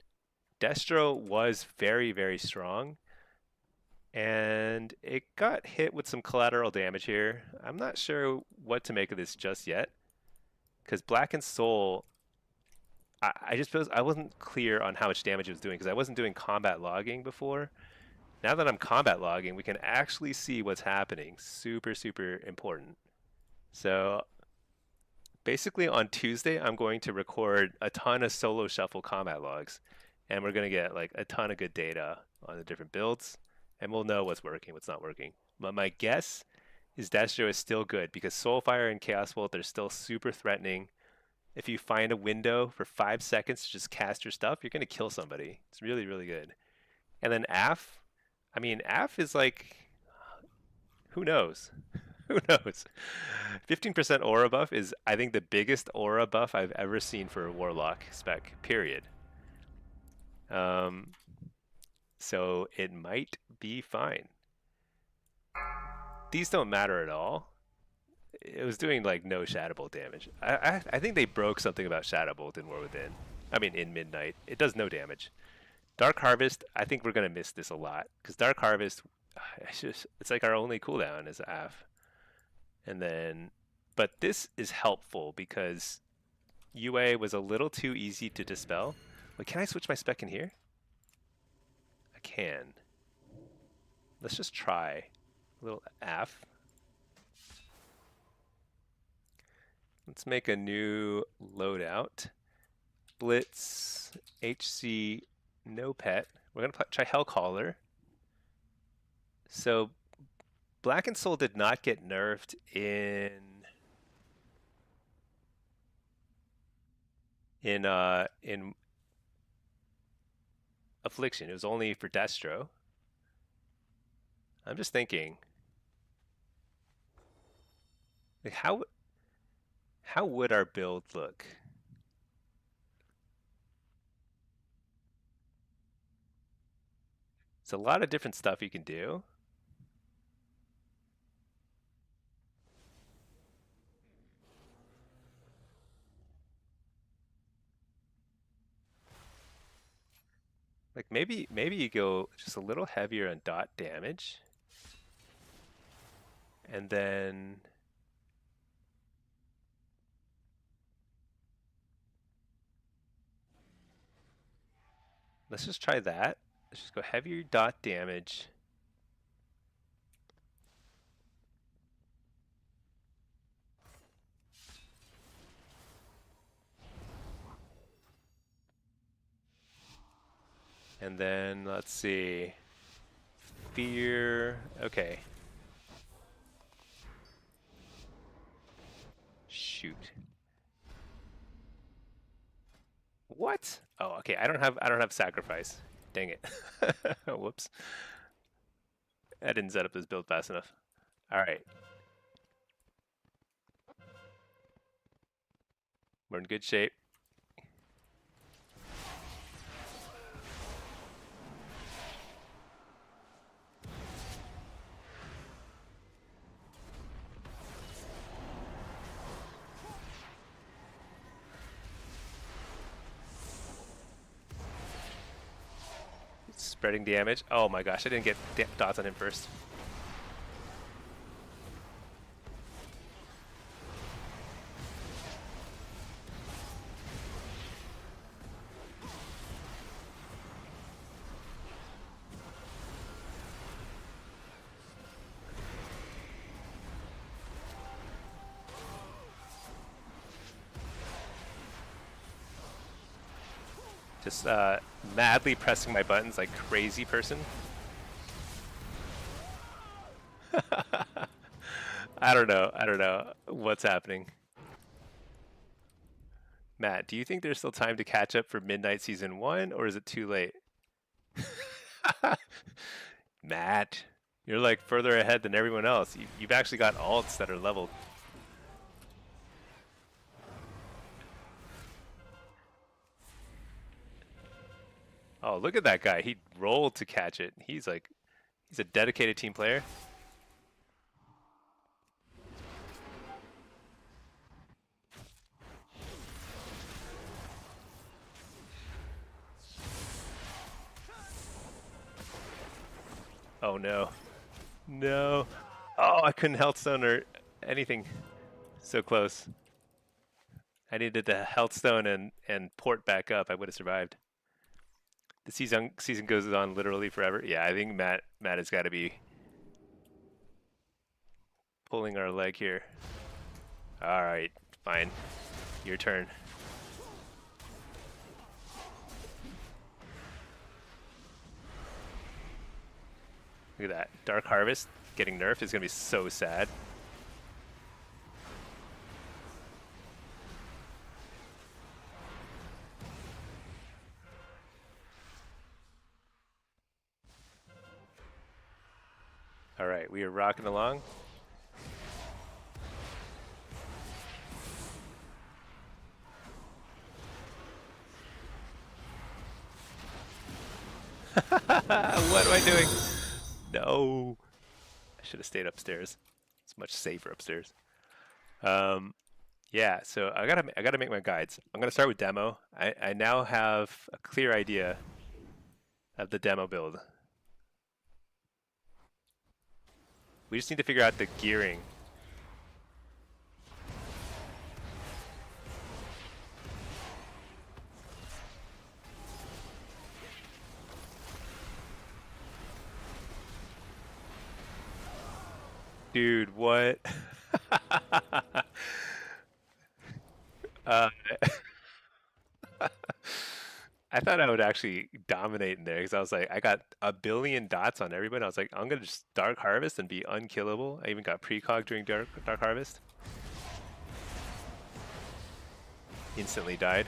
Destro was very, very strong. And it got hit with some collateral damage here. I'm not sure what to make of this just yet. Because Blackened Soul, I just feel I wasn't clear on how much damage it was doing because I wasn't doing combat logging before. Now that I'm combat logging, we can actually see what's happening. Super, super important. So basically on Tuesday, I'm going to record a ton of solo shuffle combat logs. And we're going to get like a ton of good data on the different builds. And we'll know what's working, what's not working. But my guess is Destro is still good because Soulfire and Chaos Bolt, they're still super threatening. If you find a window for 5 seconds to just cast your stuff, you're going to kill somebody. It's really, really good. And then AF, I mean, AF is like, who knows? Who knows? 15% aura buff is, I think, the biggest aura buff I've ever seen for a Warlock spec, period. Um, so it might be fine. These don't matter at all. It was doing like no Shadow Bolt damage. I think they broke something about Shadow Bolt in War Within. I mean, in Midnight. It does no damage. Dark Harvest, I think we're going to miss this a lot. Because Dark Harvest, it's like our only cooldown is AF. And then, but this is helpful because UA was a little too easy to dispel. Wait, can I switch my spec in here? I can. Let's just try a little AF. Let's make a new loadout. Blitz, HC, no pet. We're going to try Hellcaller. So Black and Soul did not get nerfed in Affliction. It was only for Destro. I'm just thinking, like how would our build look? It's a lot of different stuff you can do. Like maybe you go just a little heavier on dot damage. And then let's just try that. Let's just go heavier dot damage. And then let's see. Fear. Okay. Shoot. What? Oh, okay. I don't have sacrifice. Dang it. Whoops. I didn't set up this build fast enough. All right. We're in good shape. Spreading damage. Oh my gosh, I didn't get dots on him first. Just madly pressing my buttons like crazy person. I don't know what's happening. Matt, do you think there's still time to catch up for Midnight Season 1, or is it too late? Matt, you're like further ahead than everyone else. You've actually got alts that are leveled. Oh, look at that guy. He rolled to catch it. He's a dedicated team player. Oh no. No. Oh, I couldn't health stone or anything. So close. I needed the health stone and port back up. I would have survived. The season goes on literally forever. Yeah, I think Matt has got to be pulling our leg here. All right, fine. Your turn. Look at that. Dark Harvest getting nerfed is going to be so sad. All right, we are rocking along. What am I doing? No. I should have stayed upstairs. It's much safer upstairs. Um, yeah, so I gotta make my guides. I'm gonna start with demo. I now have a clear idea of the demo build. We just need to figure out the gearing. Dude, what? uh, I thought I would actually dominate in there because I was like, I got a billion dots on everybody. I was like, I'm gonna just Dark Harvest and be unkillable. I even got precog during Dark Harvest. Instantly died.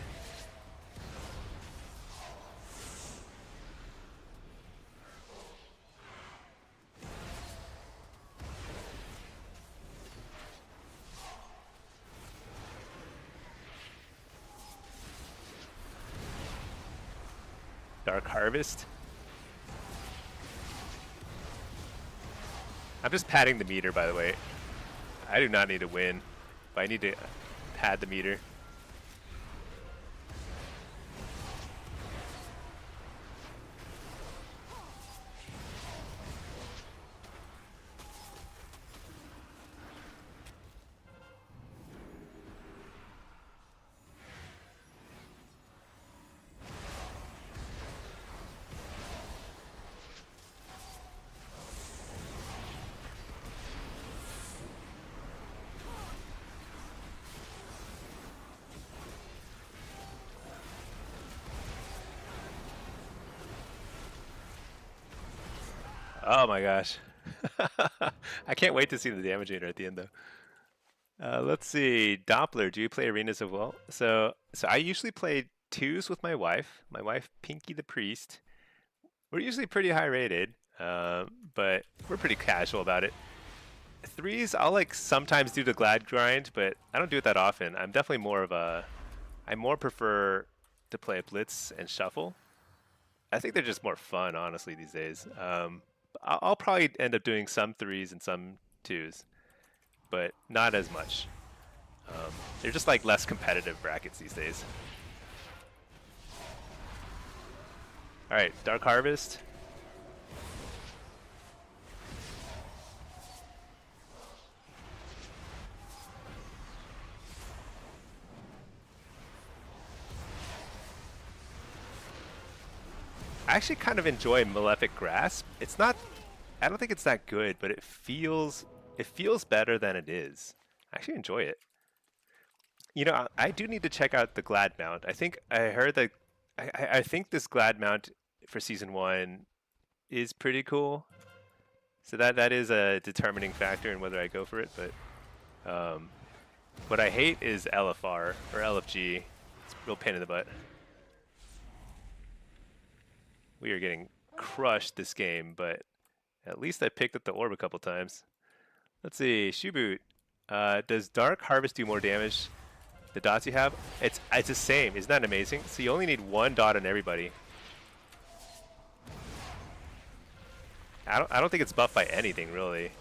Dark Harvest. I'm just padding the meter, by the way. I do not need to win, but I need to pad the meter. Oh my gosh. I can't wait to see the damage meter at the end though. Let's see. Doppler, do you play arenas as well? So I usually play twos with my wife Pinky the Priest. We're usually pretty high rated, but we're pretty casual about it. Threes, I'll like sometimes do the glad grind, but I don't do it that often. I'm definitely more of a, I more prefer to play blitz and shuffle. I think they're just more fun, honestly, these days. I'll probably end up doing some threes and some twos, but not as much. They're just like less competitive brackets these days. All right, Dark Harvest. I actually kind of enjoy Malefic Grasp. It's not, I don't think it's that good, but it feels better than it is. I actually enjoy it. You know, I do need to check out the Glad mount. I think I heard that, I think this Glad mount for season one is pretty cool. So that is a determining factor in whether I go for it. But what I hate is LFR or LFG. It's a real pain in the butt. We are getting crushed this game, but at least I picked up the orb a couple times. Let's see, Shoeboot. Does Dark Harvest do more damage? The dots you have? It's the same. Isn't that amazing? So you only need one dot on everybody. I don't think it's buffed by anything really.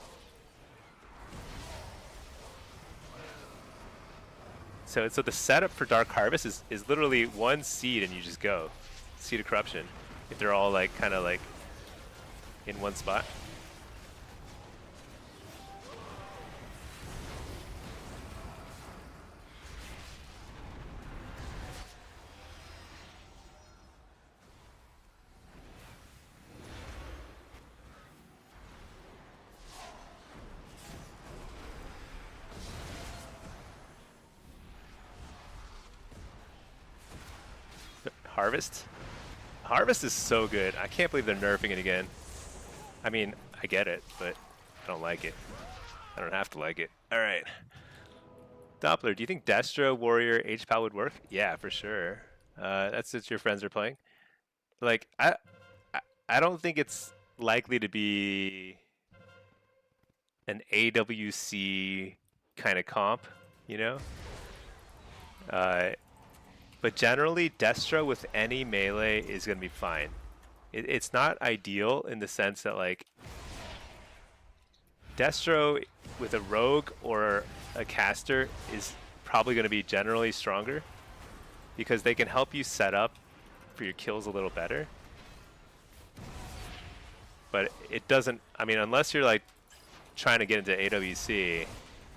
So the setup for Dark Harvest is literally one seed and you just go. Seed of Corruption. If they're all like kind of like in one spot. Harvest? Harvest is so good. I can't believe they're nerfing it again. I mean, I get it, but I don't like it. I don't have to like it. All right. Doppler, do you think Destro, Warrior, H-Pal would work? Yeah, for sure. That's what your friends are playing. Like, I don't think it's likely to be an AWC kind of comp, you know? But generally, Destro with any melee is going to be fine. It's not ideal in the sense that like Destro with a rogue or a caster is probably going to be generally stronger because they can help you set up for your kills a little better. But it doesn't, I mean, unless you're like trying to get into AWC,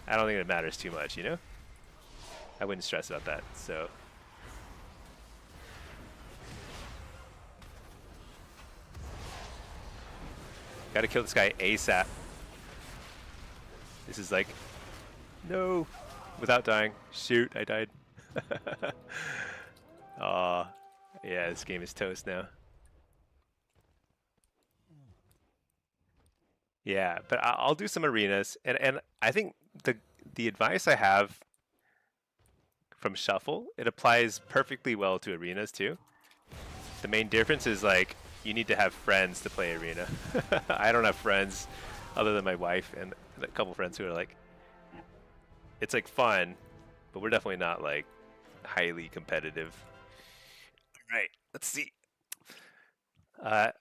I don't think it matters too much, you know? I wouldn't stress about that, so. Gotta kill this guy ASAP. This is like, no, without dying. Shoot, I died. Aw, yeah, this game is toast now. Yeah, but I'll do some arenas, and I think the advice I have from Shuffle, it applies perfectly well to arenas too. The main difference is like you need to have friends to play arena. I don't have friends other than my wife and a couple friends who are like, it's like fun, but we're definitely not like highly competitive. All right, let's see. I,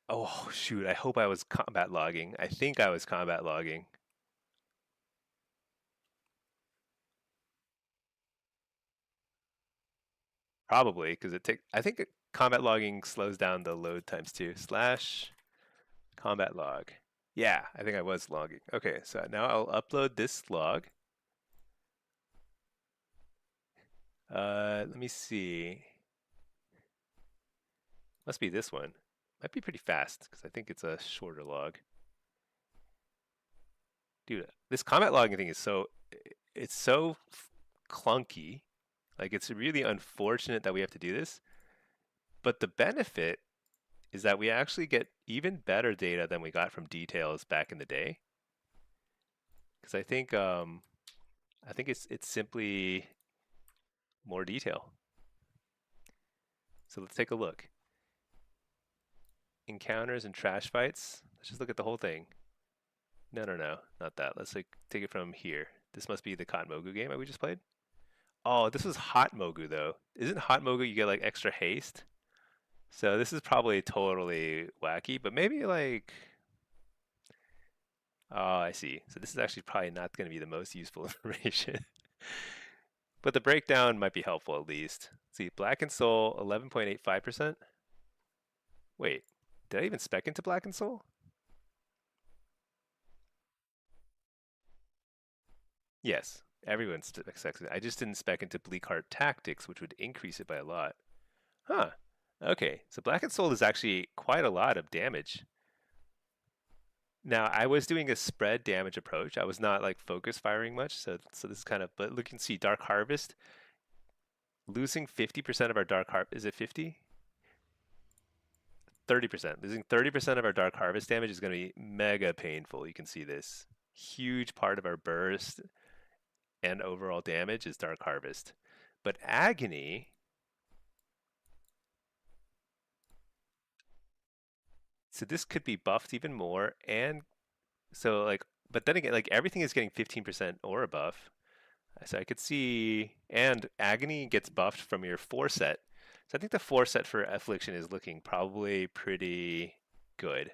oh shoot! I hope I was combat logging. I think I was combat logging. Probably because it take. I think combat logging slows down the load times too. Slash combat log. Yeah, I think I was logging. Okay, so now I'll upload this log. Let me see. Must be this one. Might be pretty fast because I think it's a shorter log. Dude, this combat logging thing is it's so clunky. Like it's really unfortunate that we have to do this. But the benefit is that we actually get even better data than we got from details back in the day. Because I think it's simply more detail. So let's take a look. Encounters and trash fights. Let's just look at the whole thing. No, not that. Let's like take it from here. This must be the Cotton Mogu game that we just played. Oh, this was Hot Mogu though. Isn't Hot Mogu you get like extra haste? So this is probably totally wacky, but maybe like, oh, I see. So this is actually probably not going to be the most useful information. But the breakdown might be helpful at least. Let's see, Black and Soul, 11.85%. Wait, did I even spec into Black and Soul? Yes, everyone's specs. I just didn't spec into Bleak Heart Tactics, which would increase it by a lot. Huh. Okay, so Black and Soul is actually quite a lot of damage. Now, I was doing a spread damage approach. I was not like focus firing much, so this is kind of, but look and see Dark Harvest losing 50% of our Dark Harvest. Is it 50? 30%. Losing 30% of our Dark Harvest damage is going to be mega painful. You can see this. Huge part of our burst and overall damage is Dark Harvest. But Agony, so this could be buffed even more, and so like, but then again, like everything is getting 15% aura buff. So I could see, and Agony gets buffed from your 4 set. So I think the 4 set for Affliction is looking probably pretty good.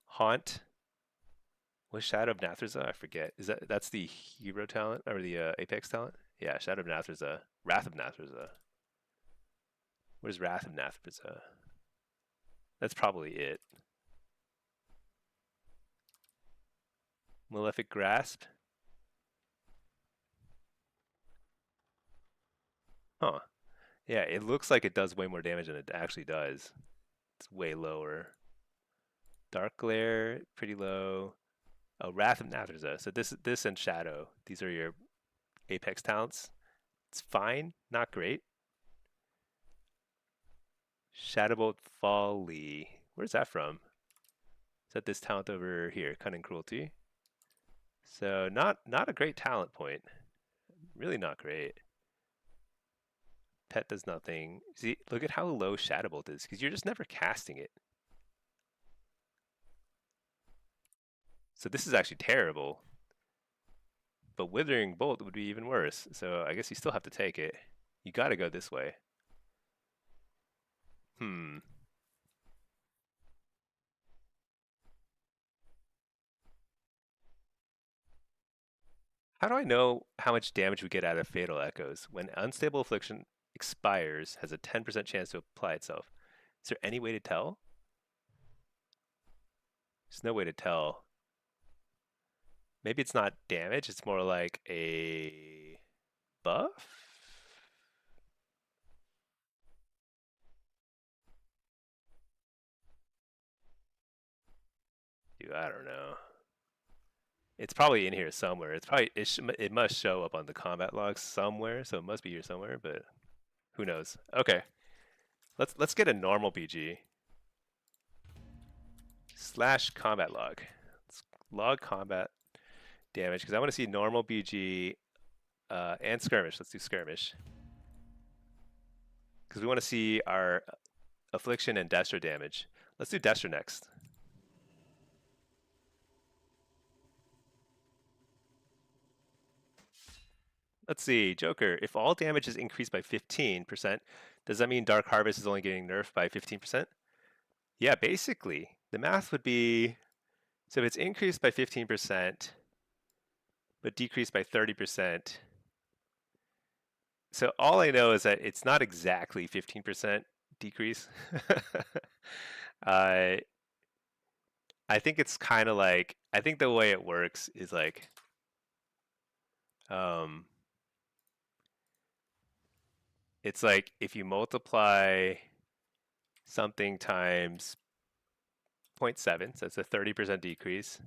Haunt. Was Shadow of Nathreza? I forget. That's the hero talent or the Apex talent? Yeah, Shadow of Nathreza. Wrath of Nathreza. What is Wrath of Nathreza? That's probably it. Malefic Grasp. Huh. Yeah, it looks like it does way more damage than it actually does. It's way lower. Dark Glare, pretty low. Oh, Wrath of Nathreza. So this and Shadow. These are your Apex talents. It's fine, not great. Shadowbolt Folly. Where's that from? Is that this talent over here? Cunning Cruelty. So not a great talent point. Really not great. Pet does nothing. See, look at how low Shadowbolt is, because you're just never casting it. So this is actually terrible. But Withering Bolt would be even worse. So I guess you still have to take it. You gotta go this way. Hmm. How do I know how much damage we get out of Fatal Echoes? When Unstable Affliction expires, has a 10% chance to apply itself. Is there any way to tell? There's no way to tell. Maybe it's not damage, it's more like a buff? Dude, I don't know. It's probably in here somewhere. It must show up on the combat logs somewhere, so it must be here somewhere, but who knows. Okay. Let's get a normal BG. / combat log. Let's log combat damage because I want to see normal BG and skirmish. Let's do skirmish. Because we want to see our affliction and Destra damage. Let's do Destra next. Let's see, Joker. If all damage is increased by 15%, does that mean Dark Harvest is only getting nerfed by 15%? Yeah, basically. The math would be, so if it's increased by 15%, but decreased by 30%, so all I know is that it's not exactly 15% decrease. I think it's kind of like, I think the way it works is like, it's like if you multiply something times 0.7, so it's a 30% decrease,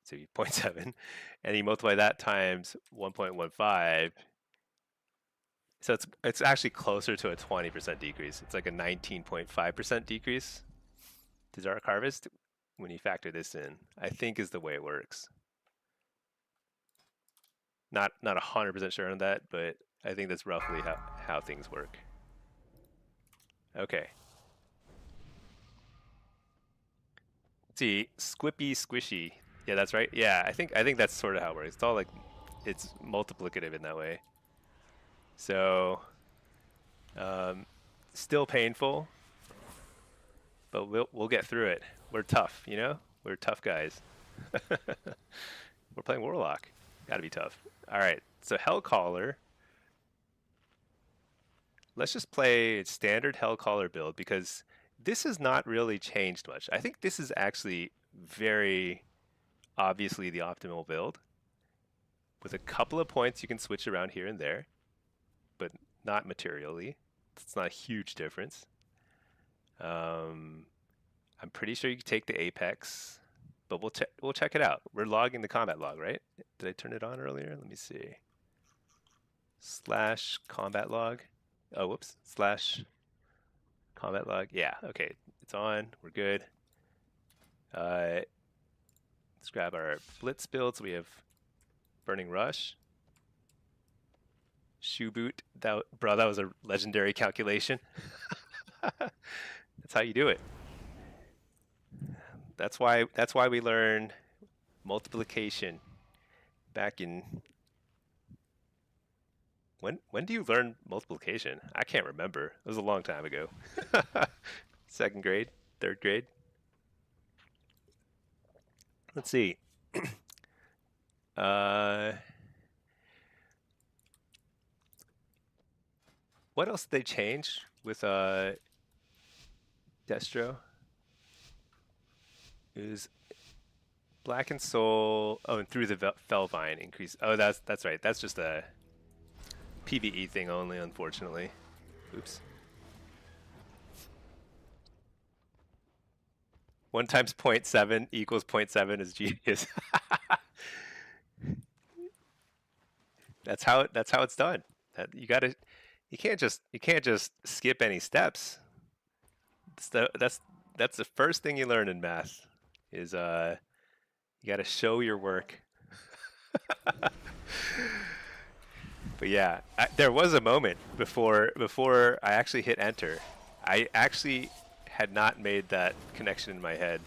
so 0.7, and you multiply that times 1.15, so it's actually closer to a 20% decrease. It's like a 19.5% decrease to Dark Harvest when you factor this in, I think is the way it works. Not 100% sure on that, but I think that's roughly how things work. Okay. Let's see, Squippy Squishy. Yeah, that's right. Yeah, I think that's sort of how it works. It's all like, it's multiplicative in that way. So, still painful, but we'll get through it. We're tough, you know? We're tough guys. We're playing Warlock. Gotta be tough. All right, so Hellcaller. Let's just play standard Hellcaller build because this has not really changed much. I think this is actually very obviously the optimal build. With a couple of points you can switch around here and there, but not materially. It's not a huge difference. I'm pretty sure you can take the Apex, but we'll check it out. We're logging the combat log, right? Did I turn it on earlier? Let me see. / combat log. Oh, whoops. / combat log. Yeah, okay. It's on. We're good. Let's grab our Blitz build. So we have Burning Rush. Shoe boot. Bro, that was a legendary calculation. That's how you do it. That's why we learn multiplication back in when do you learn multiplication? I can't remember. It was a long time ago. 2nd grade, 3rd grade. Let's see. What else did they change with Destro? Is Black and Soul. Oh, and through the Felvine increase. Oh, that's right. That's just a PvE thing only, unfortunately. Oops. 1 times 0.7 equals 0.7 is genius. That's how it's done. You can't just skip any steps. That's the first thing you learn in math is you got to show your work. But yeah, there was a moment before I actually hit enter. I actually had not made that connection in my head.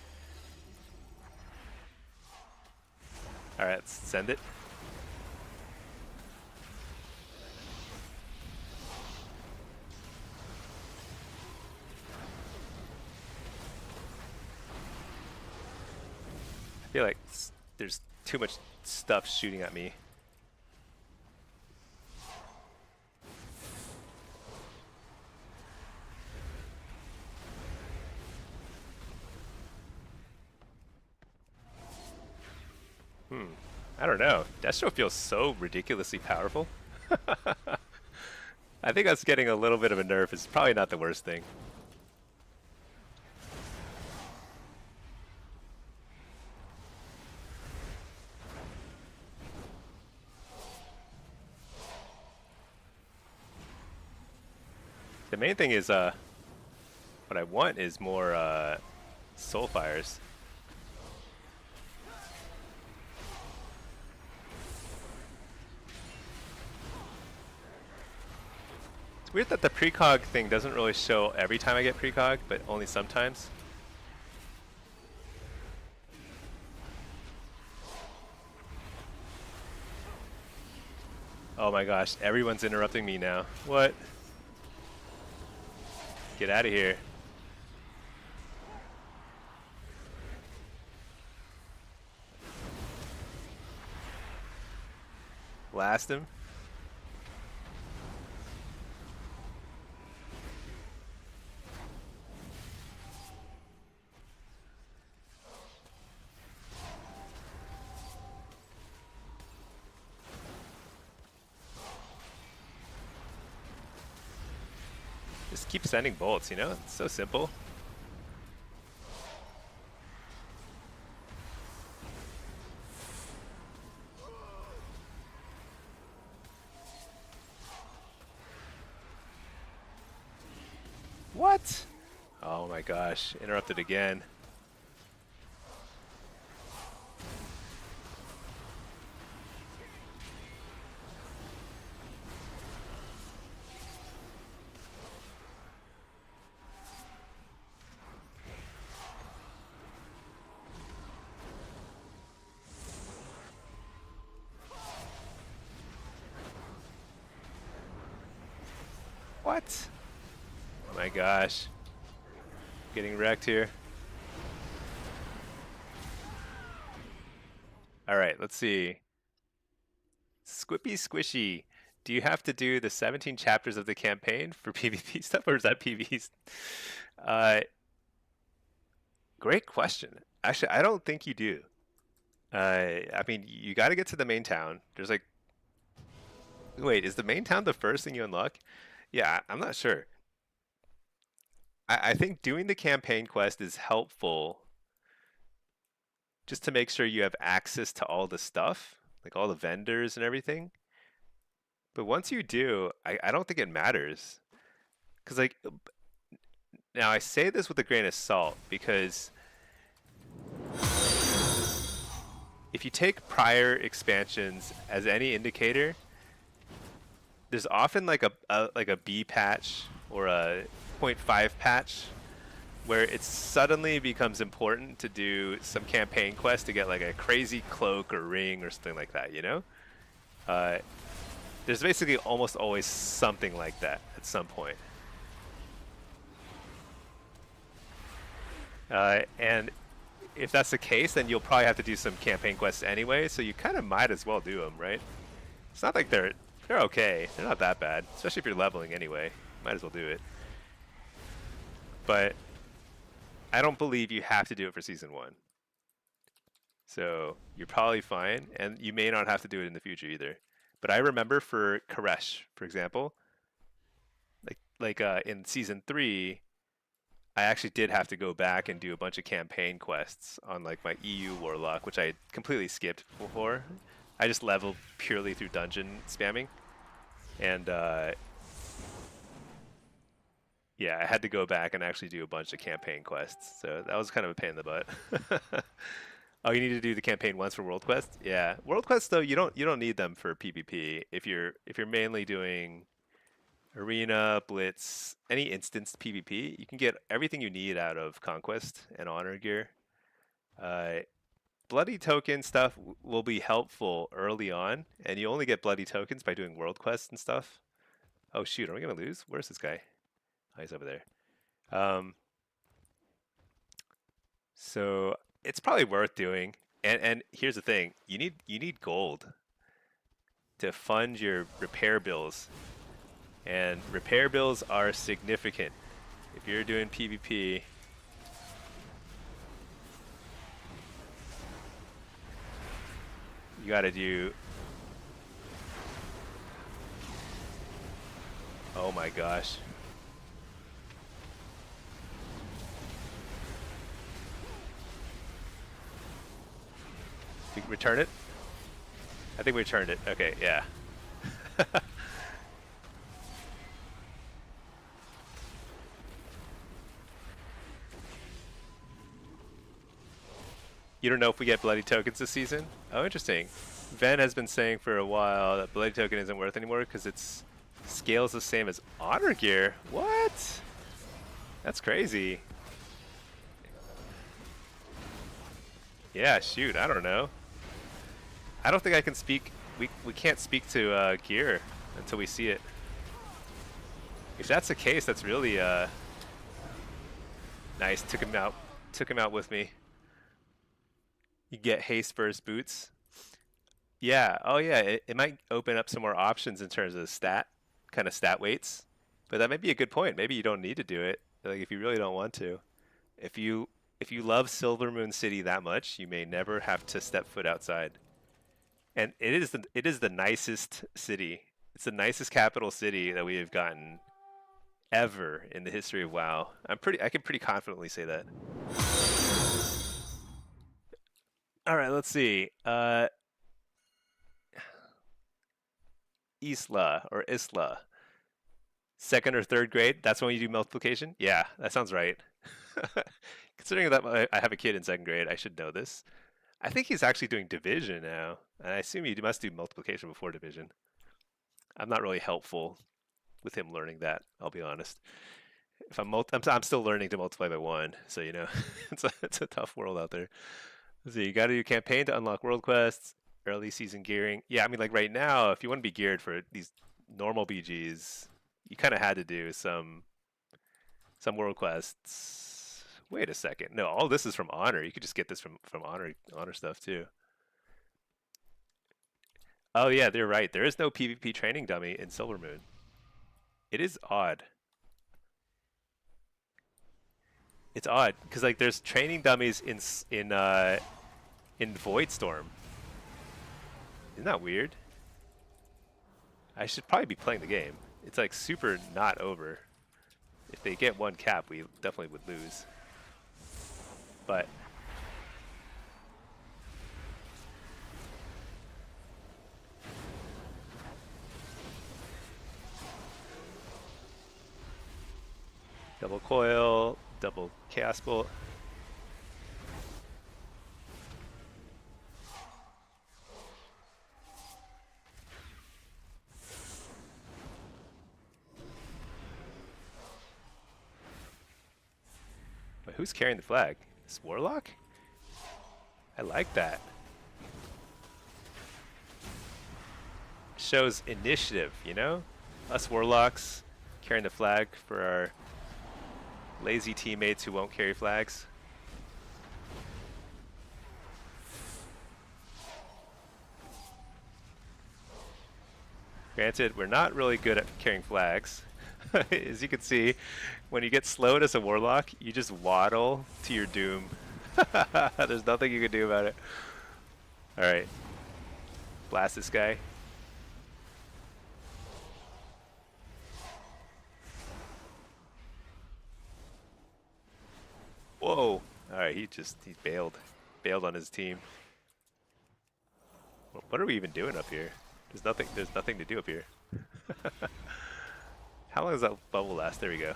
All right, let's send it. I feel like there's too much stuff shooting at me. I don't know. Destro feels so ridiculously powerful. I think us getting a little bit of a nerf is probably not the worst thing. The main thing is, what I want is more soul fires. It's weird that the precog thing doesn't really show every time I get precog, but only sometimes. Oh my gosh, everyone's interrupting me now. What? Get out of here. Blast him. Just keep sending bolts, you know? It's so simple. What? Oh my gosh, interrupted again. What? Oh my gosh. Getting wrecked here. Alright, let's see. Squippy Squishy. Do you have to do the 17 chapters of the campaign for PvP stuff, or is that PvP? Great question. Actually, I don't think you do. I mean, you got to get to the main town. There's like... Wait, is the main town the first thing you unlock? Yeah, I'm not sure. I think doing the campaign quest is helpful just to make sure you have access to all the stuff, like all the vendors and everything. But once you do, I don't think it matters. Because, like, now I say this with a grain of salt because if you take prior expansions as any indicator, there's often like a B patch or a 0.5 patch where it suddenly becomes important to do some campaign quest to get like a crazy cloak or ring or something like that, you know? There's basically almost always something like that at some point. And if that's the case, then you'll probably have to do some campaign quests anyway, so you kind of might as well do them, right? It's not like they're okay. They're not that bad, especially if you're leveling anyway. Might as well do it. But I don't believe you have to do it for Season 1. So you're probably fine, and you may not have to do it in the future either. But I remember for Koresh, for example, in Season 3, I actually did have to go back and do a bunch of campaign quests on like my EU Warlock, which I completely skipped before. I just leveled purely through dungeon spamming. And yeah, I had to go back and actually do a bunch of campaign quests. So that was kind of a pain in the butt. Oh, you need to do the campaign once for World Quest? Yeah. World Quests though, you don't need them for PvP. If you're mainly doing Arena, Blitz, any instanced PvP, you can get everything you need out of Conquest and Honor gear. Bloody token stuff will be helpful early on, and you only get bloody tokens by doing world quests and stuff. Oh shoot, are we gonna lose? Where's this guy? Oh, he's over there. So it's probably worth doing. And here's the thing: you need gold to fund your repair bills, and repair bills are significant if you're doing PvP. gotta do. Oh my gosh. We return it? I think we returned it. Okay, yeah. You don't know if we get bloody tokens this season? Oh, interesting. Ven has been saying for a while that bloody token isn't worth anymore because its scale's the same as honor gear. What? That's crazy. Yeah, shoot, I don't know. I don't think I can speak. We can't speak to gear until we see it. If that's the case, that's really nice. Took him out. Took him out with me. You get haste burst boots. Yeah. Oh yeah. It might open up some more options in terms of kind of stat weights. But that might be a good point. Maybe you don't need to do it. Like if you really don't want to. If you if you love Silver Moon City that much, you may never have to step foot outside. And it is the nicest city. It's the nicest capital city that we have gotten ever in the history of WoW. I can pretty confidently say that. All right, let's see. Isla or Isla. Second or third grade, that's when you do multiplication? Yeah, that sounds right. Considering that I have a kid in second grade, I should know this. I think he's actually doing division now. And I assume you must do multiplication before division. I'm not really helpful with him learning that, I'll be honest. If I'm still learning to multiply by one, so you know, it's a tough world out there. Let's see, you got to do campaign to unlock world quests, early season gearing. Yeah, I mean, like right now, if you want to be geared for these normal BGs, you kind of had to do some world quests. Wait a second. No, all this is from honor. You could just get this from honor stuff too. Oh yeah, they're right. There is no PvP training dummy in Silvermoon. It is odd. It's odd because like there's training dummies in Voidstorm. Isn't that weird? I should probably be playing the game. It's like super not over. If they get one cap, we definitely would lose. But double coil, double chaos bolt. Wait, who's carrying the flag? Is Warlock? I like that. Shows initiative, you know? Us Warlocks carrying the flag for our lazy teammates who won't carry flags. Granted, we're not really good at carrying flags. As you can see, when you get slowed as a Warlock, you just waddle to your doom. There's nothing you can do about it. Alright. Blast this guy. Whoa! Alright, he bailed. Bailed on his team. What are we even doing up here? There's nothing to do up here. How long does that bubble last? There we go.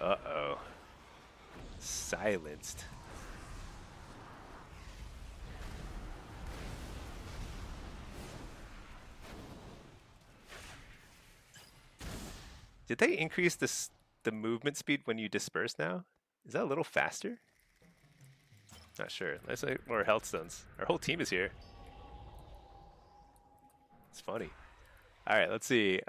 Uh-oh. Silenced. Did they increase the movement speed when you disperse now? Is that a little faster? Not sure. Let's say more health stones. Our whole team is here. It's funny. Alright, let's see.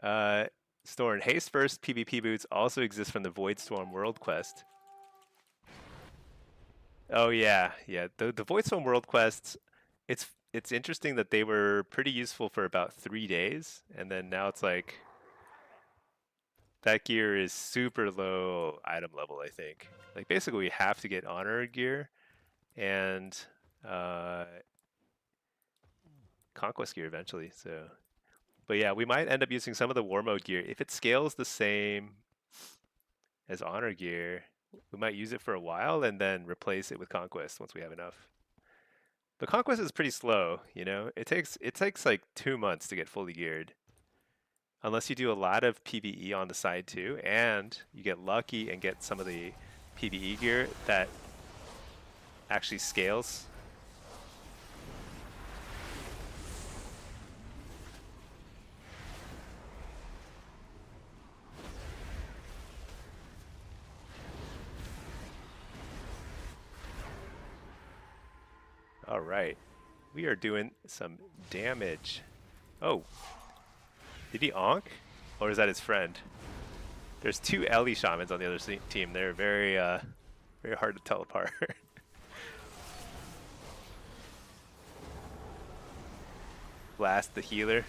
Storm Haste First PvP boots also exist from the Voidstorm World Quest. Oh yeah, yeah. The Voidstorm World Quests, it's interesting that they were pretty useful for about 3 days, and then now it's like that gear is super low item level, I think. Like basically we have to get honor gear and uh, conquest gear eventually. So, but yeah, we might end up using some of the war mode gear if it scales the same as honor gear. We might use it for a while and then replace it with conquest once we have enough. But conquest is pretty slow, you know. It takes like 2 months to get fully geared. Unless you do a lot of PvE on the side too, and you get lucky and get some of the PvE gear that actually scales. All right, we are doing some damage. Oh, did he onk? Or is that his friend? There's two Ellie shamans on the other team. They're very hard to tell apart. Blast the healer.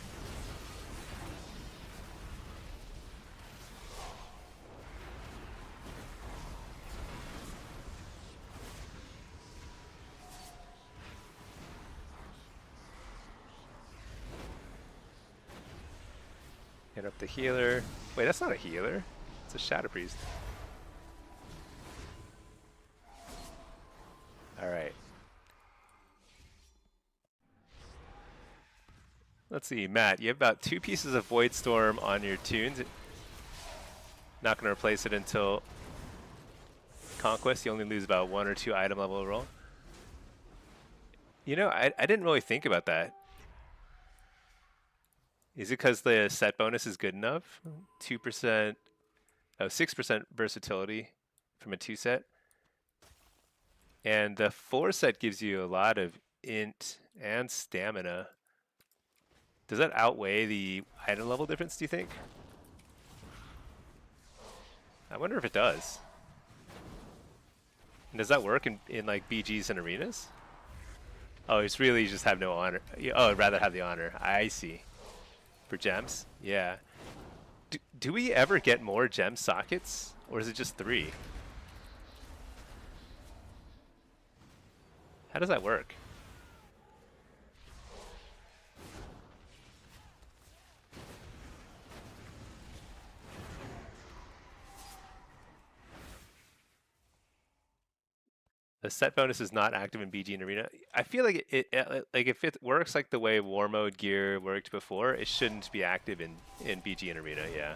Hit up the healer. Wait, that's not a healer. It's a Shadow Priest. All right. Let's see, Matt, you have about 2 pieces of Void Storm on your tunes. Not going to replace it until Conquest. You only lose about 1 or 2 item level roll. You know, I didn't really think about that. Is it because the set bonus is good enough? 2%, 6% versatility from a 2 set. And the 4 set gives you a lot of int and stamina. Does that outweigh the item level difference, do you think? I wonder if it does. And does that work in like BGs and arenas? Oh, it's really just have no honor. Oh, I'd rather have the honor. I see. For gems? Yeah. Do we ever get more gem sockets? Or is it just 3? How does that work? The set bonus is not active in BG and Arena. I feel like like if it works like the way War Mode gear worked before, it shouldn't be active in BG and Arena. Yeah.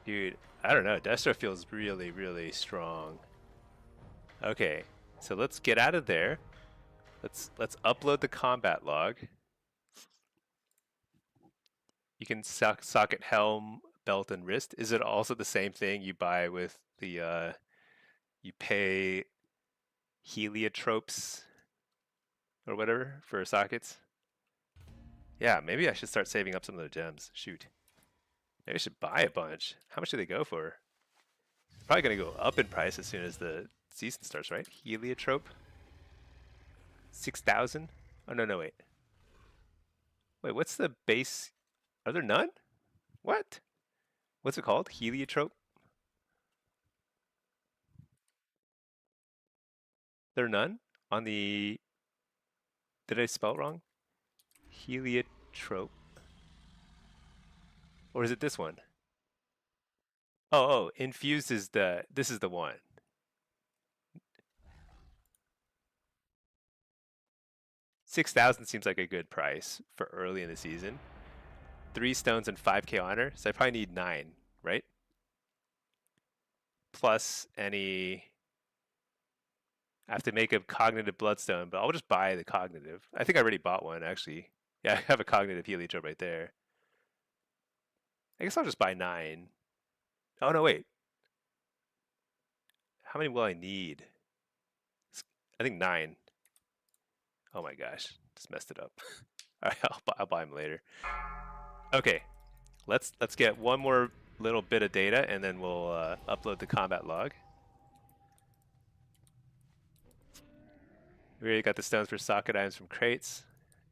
Dude, I don't know. Destro feels really, really strong. Okay, so let's get out of there. Let's upload the combat log. You can socket helm, belt, and wrist. Is it also the same thing you buy with the you pay heliotropes or whatever for sockets? Yeah, maybe I should start saving up some of the gems. Shoot. Maybe I should buy a bunch. How much do they go for? Probably going to go up in price as soon as the season starts, right? Heliotrope. 6,000? Oh, no, wait. Wait, what's the base? Are there none? What? What's it called? Heliotrope? There are none? On the... Did I spell it wrong? Heliotrope. Or is it this one? Oh, infused is the... This is the one. 6,000 seems like a good price for early in the season. 3 stones and 5k honor, so I probably need 9, right? Plus any... I have to make a cognitive bloodstone, but I'll just buy the cognitive. I think I already bought one, actually. Yeah, I have a cognitive heliotrope right there. I guess I'll just buy 9. Oh, no, wait. How many will I need? I think 9. Oh my gosh, just messed it up. All right, I'll buy them later. Okay, let's get one more little bit of data, and then we'll upload the combat log. We already got the stones for socket items from crates.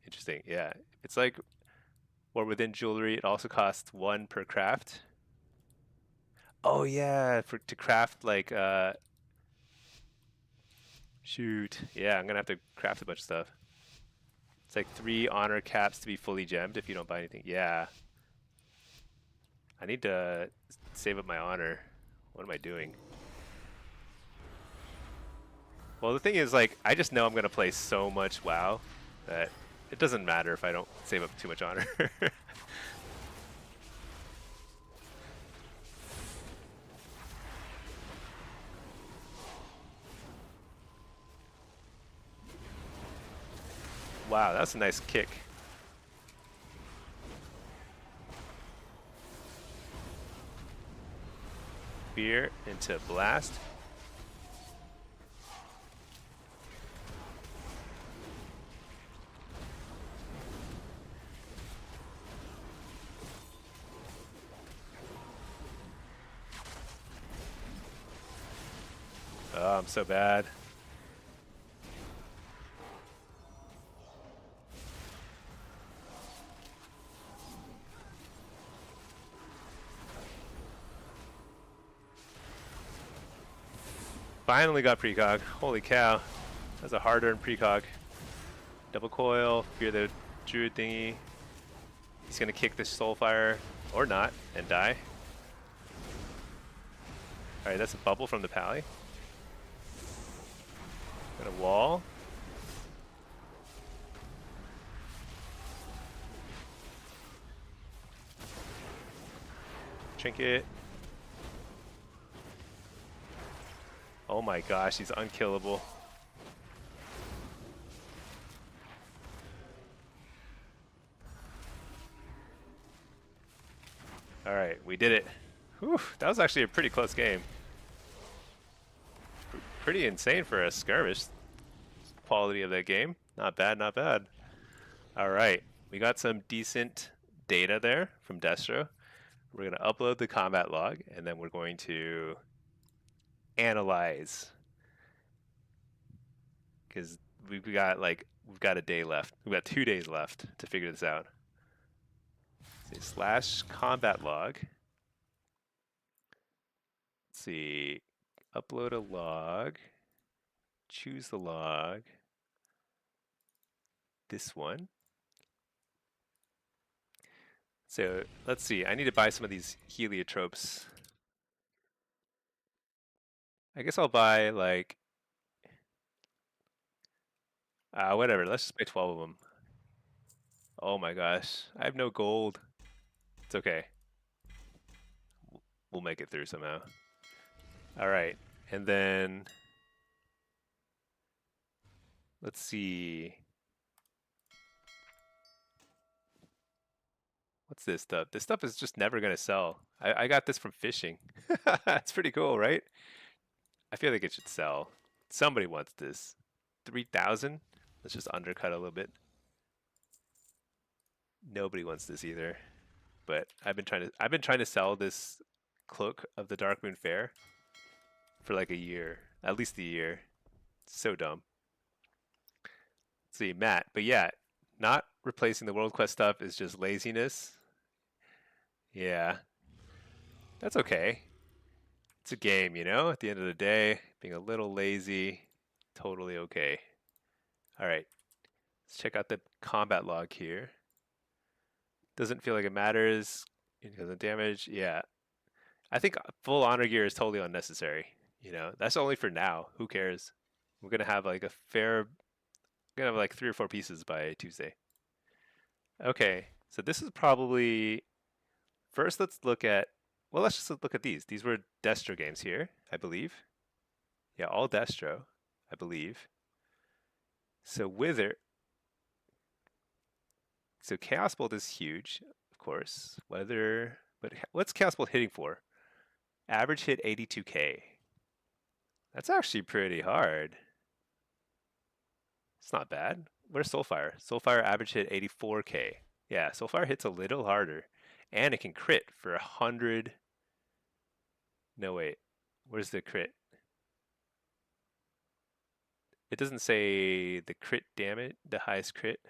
Interesting, yeah. It's like, or within jewelry, it also costs 1 per craft. Oh yeah, to craft like shoot. Yeah, I'm gonna have to craft a bunch of stuff. It's like 3 honor caps to be fully gemmed if you don't buy anything. Yeah. I need to save up my honor. What am I doing? Well, the thing is, like, I just know I'm gonna play so much WoW that it doesn't matter if I don't save up too much honor. Wow, that's a nice kick. Spear into blast. Oh, I'm so bad. Finally got precog. Holy cow. That's a hard-earned precog. Double coil, fear the druid thingy. He's gonna kick this soulfire, or not, and die. Alright, that's a bubble from the pally. Got a wall. Trinket. Oh my gosh, he's unkillable. Alright, we did it. Whew, that was actually a pretty close game. Pretty insane for a skirmish. Quality of that game. Not bad, not bad. Alright, we got some decent data there from Destro. We're going to upload the combat log, and then we're going to analyze. Because we've got a day left. We've got 2 days left to figure this out. Say /combat log. Let's see. Upload a log. Choose the log. This one. So let's see. I need to buy some of these heliotropes. I guess I'll buy like whatever. Let's just buy 12 of them. Oh my gosh, I have no gold. It's okay. We'll make it through somehow. All right, and then let's see. What's this stuff? This stuff is just never gonna sell. I got this from fishing. That's pretty cool, right? I feel like it should sell. Somebody wants this. 3,000? Let's just undercut a little bit. Nobody wants this either. But I've been trying to sell this cloak of the Darkmoon Fair for like a year. At least a year. So dumb. Let's see, Matt. But yeah, not replacing the World Quest stuff is just laziness. Yeah. That's okay. It's a game, you know? At the end of the day, being a little lazy, totally okay. All right. Let's check out the combat log here. Doesn't feel like it matters because of damage. Yeah. I think full honor gear is totally unnecessary. You know, that's only for now. Who cares? We're gonna have like we're gonna have like 3 or 4 pieces by Tuesday. Okay, so this is probably first. Let's look at. Well, let's just look at these. These were Destro games here, I believe. Yeah, all Destro, I believe. So Wither. So Chaos Bolt is huge, of course. But what's Chaos Bolt hitting for? Average hit 82k. That's actually pretty hard. It's not bad. Where's Soulfire? Soulfire average hit 84k. Yeah, Soulfire hits a little harder. And it can crit for 100. No, wait. Where's the crit? It doesn't say the crit damage, the highest crit.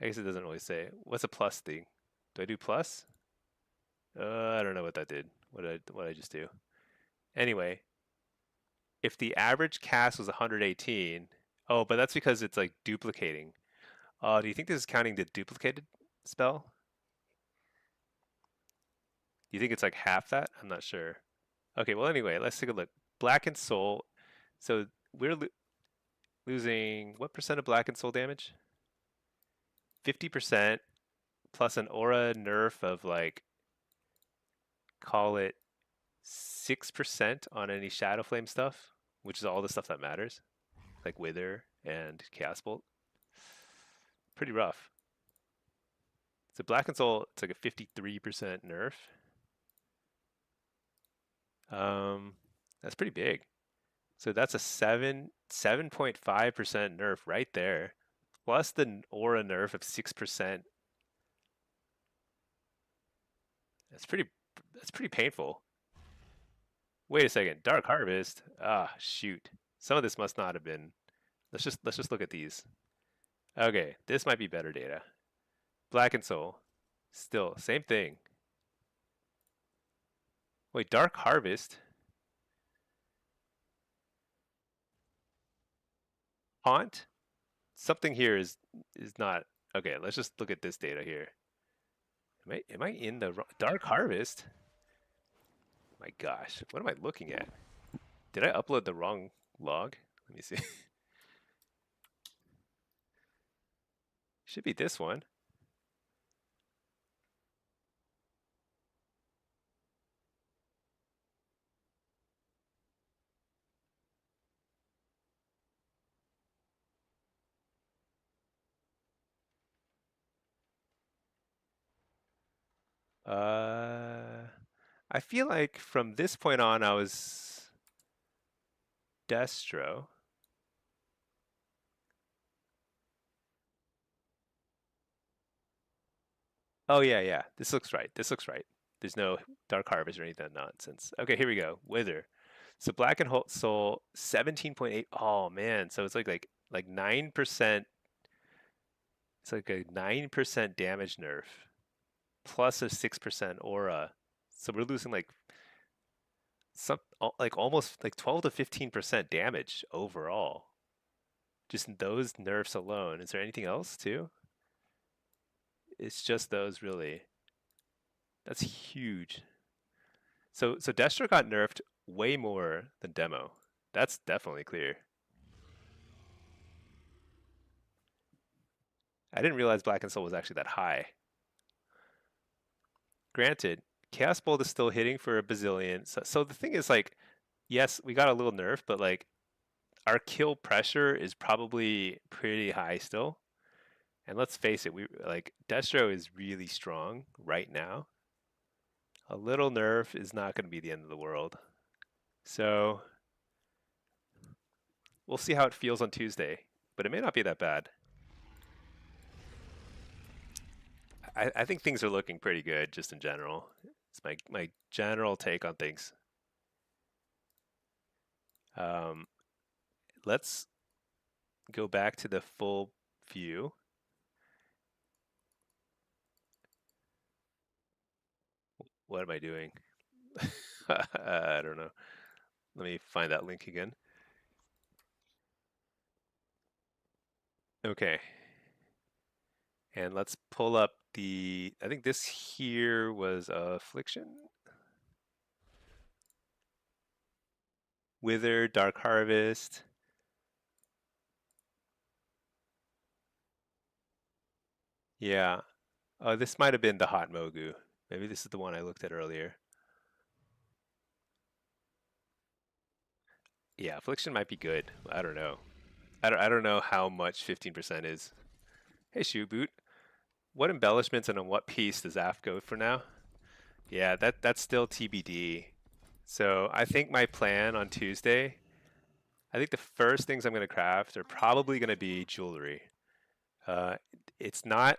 I guess it doesn't really say. What's a plus thing? Do I do plus? I don't know what that did. What did I just do? Anyway, if the average cast was 118, oh, but that's because it's like duplicating. Do you think this is counting the duplicated spell? Do you think it's like half that? I'm not sure. Okay, well anyway, let's take a look. Blackened Soul. So we're losing what percent of Blackened Soul damage? 50% plus an aura nerf of like, call it 6% on any Shadow Flame stuff, which is all the stuff that matters, like Wither and Chaos Bolt. Pretty rough. So Blackened Soul, it's like a 53% nerf. That's pretty big. So that's a 7.5% nerf right there, plus the aura nerf of 6%. That's pretty painful. Wait a second, Dark Harvest. Ah, shoot. Some of this must not have been. Let's just look at these. Okay, this might be better data. Blackened Soul, still same thing. Wait, Dark Harvest. Haunt? Something here is not okay. Let's just look at this data here. Am I in the Dark Harvest? My gosh, what am I looking at? Did I upload the wrong log? Let me see. Should be this one. I feel like from this point on I was Destro. Oh yeah, yeah. This looks right. This looks right. There's no Dark Harvest or anything nonsense. Okay, here we go. Wither. So Black and Soul 17.8. Oh man, so it's like 9%. It's like a 9% damage nerf plus a 6% aura. So we're losing like like almost like 12 to 15% damage overall. Just in those nerfs alone. Is there anything else too? It's just those really. That's huge. So Destro got nerfed way more than Demo. That's definitely clear. I didn't realize Black and Soul was actually that high. Granted, Chaos Bolt is still hitting for a bazillion. So the thing is like, yes, we got a little nerf, but like our kill pressure is probably pretty high still. And let's face it, we like Destro is really strong right now. A little nerf is not going to be the end of the world. So we'll see how it feels on Tuesday, but it may not be that bad. I think things are looking pretty good just in general. It's my general take on things. Um, let's go back to the full view. What am I doing? I don't know. Let me find that link again. Okay. And let's pull up I think this here was Affliction. Wither, Dark Harvest. Yeah. This might have been the Hot Mogu. Maybe this is the one I looked at earlier. Yeah, Affliction might be good. I don't know. I don't know how much 15% is. Hey, Shoe Boot. What embellishments and on what piece does AF go for now? Yeah, that's still TBD. So I think my plan on Tuesday, I think the first things I'm going to craft are probably going to be jewelry. Uh, it's not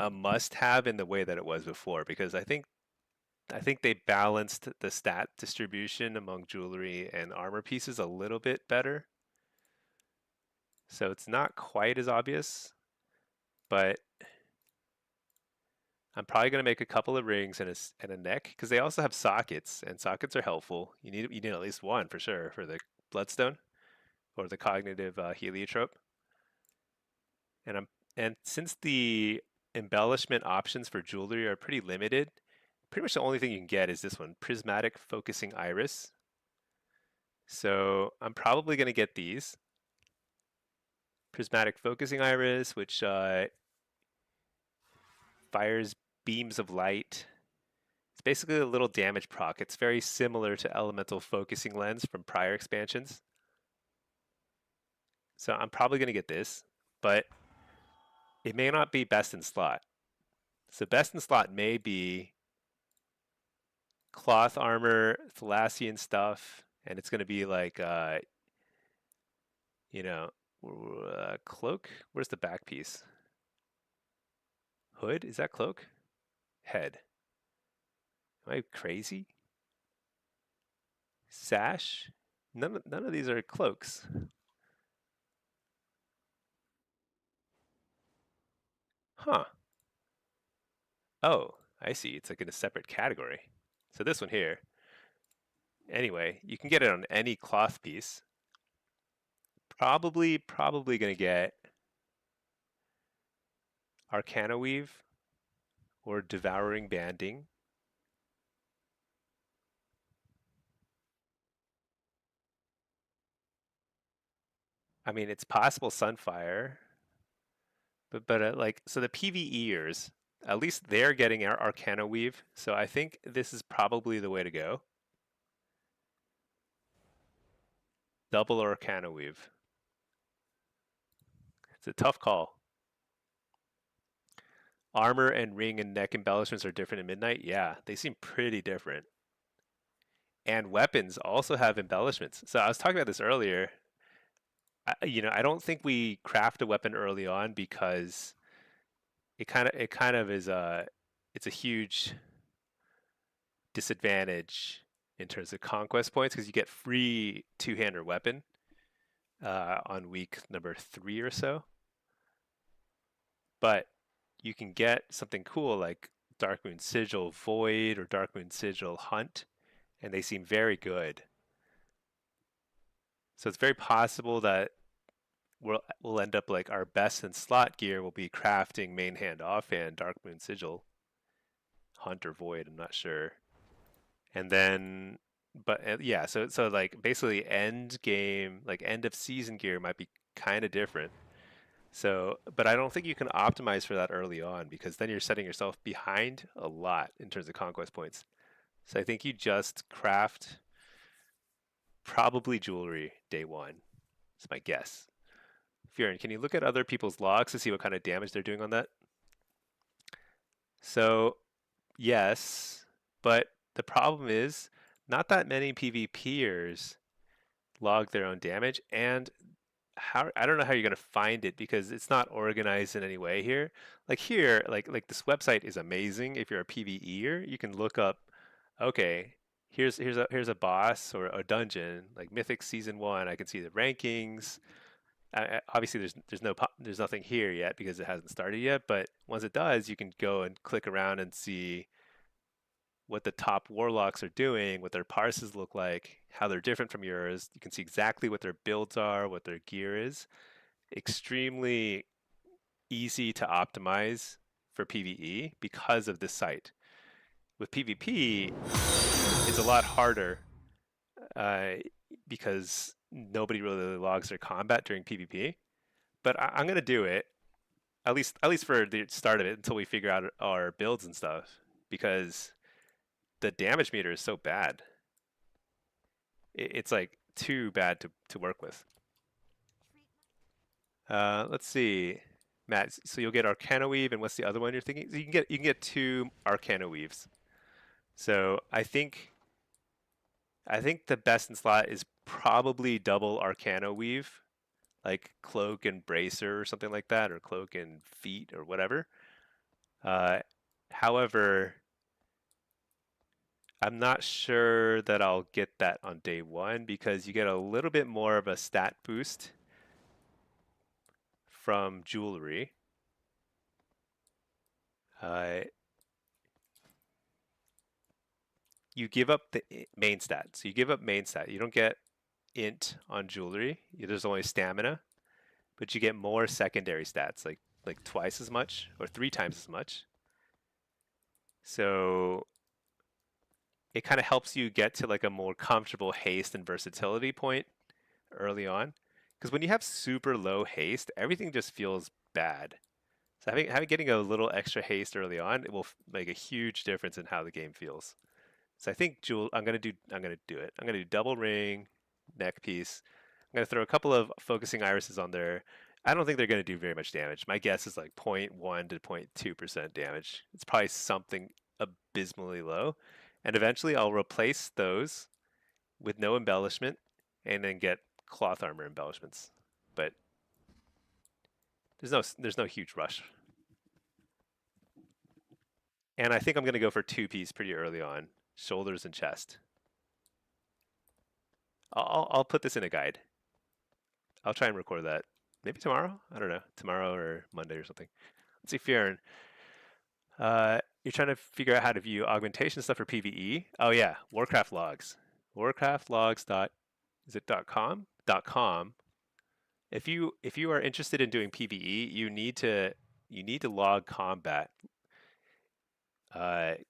a must-have in the way that it was before because I think they balanced the stat distribution among jewelry and armor pieces a little bit better. So it's not quite as obvious, but I'm probably going to make a couple of rings and a neck because they also have sockets, and sockets are helpful. You need at least one for sure for the bloodstone or the cognitive heliotrope. And since the embellishment options for jewelry are pretty limited, pretty much the only thing you can get is this one, prismatic focusing iris. So I'm probably going to get these prismatic focusing iris, which fires beams of light. It's basically a little damage proc. It's very similar to elemental focusing lens from prior expansions. So I'm probably going to get this, but it may not be best in slot. So best in slot may be cloth armor, Thalassian stuff, and it's going to be like, you know, cloak. Where's the back piece? Hood? Is that cloak? Head. Am I crazy? Sash? None of these are cloaks. Huh. Oh, I see. It's like in a separate category. So this one here. Anyway, you can get it on any cloth piece. Probably gonna get Arcana Weave or Devouring Banding. I mean, it's possible Sunfire, but like so the PvEers, at least they're getting our Arcana Weave. So I think this is probably the way to go. Double Arcana Weave. It's a tough call. Armor and ring and neck embellishments are different in Midnight. Yeah, they seem pretty different. And weapons also have embellishments. So I was talking about this earlier. I don't think we craft a weapon early on because it kind of is it's a huge disadvantage in terms of conquest points because you get free two-hander weapon on week number 3 or so. But you can get something cool like Darkmoon Sigil Void or Darkmoon Sigil Hunt, and they seem very good. So it's very possible that we'll end up like our best in slot gear will be crafting main hand, offhand, Darkmoon Sigil, Hunt or Void. I'm not sure. And then, but yeah, so like basically end game, like end of season gear might be kind of different. So, but I don't think you can optimize for that early on because then you're setting yourself behind a lot in terms of conquest points. So I think you just craft probably jewelry day one. That's my guess. Fiorin, can you look at other people's logs to see what kind of damage they're doing on that? So, yes, but the problem is not that many PvPers log their own damage, and how I don't know how you're gonna find it because it's not organized in any way here. Like here, like this website is amazing. If you're a PvEer, you can look up, okay, here's a boss or a dungeon like Mythic Season 1. I can see the rankings. Obviously, there's nothing here yet because it hasn't started yet. But once it does, you can go and click around and see what the top warlocks are doing, what their parses look like, how they're different from yours. You can see exactly what their builds are, what their gear is. Extremely easy to optimize for PvE because of this site. With PvP, it's a lot harder uh, because nobody really logs their combat during PvP. But I'm gonna do it at least for the start of it until we figure out our builds and stuff because the damage meter is so bad. It's like too bad to work with. Let's see, Matt. So you'll get Arcana Weave, and what's the other one you're thinking? You can get 2 Arcana Weaves. So I think I think the best in slot is probably double Arcana Weave, like Cloak and Bracer or something like that, or Cloak and Feet or whatever. Uh, however, I'm not sure that I'll get that on day one because you get a little bit more of a stat boost from jewelry. Uh, you give up the main stat. So you give up main stat. You don't get int on jewelry. There's only stamina, but you get more secondary stats, like twice as much or three times as much. So it kind of helps you get to like a more comfortable haste and versatility point early on. Because when you have super low haste, everything just feels bad. So having getting a little extra haste early on, it will make a huge difference in how the game feels. So I think Jewel, I'm gonna do it. I'm gonna do double ring, neck piece. I'm gonna throw a couple of focusing irises on there. I don't think they're gonna do very much damage. My guess is like 0.1 to 0.2% damage. It's probably something abysmally low. And eventually I'll replace those with no embellishment and then get cloth armor embellishments. But there's no huge rush. And I think I'm gonna go for two piece pretty early on, shoulders and chest. I'll put this in a guide. I'll try and record that maybe tomorrow. I don't know, tomorrow or Monday or something. Let's see, Fjern. You're trying to figure out how to view augmentation stuff for PVE. Oh yeah, Warcraft logs. Warcraft logs dot is it .com? .com. If you are interested in doing PVE, you need to log combat.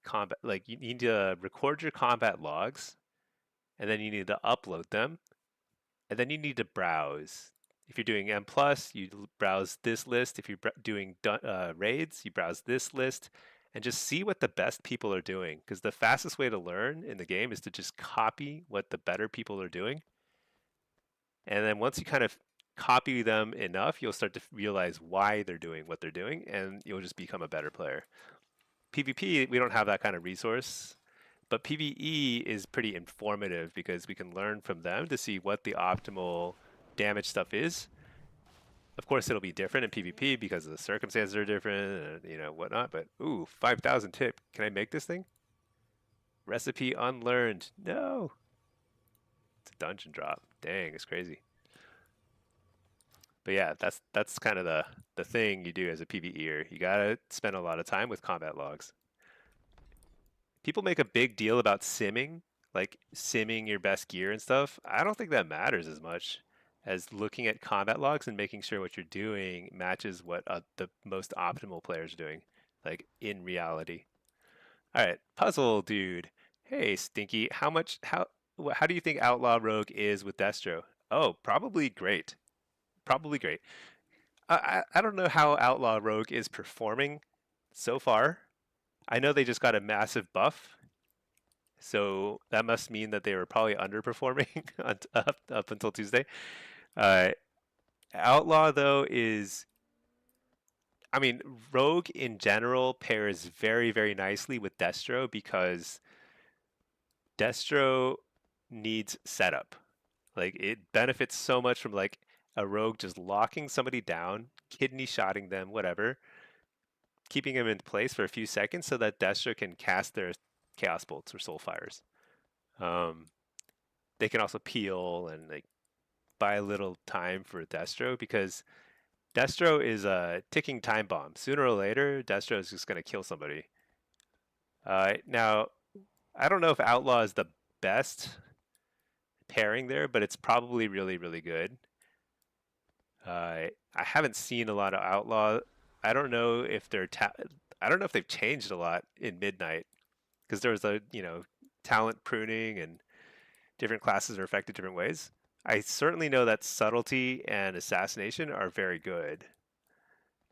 Combat like you need to record your combat logs, and then you need to upload them, and then you need to browse. If you're doing M plus, you browse this list. If you're doing raids, you browse this list, and just see what the best people are doing. Because the fastest way to learn in the game is to just copy what the better people are doing, and then once you kind of copy them enough, you'll start to realize why they're doing what they're doing, and you'll just become a better player. PvP, we don't have that kind of resource. But PvE is pretty informative because we can learn from them to see what the optimal damage stuff is. Of course, it'll be different in PvP because the circumstances are different and whatnot. But ooh, 5,000 tip. Can I make this thing? Recipe unlearned. No, it's a dungeon drop. Dang, it's crazy. But yeah, that's kind of the thing you do as a PvEer. You gotta spend a lot of time with combat logs. People make a big deal about simming, like simming your best gear and stuff. I don't think that matters as much as looking at combat logs and making sure what you're doing matches what the most optimal players are doing, like in reality. All right, puzzle dude. Hey, Stinky, how do you think Outlaw Rogue is with Destro? Oh, probably great. Probably great. I don't know how Outlaw Rogue is performing so far. I know they just got a massive buff, so that must mean that they were probably underperforming up until Tuesday. Uh, Outlaw though is, I mean, Rogue in general pairs very very nicely with Destro because Destro needs setup. Like it benefits so much from like a Rogue just locking somebody down, kidney shotting them, whatever, keeping them in place for a few seconds so that Destro can cast their Chaos Bolts or Soul Fires. Um, they can also peel and like buy a little time for Destro because Destro is a ticking time bomb. Sooner or later, Destro is just going to kill somebody. Now, I don't know if Outlaw is the best pairing there, but it's probably really, really good. I haven't seen a lot of Outlaw. I don't know if I don't know if they've changed a lot in Midnight because there was a talent pruning and different classes are affected different ways. I certainly know that subtlety and assassination are very good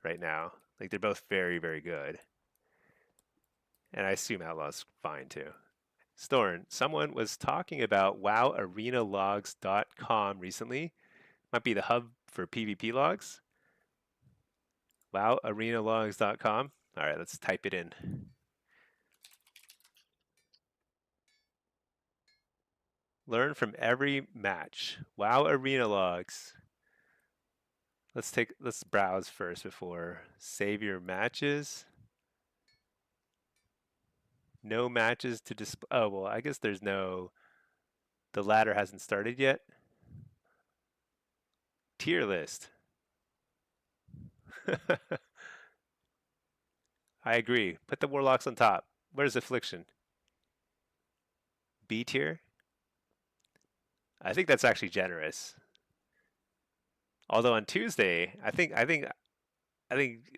right now. Like they're both very, very good. And I assume Outlaw's fine too. Storn, someone was talking about WoWArenaLogs.com recently. Might be the hub for PvP logs. WoWArenaLogs.com. All right, let's type it in. Learn from every match. WoW arena logs. Let's browse first before save your matches. No matches to display. Oh, well, I guess there's no, the ladder hasn't started yet. Tier list. I agree. Put the warlocks on top. Where's affliction? B tier? I think that's actually generous. Although on Tuesday, I think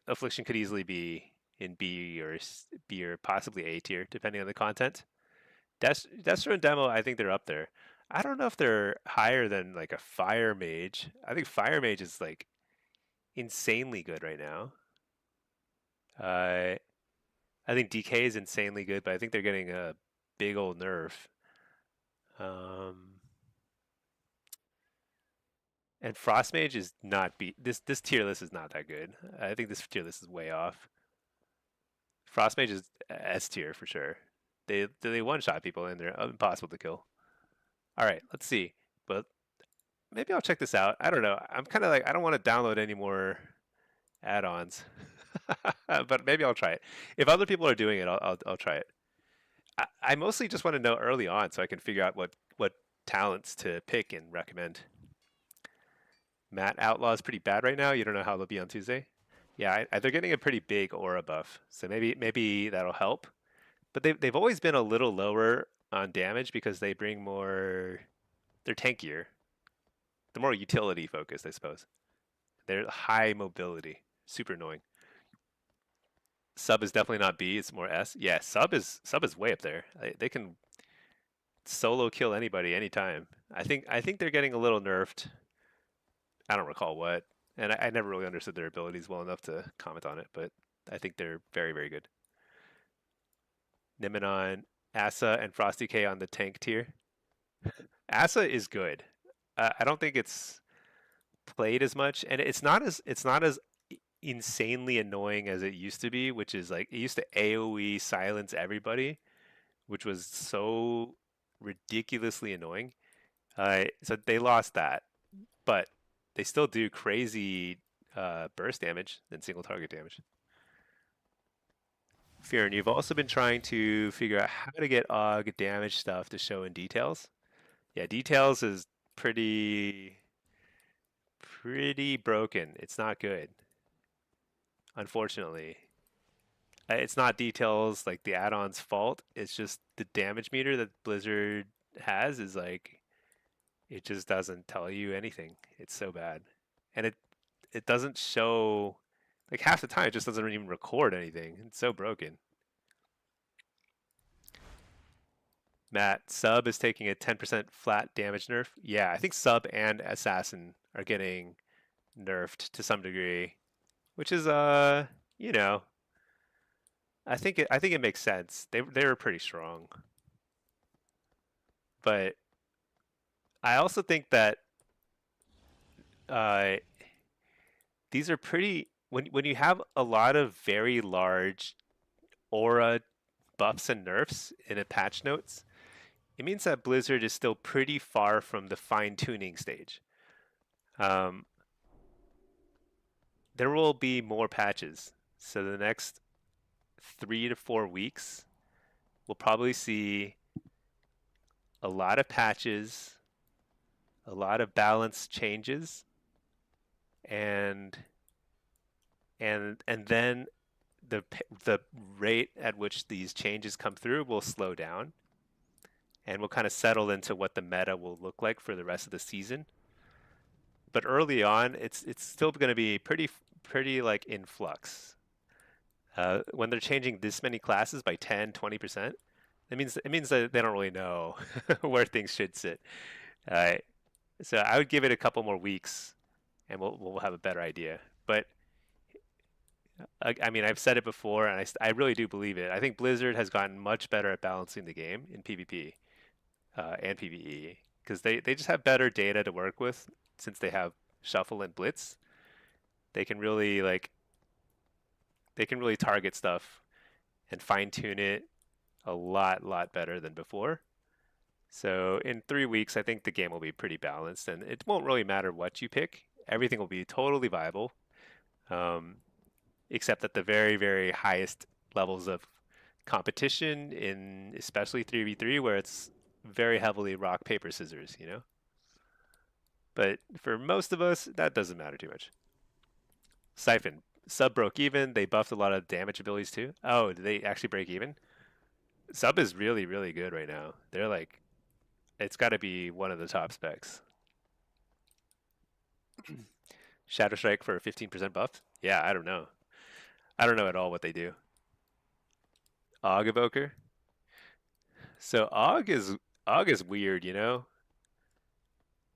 affliction could easily be in B or possibly A tier, depending on the content. Destro and Demo, I think they're up there. I don't know if they're higher than like a Fire Mage. I think Fire Mage is like insanely good right now. Uh, I think DK is insanely good, but I think they're getting a big old nerf. Um, and Frost Mage is not this tier list is not that good. I think this tier list is way off. Frost Mage is S tier for sure. They one shot people and they're impossible to kill. All right, let's see. But maybe I'll check this out. I don't know. I'm kind of like I don't want to download any more add-ons, but maybe I'll try it. If other people are doing it, I'll try it. I mostly just want to know early on so I can figure out what talents to pick and recommend. Matt Outlaw is pretty bad right now. You don't know how they'll be on Tuesday. Yeah, they're getting a pretty big aura buff, so maybe that'll help. But they've always been a little lower on damage because they bring more. They're tankier. They're more utility focused, I suppose. They're high mobility. Super annoying. Sub is definitely not B. It's more S. Yeah, sub is way up there. They can solo kill anybody anytime. I think they're getting a little nerfed. I don't recall what, and I never really understood their abilities well enough to comment on it. But I think they're very very good. Niminon, Asa, and Frosty K on the tank tier. Asa is good. I don't think it's played as much, and it's not as insanely annoying as it used to be, which is like it used to AoE silence everybody, which was so ridiculously annoying. So they lost that, but they still do crazy burst damage and single target damage. Fear, and you've also been trying to figure out how to get AUG damage stuff to show in details. Yeah, details is pretty broken. It's not good, unfortunately. It's not details like the add-on's fault. It's just the damage meter that Blizzard has is like it just doesn't tell you anything. It's so bad. And it doesn't show like half the time it just doesn't even record anything. It's so broken. Matt, Sub is taking a 10% flat damage nerf. Yeah, I think Sub and Assassin are getting nerfed to some degree, which is you know, I think it makes sense. They were pretty strong. But I also think that uh these are pretty when you have a lot of very large aura buffs and nerfs in a patch notes, it means that Blizzard is still pretty far from the fine tuning stage. Um, there will be more patches. So the next 3 to 4 weeks, we'll probably see a lot of patches, a lot of balance changes, and and then the rate at which these changes come through will slow down, and we'll kind of settle into what the meta will look like for the rest of the season. But early on, it's still going to be pretty like in flux. When they're changing this many classes by 10, 20%, it means that they don't really know where things should sit. Uh, so I would give it a couple more weeks, and we'll have a better idea. But I mean, I've said it before, and I really do believe it. I think Blizzard has gotten much better at balancing the game in PvP and PvE because they just have better data to work with since they have Shuffle and Blitz. They can really target stuff and fine tune it a lot better than before. So in 3 weeks, I think the game will be pretty balanced, and it won't really matter what you pick. Everything will be totally viable, um, except at the very, very highest levels of competition in especially 3v3, where it's very heavily rock, paper, scissors, you know? But for most of us, that doesn't matter too much. Siphon. Sub broke even. They buffed a lot of damage abilities too. Oh, did they actually break even? Sub is really, really good right now. They're like, it's got to be one of the top specs. Shadow Strike for a 15% buff? Yeah, I don't know. I don't know at all what they do. Og Evoker. So Og is weird, you know.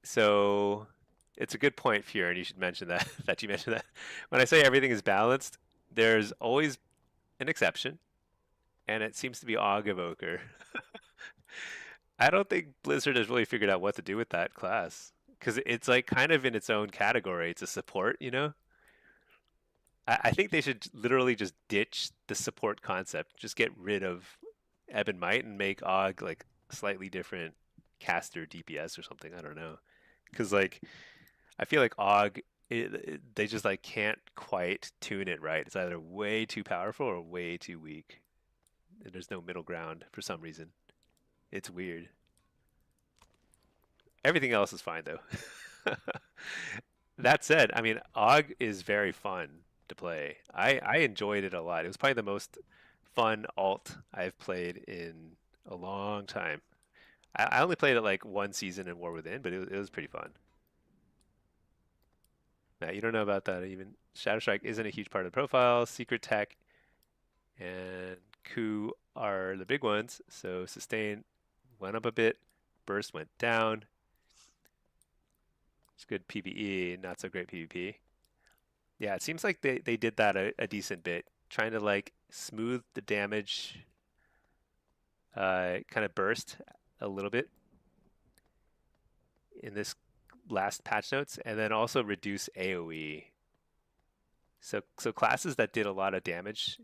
So it's a good point, Fury, and you should mention that that you mentioned that. When I say everything is balanced, there's always an exception, and it seems to be Og Evoker. I don't think Blizzard has really figured out what to do with that class because it's like kind of in its own category. It's a support, you know. I think they should literally just ditch the support concept. Just get rid of Ebb and Might and make Og like slightly different caster DPS or something. I don't know. Because like I feel like Og, they just like can't quite tune it right. It's either way too powerful or way too weak. And there's no middle ground for some reason. It's weird. Everything else is fine though. That said, I mean, Og is very fun to play. I enjoyed it a lot. It was probably the most fun alt I've played in a long time. I only played it like one season in War Within, but it was pretty fun. Now, you don't know about that even. Shadow Strike isn't a huge part of the profile. Secret Tech and Coup are the big ones. So Sustain went up a bit. Burst went down. It's good PvE, not so great PvP. Yeah, it seems like they did that a decent bit, trying to like smooth the damage kind of burst a little bit in this last patch notes, and then also reduce AoE. So classes that did a lot of damage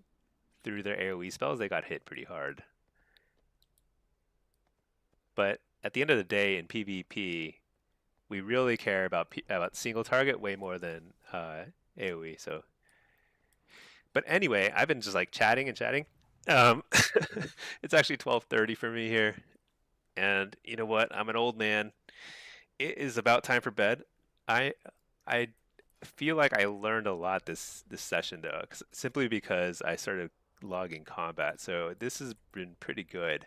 through their AoE spells, they got hit pretty hard. But at the end of the day, in PvP, we really care about single target way more than AoE. So, but anyway, I've been just like chatting and chatting. Um, it's actually 12:30 for me here, and you know what? I'm an old man. It is about time for bed. I I feel like I learned a lot this session though, simply because I started logging combat. So this has been pretty good.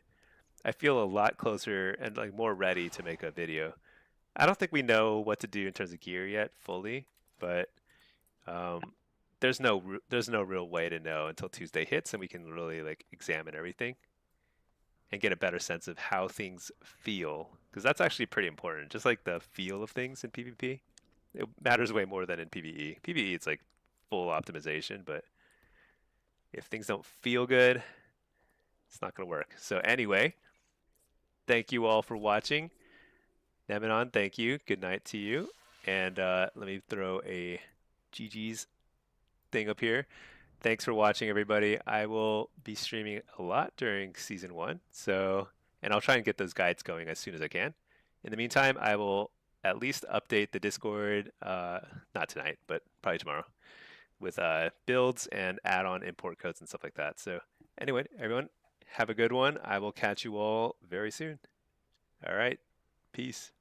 I feel a lot closer and like more ready to make a video. I don't think we know what to do in terms of gear yet fully, but um, there's no real way to know until Tuesday hits and we can really like examine everything and get a better sense of how things feel because that's actually pretty important. Just like the feel of things in PvP, it matters way more than in PvE. PvE it's like full optimization, but if things don't feel good, it's not going to work. So anyway, thank you all for watching. Neminon, thank you. Good night to you. And let me throw a GG's thing up here. Thanks for watching, everybody. I will be streaming a lot during season one, and I'll try and get those guides going as soon as I can. In the meantime, I will at least update the Discord, not tonight, but probably tomorrow, with builds and add-on import codes and stuff like that. So anyway, everyone, have a good one. I will catch you all very soon. All right, peace.